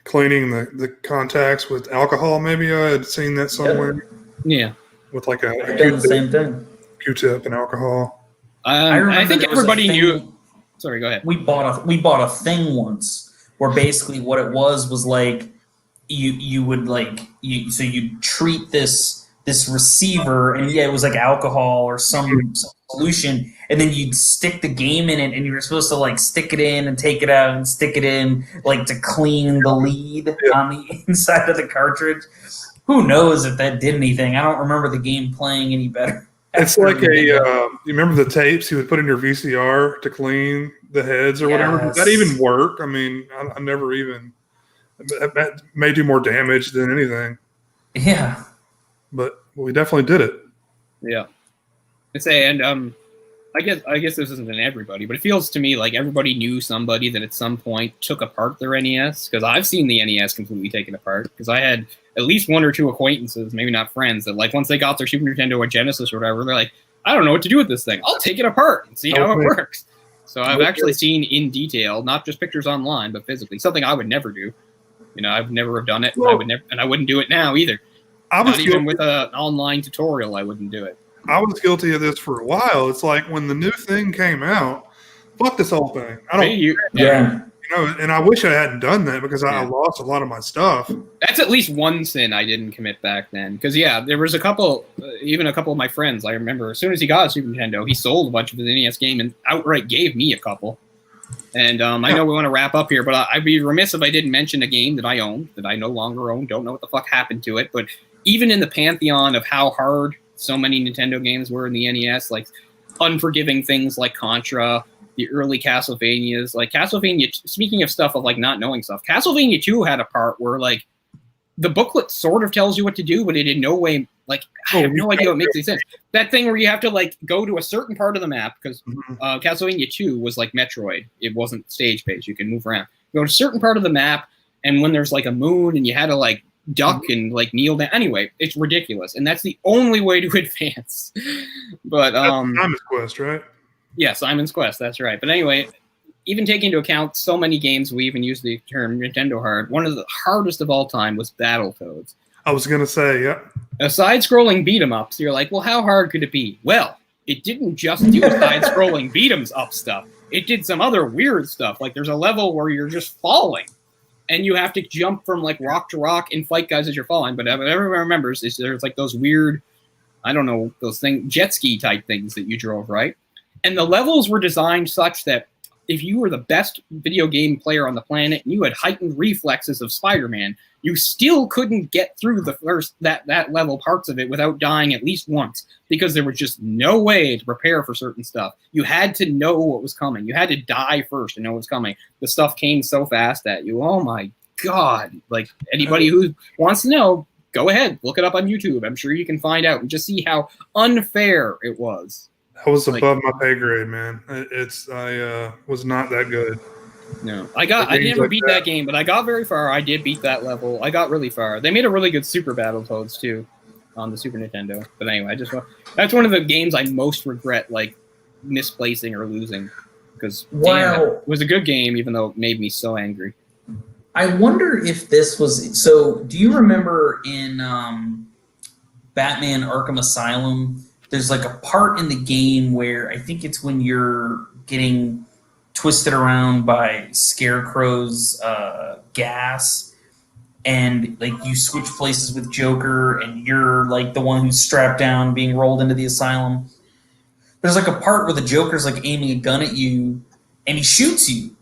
S2: Cleaning the contacts with alcohol. Maybe I had seen that somewhere.
S1: Yeah.
S2: With like a
S3: the same thing.
S2: Q-tip and alcohol.
S1: I think everybody knew. Sorry, go ahead.
S3: We bought a thing once where basically what it was like you would like so you'd treat this receiver and it was like alcohol or some solution, and then you'd stick the game in it, and you were supposed to like stick it in and take it out and stick it in like to clean the lead on the inside of the cartridge. Who knows if that did anything? I don't remember the game playing any better.
S2: It's like you remember the tapes you would put in your VCR to clean the heads or whatever? Did that even work? I mean, I never even, that may do more damage than anything.
S3: Yeah.
S2: But we definitely did it.
S1: Yeah. I guess this isn't in everybody, but it feels to me like everybody knew somebody that at some point took apart their NES, because I've seen the NES completely taken apart, because I had at least one or two acquaintances, maybe not friends, that like once they got their Super Nintendo or Genesis or whatever, they're like, I don't know what to do with this thing. I'll take it apart and see how it works. So I've actually seen in detail, not just pictures online, but physically, something I would never do. I've never have done it, and I wouldn't do it now either. Not even with an online tutorial, I wouldn't do it.
S2: I was guilty of this for a while. It's like when the new thing came out, fuck this whole thing. And I wish I hadn't done that, because I lost a lot of my stuff.
S1: That's at least one sin I didn't commit back then. Because, there was a couple of my friends, I remember, as soon as he got a Super Nintendo, he sold a bunch of his NES game and outright gave me a couple. And I know we want to wrap up here, but I'd be remiss if I didn't mention a game that I own, that I no longer own, don't know what the fuck happened to it. But even in the pantheon of how hard so many Nintendo games were in the NES, like unforgiving things like Contra, the early Castlevanias, like Castlevania, speaking of stuff of like not knowing stuff, Castlevania 2 had a part where like the booklet sort of tells you what to do, but it in no way, like, I have no idea what makes any sense. That thing where you have to like go to a certain part of the map, because Castlevania 2 was like Metroid. It wasn't stage-based. You can move around. You go to a certain part of the map, and when there's like a moon and you had to like duck and like kneel down. Anyway, it's ridiculous, and that's the only way to advance. But
S2: Simon's Quest, right?
S1: Yeah, Simon's Quest. That's right. But anyway, even taking into account so many games, we even use the term Nintendo hard. One of the hardest of all time was Battletoads.
S2: I was gonna say, yeah.
S1: A side-scrolling beat 'em ups. You're like, well, how hard could it be? Well, it didn't just do side-scrolling beat 'em up stuff. It did some other weird stuff. Like there's a level where you're just falling, and you have to jump from like rock to rock and fight guys as you're falling. But everyone remembers is there's like those weird, I don't know, those jet ski type things that you drove, right? And the levels were designed such that if you were the best video game player on the planet and you had heightened reflexes of Spider-Man, you still couldn't get through the first that level parts of it without dying at least once, because there was just no way to prepare for certain stuff. You had to know what was coming. You had to die first to know what was coming. The stuff came so fast at you. Oh my God. Like, anybody who wants to know, go ahead, look it up on YouTube. I'm sure you can find out and just see how unfair it was.
S2: That was above my pay grade, man. I was not that good.
S1: No, I never beat that game, but I got very far. I did beat that level. I got really far. They made a really good Super Battletoads too on the Super Nintendo. But anyway, that's one of the games I most regret, like, misplacing or losing, because it was a good game, even though it made me so angry.
S3: I wonder if this was so. Do you remember in Batman Arkham Asylum? There's like a part in the game where I think it's when you're getting twisted around by Scarecrow's gas, and like you switch places with Joker, and you're like the one who's strapped down being rolled into the asylum. There's like a part where the Joker's like aiming a gun at you, and he shoots you,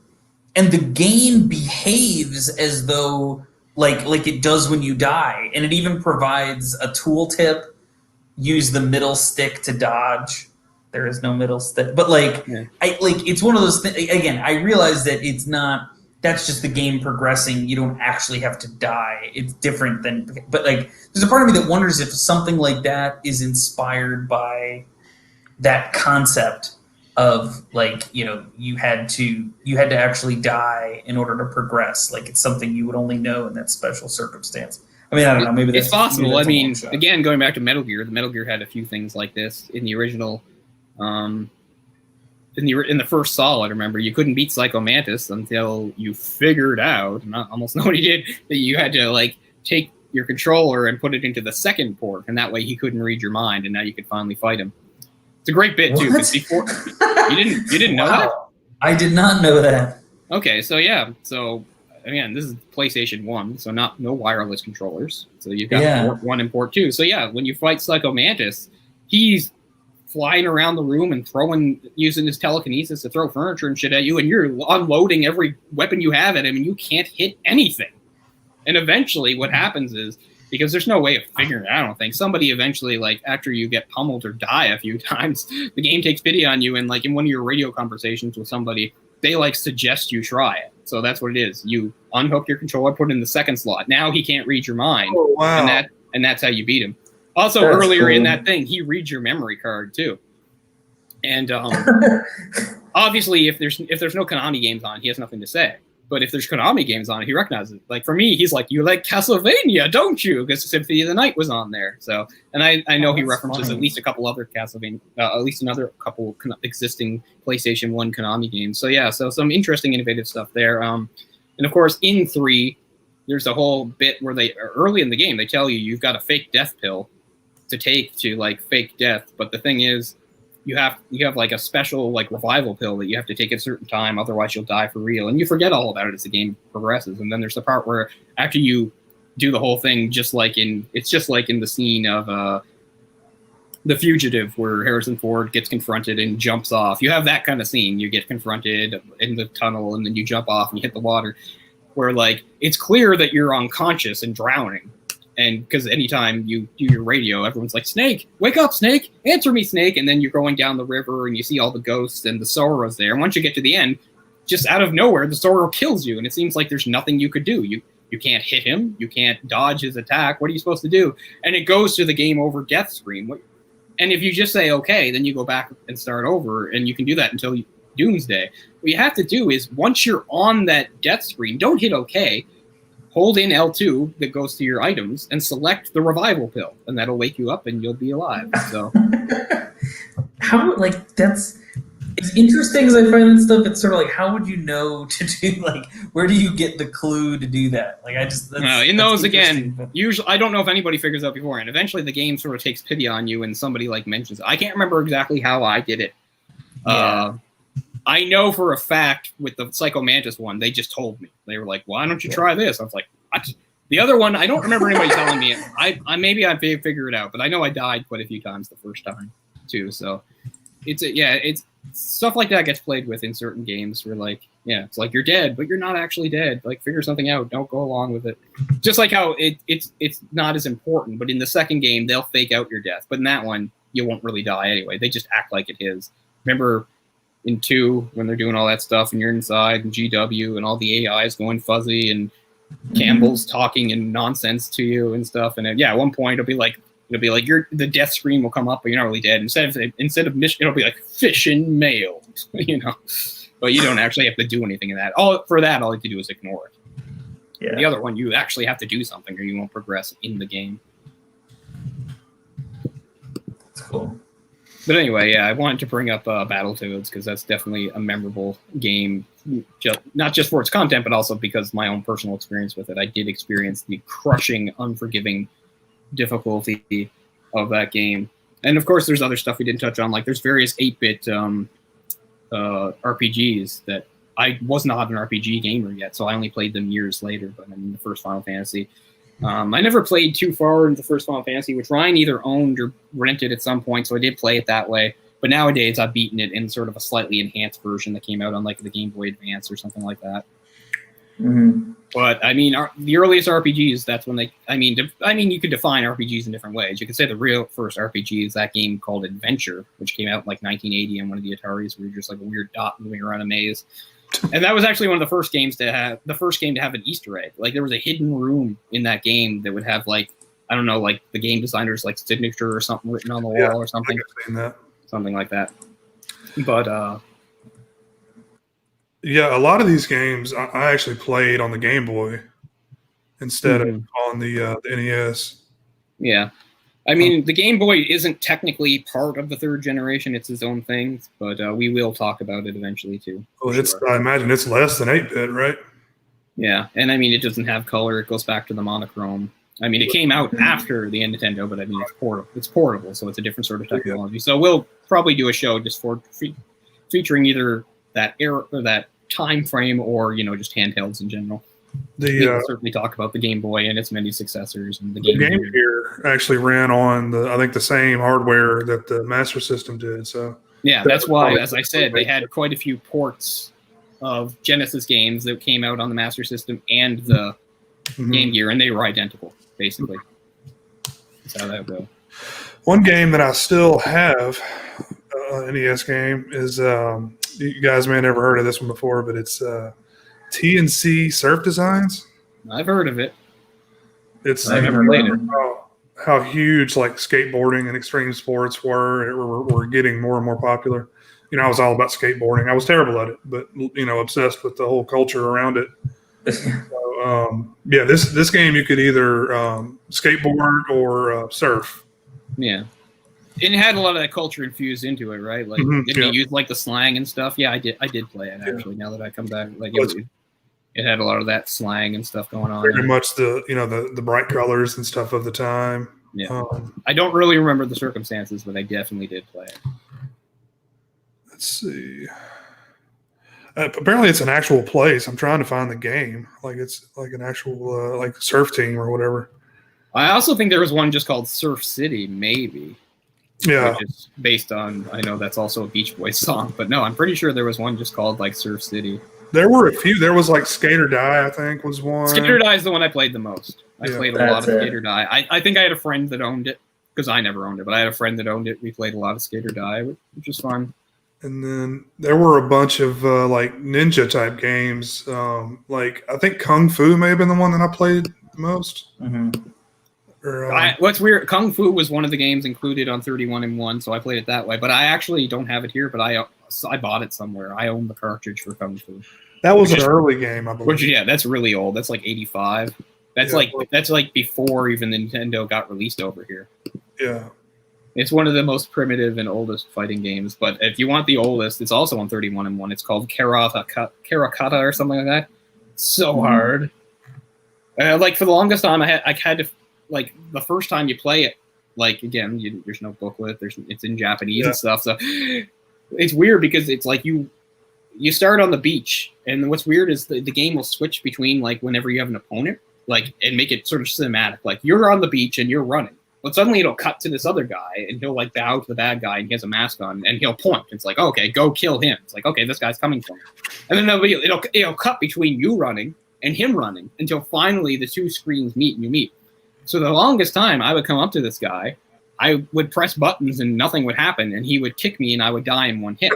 S3: and the game behaves as though like it does when you die, and it even provides a tooltip. Use the middle stick to dodge. There is no middle stick, but it's one of those things. Again, I realize that it's not. That's just the game progressing. You don't actually have to die. It's different than. But like, there's a part of me that wonders if something like that is inspired by that concept of, like, you had to actually die in order to progress. Like, it's something you would only know in that special circumstance. I mean, I don't know. Maybe that's
S1: it's possible.
S3: Maybe that's
S1: I mean, again, going back to Metal Gear, the Metal Gear had a few things like this in the original. In the first Solid, remember, you couldn't beat Psycho Mantis until you figured out, almost nobody did, that you had to like take your controller and put it into the second port, and that way he couldn't read your mind, and now you could finally fight him. It's a great bit too. Because before you didn't know that?
S3: I did not know that.
S1: Okay, so yeah, again, this is PlayStation 1, so no wireless controllers. So you've got port 1 and port 2. So yeah, when you fight Psycho Mantis, he's flying around the room and using his telekinesis to throw furniture and shit at you, and you're unloading every weapon you have at him, and you can't hit anything. And eventually what happens is, because there's no way of figuring it out, I don't think, somebody eventually, like, after you get pummeled or die a few times, the game takes pity on you, and like in one of your radio conversations with somebody, they like suggest you try it. So that's what it is. You unhook your controller, put it in the second slot. Now he can't read your mind.
S2: Oh, wow.
S1: And that's how you beat him. Also, that's earlier cool. In that thing, he reads your memory card too. And obviously, if there's no Konami games on, he has nothing to say. But if there's Konami games on, he recognizes it. Like, for me, he's like, "You like Castlevania, don't you?" Because Symphony of the Night was on there. So, and I know he references at least a couple other Castlevania, at least another couple existing PlayStation 1 Konami games. So yeah, so some interesting, innovative stuff there. And of course, in 3, there's a whole bit where early in the game, they tell you've got a fake death pill to take to like fake death. But the thing is, you have like a special like revival pill that you have to take at a certain time, otherwise you'll die for real. And you forget all about it as the game progresses. And then there's the part where after you do the whole thing, just like in the scene of The Fugitive, where Harrison Ford gets confronted and jumps off. You have that kind of scene. You get confronted in the tunnel, and then you jump off and you hit the water, where like it's clear that you're unconscious and drowning. And because anytime you do your radio, everyone's like, "Snake, wake up, Snake, answer me, Snake." And then you're going down the river and you see all the ghosts and the Sorrow's there. And once you get to the end, just out of nowhere, the Sorrow kills you. And it seems like there's nothing you could do. You can't hit him. You can't dodge his attack. What are you supposed to do? And it goes to the game over death screen. And if you just say, okay, then you go back and start over. And you can do that until Doomsday. What you have to do is, once you're on that death screen, don't hit okay. Hold in L2 that goes to your items and select the revival pill, and that'll wake you up and you'll be alive. So,
S3: it's interesting as I find this stuff. It's sort of like, how would you know to do, like, where do you get the clue to do that? Like,
S1: in those again, usually I don't know if anybody figures out beforehand. Eventually, the game sort of takes pity on you, and somebody like mentions it. I can't remember exactly how I did it. Yeah. I know for a fact with the Psycho Mantis one, they just told me. They were like, "Why don't you try this?" I was like, "What?" The other one, I don't remember anybody telling me it. I figure it out, but I know I died quite a few times the first time too. So it's stuff like that gets played with in certain games where, like, yeah, it's like you're dead, but you're not actually dead. Like, figure something out. Don't go along with it. Just like how it's not as important, but in the second game, they'll fake out your death. But in that one, you won't really die anyway. They just act like it is. Remember in 2, when they're doing all that stuff and you're inside and GW and all the AI is going fuzzy and Campbell's talking and nonsense to you and stuff. And then, yeah, at one point it'll be like the death screen will come up, but you're not really dead. Instead of mission, it'll be like fission mail, you know. But you don't actually have to do anything in that. All you have to do is ignore it. Yeah. The other one, you actually have to do something, or you won't progress in the game.
S3: That's cool.
S1: But anyway, yeah, I wanted to bring up Battletoads because that's definitely a memorable game, not just for its content, but also because my own personal experience with it. I did experience the crushing, unforgiving difficulty of that game. And of course, there's other stuff we didn't touch on. Like there's various 8-bit RPGs that I was not an RPG gamer yet, so I only played them years later. But I mean, the first Final Fantasy. I never played too far into the first Final Fantasy, which Ryan either owned or rented at some point, so I did play it that way. But nowadays, I've beaten it in sort of a slightly enhanced version that came out on like the Game Boy Advance or something like that.
S3: Mm-hmm.
S1: But I mean, the earliest RPGs, that's when they. I mean, you could define RPGs in different ways. You could say the real first RPG is that game called Adventure, which came out in like 1980 on one of the Ataris, where you're just like a weird dot moving around a maze. And that was actually one of the first games to have an Easter egg. Like there was a hidden room in that game that would have like, I don't know, like the game designer's like signature or something written on the wall or something. Something like that. But
S2: yeah, a lot of these games I actually played on the Game Boy instead of on the NES.
S1: Yeah. I mean, the Game Boy isn't technically part of the third generation. It's its own thing, but we will talk about it eventually, too.
S2: Well, I imagine it's less than 8-bit, right?
S1: Yeah, and I mean, it doesn't have color. It goes back to the monochrome. I mean, it came out after the Nintendo, but I mean, it's portable, so it's a different sort of technology. Yeah. So we'll probably do a show just for featuring either that era or that time frame or, you know, just handhelds in general. We can certainly talk about the Game Boy and its many successors. And the Game
S2: Gear actually ran on the same hardware that the Master System did. So
S1: yeah, that's why, as I said, they had quite a few ports of Genesis games that came out on the Master System and the Game Gear, and they were identical, basically. That's how that would go.
S2: One game that I still have, NES game, is you guys may have never heard of this one before, but it's TNC Surf Designs.
S1: I've heard of it.
S2: I've never played it. How huge like skateboarding and extreme sports were getting more and more popular. You know, I was all about skateboarding. I was terrible at it, but you know, obsessed with the whole culture around it. So, yeah, this game you could either skateboard or surf.
S1: Yeah. It had a lot of that culture infused into it, right? Like, did you use like the slang and stuff? Yeah, I did play it actually. Now that I come back, like it had a lot of that slang and stuff going on.
S2: Very much the bright colors and stuff of the time.
S1: Yeah, I don't really remember the circumstances, but I definitely did play it.
S2: Let's see. Apparently, it's an actual place. I'm trying to find the game. Like it's like an actual like surf team or whatever.
S1: I also think there was one just called Surf City, maybe.
S2: Yeah.
S1: Which is based on, I know that's also a Beach Boys song, but no, I'm pretty sure there was one just called like Surf City.
S2: There were a few. There was like Skate or Die, I think, was one.
S1: Skate or Die is the one I played the most. I played a lot of Skate or Die. I think I had a friend that owned it, because I never owned it, but I had a friend that owned it. We played a lot of Skate or Die, which was fun.
S2: And then there were a bunch of like ninja type games. Like I think Kung Fu may have been the one that I played the most.
S1: What's weird, Kung Fu was one of the games included on 31-in-1, so I played it that way. But I actually don't have it here, but I bought it somewhere. I own the cartridge for Kung Fu.
S2: That was an early game, I believe.
S1: Which, yeah, that's really old. That's like 85. That's like before even the Nintendo got released over here.
S2: Yeah.
S1: It's one of the most primitive and oldest fighting games. But if you want the oldest, it's also on 31-in-1. It's called Karakata or something like that. It's so hard. Like for the longest time, I had to, like the first time you play it, like again, there's no booklet. It's in Japanese and stuff. So it's weird because it's like you start on the beach, and what's weird is the game will switch between like whenever you have an opponent, like and make it sort of cinematic. Like you're on the beach and you're running. But suddenly it'll cut to this other guy, and he'll like bow to the bad guy, and he has a mask on, and he'll point. It's like, okay, go kill him. It's like, okay, this guy's coming for me. And then it'll cut between you running and him running until finally the two screens meet and you meet. So the longest time I would come up to this guy, I would press buttons and nothing would happen, and he would kick me and I would die in one hit.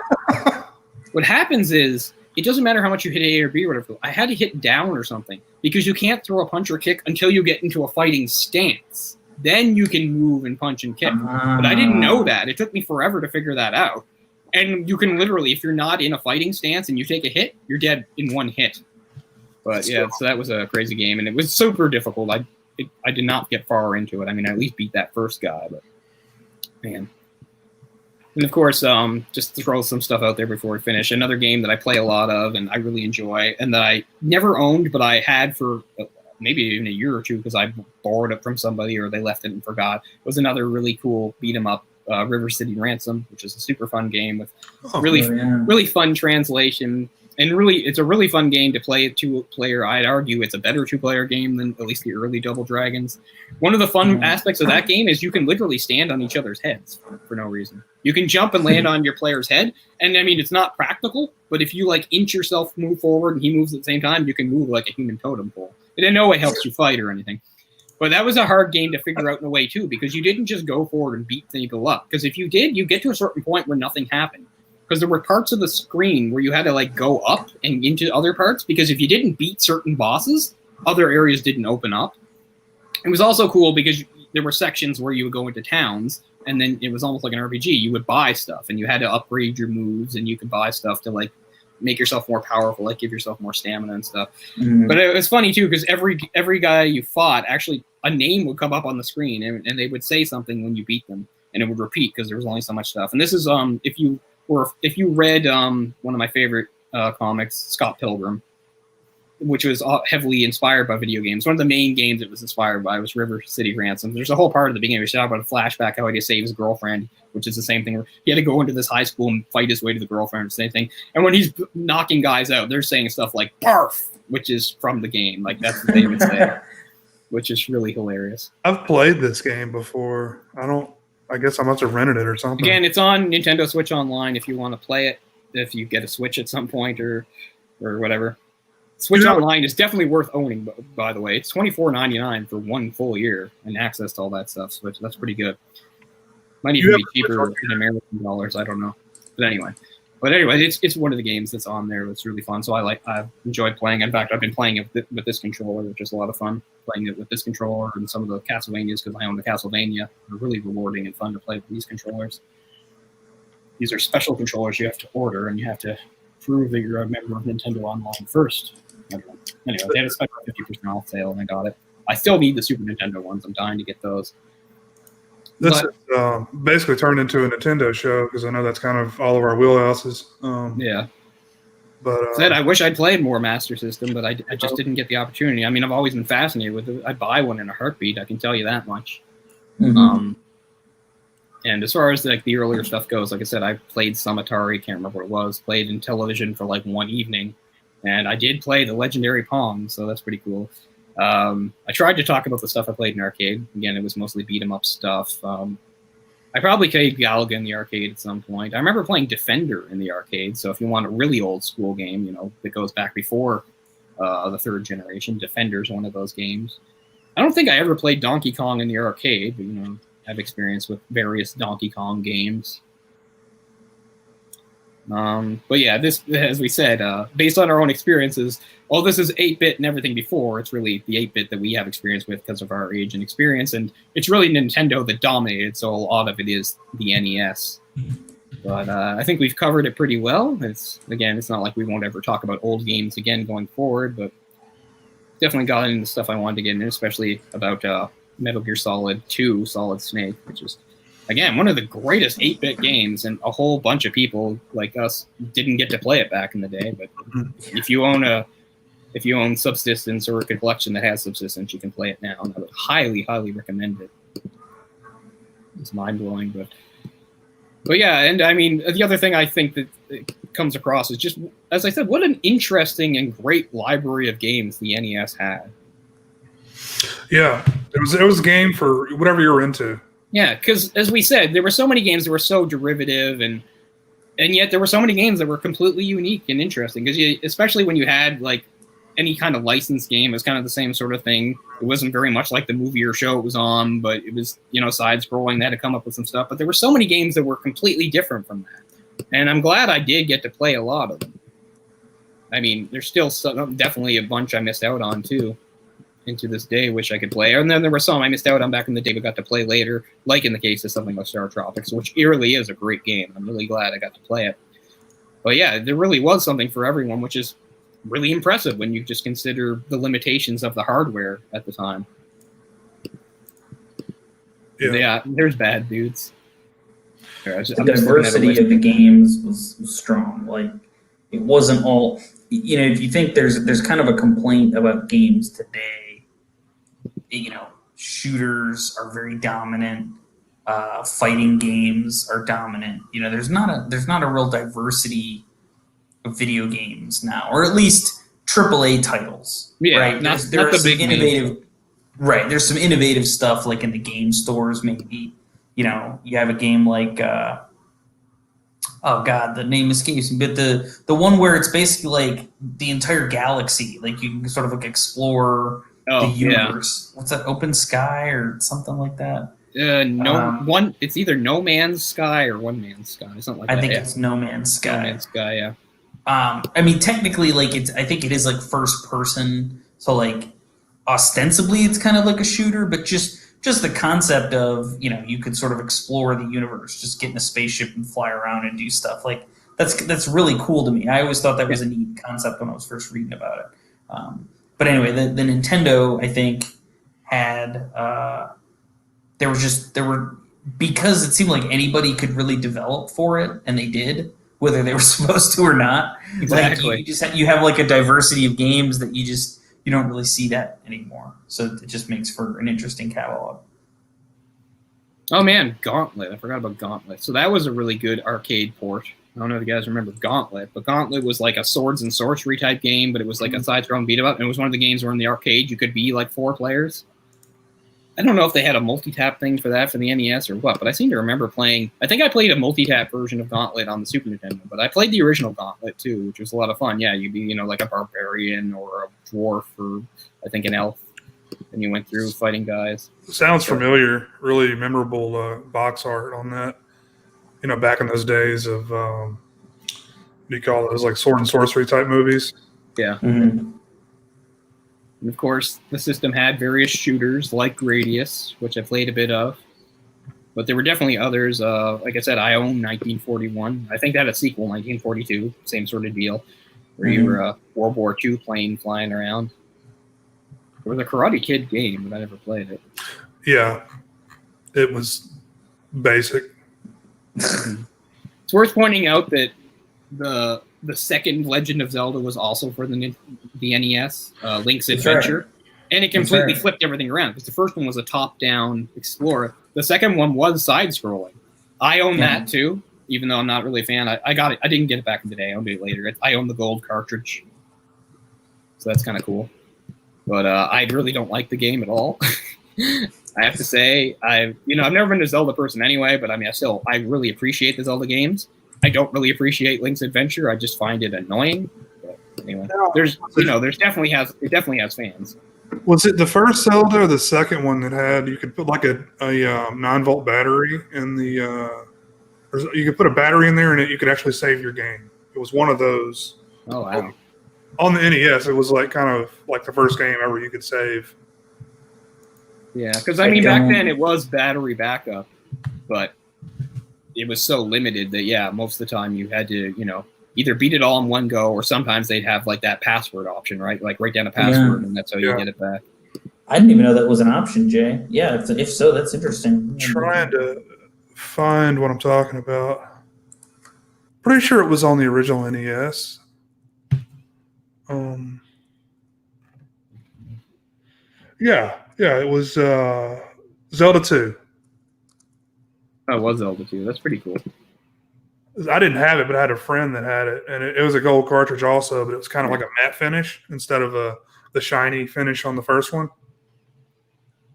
S1: What happens is, it doesn't matter how much you hit A or B or whatever. I had to hit down or something, because you can't throw a punch or kick until you get into a fighting stance. Then you can move and punch and kick. But I didn't know that. It took me forever to figure that out. And you can literally, if you're not in a fighting stance and you take a hit, you're dead in one hit. But yeah, so that was a crazy game, and it was super difficult. I did not get far into it. I mean, I at least beat that first guy, but man. And of course, just to throw some stuff out there before we finish, another game that I play a lot of and I really enjoy, and that I never owned, but I had for maybe even a year or two because I borrowed it from somebody or they left it and forgot, was another really cool beat 'em up, River City Ransom, which is a super fun game with really fun translation. And really, it's a really fun game to play two-player. I'd argue it's a better two-player game than at least the early Double Dragons. One of the fun aspects of that game is you can literally stand on each other's heads for no reason. You can jump and land on your player's head, and I mean, it's not practical, but if you like inch yourself, move forward, and he moves at the same time, you can move like a human totem pole. It in no way helps you fight or anything. But that was a hard game to figure out in a way, too, because you didn't just go forward and beat people up. Because if you did, you get to a certain point where nothing happened. Because there were parts of the screen where you had to like go up and into other parts, because if you didn't beat certain bosses, other areas didn't open up. It was also cool because there were sections where you would go into towns, and then it was almost like an RPG. You would buy stuff, and you had to upgrade your moves, and you could buy stuff to like make yourself more powerful, like give yourself more stamina and stuff. But it was funny too, because every guy you fought, actually a name would come up on the screen, and they would say something when you beat them, and it would repeat because there was only so much stuff. And this is if you read one of my favorite comics, Scott Pilgrim, which was heavily inspired by video games. One of the main games it was inspired by was River City Ransom. There's a whole part at the beginning of the show about a flashback how he had to save his girlfriend, which is the same thing. He had to go into this high school and fight his way to the girlfriend, same thing. And when he's knocking guys out, they're saying stuff like "barf," which is from the game. Like that's what they would say, which is really hilarious.
S2: I've played this game before. I guess I must have rented it or something.
S1: Again, it's on Nintendo Switch Online if you want to play it, if you get a Switch at some point or whatever. Switch Online is definitely worth owning, by the way. It's $24.99 for 1 full year and access to all that stuff, so that's pretty good. Might even be cheaper in American dollars, I don't know. But anyway, it's one of the games that's on there that's really fun, so I've enjoyed playing. In fact, I've been playing it with this controller, which is a lot of fun. Playing it with this controller and some of the Castlevanias, because I own the Castlevania, are really rewarding and fun to play with these controllers. These are special controllers you have to order, and you have to prove that you're a member of Nintendo Online first. Anyway, they had a special 50% off sale, and I got it. I still need the Super Nintendo ones. I'm dying to get those.
S2: This is basically turned into a Nintendo show, because I know that's kind of all of our wheelhouses.
S1: Yeah.
S2: But
S1: I wish I'd played more Master System, but I just didn't get the opportunity. I mean, I've always been fascinated with it. I'd buy one in a heartbeat, I can tell you that much. And as far as like the earlier stuff goes, like I said, I played some Atari, can't remember what it was, played in television for like one evening. And I did play the legendary Pong, so that's pretty cool. I tried to talk about the stuff I played in arcade. Again, it was mostly beat-em-up stuff. I probably played Galaga in the arcade at some point. I remember playing Defender in the arcade, so if you want a really old-school game, that goes back before the third generation, Defender's one of those games. I don't think I ever played Donkey Kong in the arcade, but, I have experience with various Donkey Kong games. But yeah, this, as we said, based on our own experiences, all this is 8-bit and everything before, it's really the 8-bit that we have experience with because of our age and experience, and it's really Nintendo that dominated, so a lot of it is the NES. But I think we've covered it pretty well. It's not like we won't ever talk about old games again going forward, but definitely got into stuff I wanted to get into, especially about Metal Gear Solid 2, Solid Snake, which is, again, one of the greatest 8-bit games, and a whole bunch of people like us didn't get to play it back in the day. But if you own Subsistence or a collection that has Subsistence, you can play it now, and I would highly, highly recommend it. It's mind-blowing, but yeah, and I mean, the other thing I think that comes across is just, as I said, what an interesting and great library of games the NES had.
S2: Yeah, it was a game for whatever you were into.
S1: Yeah, because as we said, there were so many games that were so derivative, and yet there were so many games that were completely unique and interesting. Because especially when you had like any kind of licensed game, it was kind of the same sort of thing. It wasn't very much like the movie or show it was on, but it was side scrolling. They had to come up with some stuff, but there were so many games that were completely different from that, and I'm glad I did get to play a lot of them. I mean, there's still definitely a bunch I missed out on too. Into this day, wish I could play. And then there were some I missed out on back in the day, but got to play later, like in the case of something like Star Tropics, which really is a great game. I'm really glad I got to play it. But yeah, there really was something for everyone, which is really impressive when you just consider the limitations of the hardware at the time. Yeah, there's bad dudes.
S3: The diversity of the games was strong. Like, it wasn't all... if you think there's kind of a complaint about games today, shooters are very dominant, fighting games are dominant. There's not a real diversity of video games now, or at least AAA titles.
S1: Yeah,
S3: right.
S1: Not the big
S3: innovative. Right. There's some innovative stuff like in the game stores. Maybe you have a game like. Oh God, the name escapes me. But the one where it's basically like the entire galaxy, like you can sort of like explore the universe. Yeah. What's that? Open Sky or something like that?
S1: One. It's either No Man's Sky or One Man's Sky, something like that.
S3: I think it's No Man's Sky.
S1: No Man's Sky, yeah.
S3: I mean, technically, like I think it is like first person, so like ostensibly it's kind of like a shooter, but just the concept of, you could sort of explore the universe, just get in a spaceship and fly around and do stuff. Like, that's really cool to me. I always thought that was a neat concept when I was first reading about it. But anyway, the Nintendo, I think, had, because it seemed like anybody could really develop for it, and they did, whether they were supposed to or not.
S1: Exactly.
S3: Like, you have like a diversity of games that you don't really see that anymore. So it just makes for an interesting catalog.
S1: Oh man, Gauntlet. I forgot about Gauntlet. So that was a really good arcade port. I don't know if you guys remember Gauntlet, but Gauntlet was like a swords and sorcery type game, but it was like a side-scrolling beat-em-up, and it was one of the games where in the arcade you could be like 4 players. I don't know if they had a multi-tap thing for that for the NES or what, but I seem to remember playing... I think I played a multi-tap version of Gauntlet on the Super Nintendo, but I played the original Gauntlet too, which was a lot of fun. Yeah, you'd be, like a barbarian or a dwarf or, I think, an elf, and you went through fighting guys.
S2: Sounds familiar. Really memorable box art on that. Back in those days of, what do you call it? It was like sword and sorcery type movies.
S1: Yeah.
S3: Mm-hmm.
S1: And of course, the system had various shooters like Gradius, which I played a bit of. But there were definitely others. Like I said, I own 1941. I think that had a sequel, 1942, same sort of deal, where you were a World War II plane flying around. There was a Karate Kid game, but I never played it.
S2: Yeah, it was basic.
S1: It's worth pointing out that the second Legend of Zelda was also for the NES, Link's Adventure, and it completely flipped everything around because the first one was a top-down explorer. The second one was side-scrolling. I own that too, even though I'm not really a fan. I got it. I didn't get it back in the day. I owned it later. I own the gold cartridge, so that's kind of cool. But I really don't like the game at all. I have to say, I've never been a Zelda person anyway, but I mean, I really appreciate the Zelda games. I don't really appreciate Link's Adventure. I just find it annoying. But anyway, it definitely has fans.
S2: Was it the first Zelda or the second one that had you could put like a 9-volt battery in the or you could put a battery in there and you could actually save your game? It was one of those.
S1: Oh wow!
S2: On the NES, it was like kind of like the first game ever you could save.
S1: Yeah, because I mean back then it was battery backup, but it was so limited that most of the time you had to either beat it all in one go, or sometimes they'd have like that password option, right? Like write down a password and that's how you get it back.
S3: I didn't even know that was an option, Jay. Yeah, if so, that's interesting.
S2: Trying to find what I'm talking about. Pretty sure it was on the original NES. Yeah, it was Zelda 2.
S1: Oh, it was Zelda 2. That's pretty cool.
S2: I didn't have it, but I had a friend that had it, and it was a gold cartridge also, but it was kind of like a matte finish instead of the shiny finish on the first one.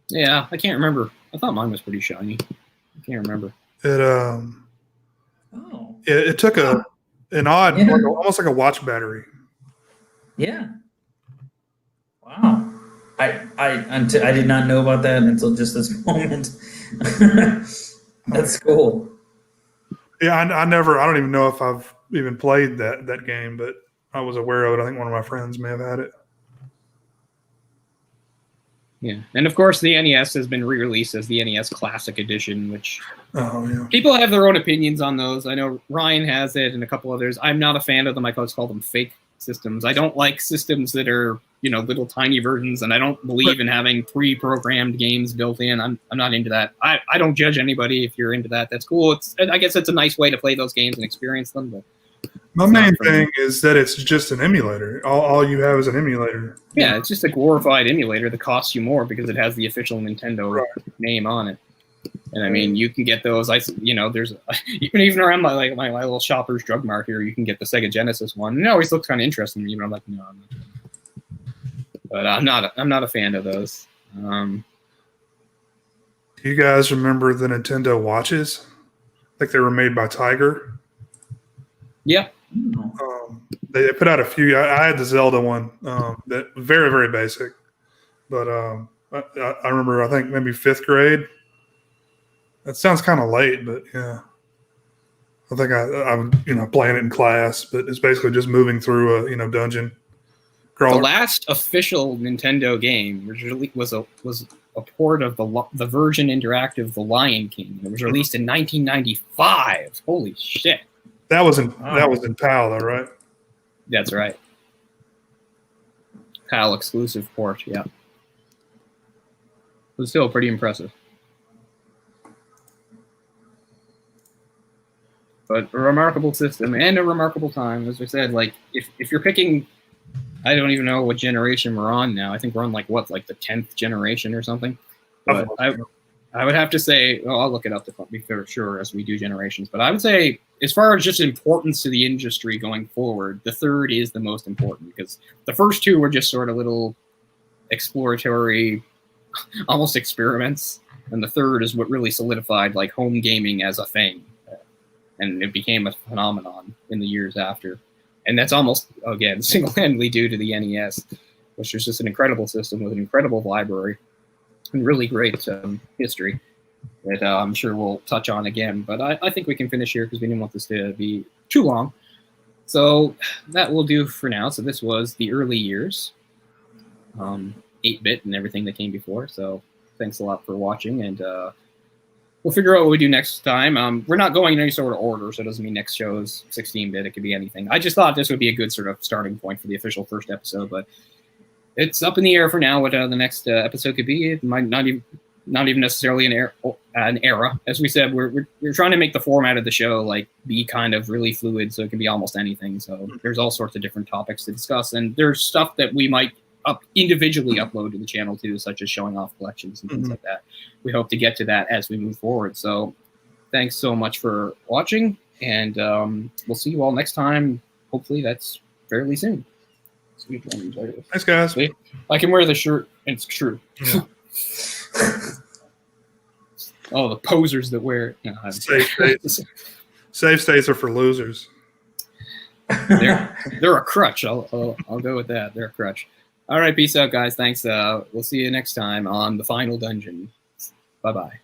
S1: Yeah, I can't remember. I thought mine was pretty shiny. I can't remember.
S2: It took an odd, almost like a watch battery.
S3: Yeah. Wow. I did not know about that until just this moment. That's cool.
S2: Yeah, I don't even know if I've even played that game, but I was aware of it. I think one of my friends may have had it.
S1: Yeah, and of course the NES has been re-released as the NES Classic Edition, which people have their own opinions on those. I know Ryan has it and a couple others. I'm not a fan of them. I always call them fake systems. I don't like systems that are, little tiny versions, and I don't believe in having pre-programmed games built in. I'm not into that. I don't judge anybody if you're into that. That's cool. I guess it's a nice way to play those games and experience them, but
S2: my main thing is that it's just an emulator. All you have is an emulator.
S1: Yeah, it's just a glorified emulator that costs you more because it has the official Nintendo name on it. And I mean, you can get those. There's you can even around my little Shoppers Drug Mart here. You can get the Sega Genesis one. And it always looks kind of interesting. I'm like, no, I'm not. But I'm not a fan of those.
S2: Do you guys remember the Nintendo watches? Like they were made by Tiger.
S1: Yeah.
S2: They put out a few. I had the Zelda one. That very, very basic. But I remember. I think maybe 5th grade. That sounds kind of late, but yeah. I think I'm playing it in class, but it's basically just moving through a dungeon. Crawler.
S1: The last official Nintendo game was a port of the Virgin Interactive The Lion King. It was released in 1995. Holy shit!
S2: That was in PAL though, right?
S1: That's right. PAL exclusive port. Yeah, it was still pretty impressive. But a remarkable system and a remarkable time, as I said. Like if you're picking, I don't even know what generation we're on now. I think we're on like the 10th generation or something. But I would have to say, I'll look it up to be sure as we do generations. But I would say, as far as just importance to the industry going forward, the third is the most important because the first two were just sort of little exploratory, almost experiments, and the third is what really solidified like home gaming as a thing. And it became a phenomenon in the years after. And that's almost, again, single-handedly due to the NES, which is just an incredible system with an incredible library and really great history that I'm sure we'll touch on again. But I think we can finish here because we didn't want this to be too long. So that will do for now. So this was the early years, 8-bit and everything that came before. So thanks a lot for watching, and we'll figure out what we do next time. We're not going in any sort of order, so it doesn't mean next show is 16-bit. It could be anything. I just thought this would be a good sort of starting point for the official first episode, but it's up in the air for now what the next episode could be. It might not even necessarily an era. As we said, we're trying to make the format of the show like be kind of really fluid, so it can be almost anything. So there's all sorts of different topics to discuss, and there's stuff that we might individually upload to the channel too, such as showing off collections and things like that. We hope to get to that as we move forward. So thanks so much for watching, and we'll see you all next time. Hopefully that's fairly soon.
S2: Thanks, guys.
S1: See? I can wear the shirt, and it's true.
S2: Yeah.
S1: Oh, the posers that wear it. No,
S2: safe states are for losers.
S1: They're a crutch. I'll go with that. They're a crutch. All right, peace out, guys. Thanks. We'll see you next time on The Final Dungeon. Bye-bye.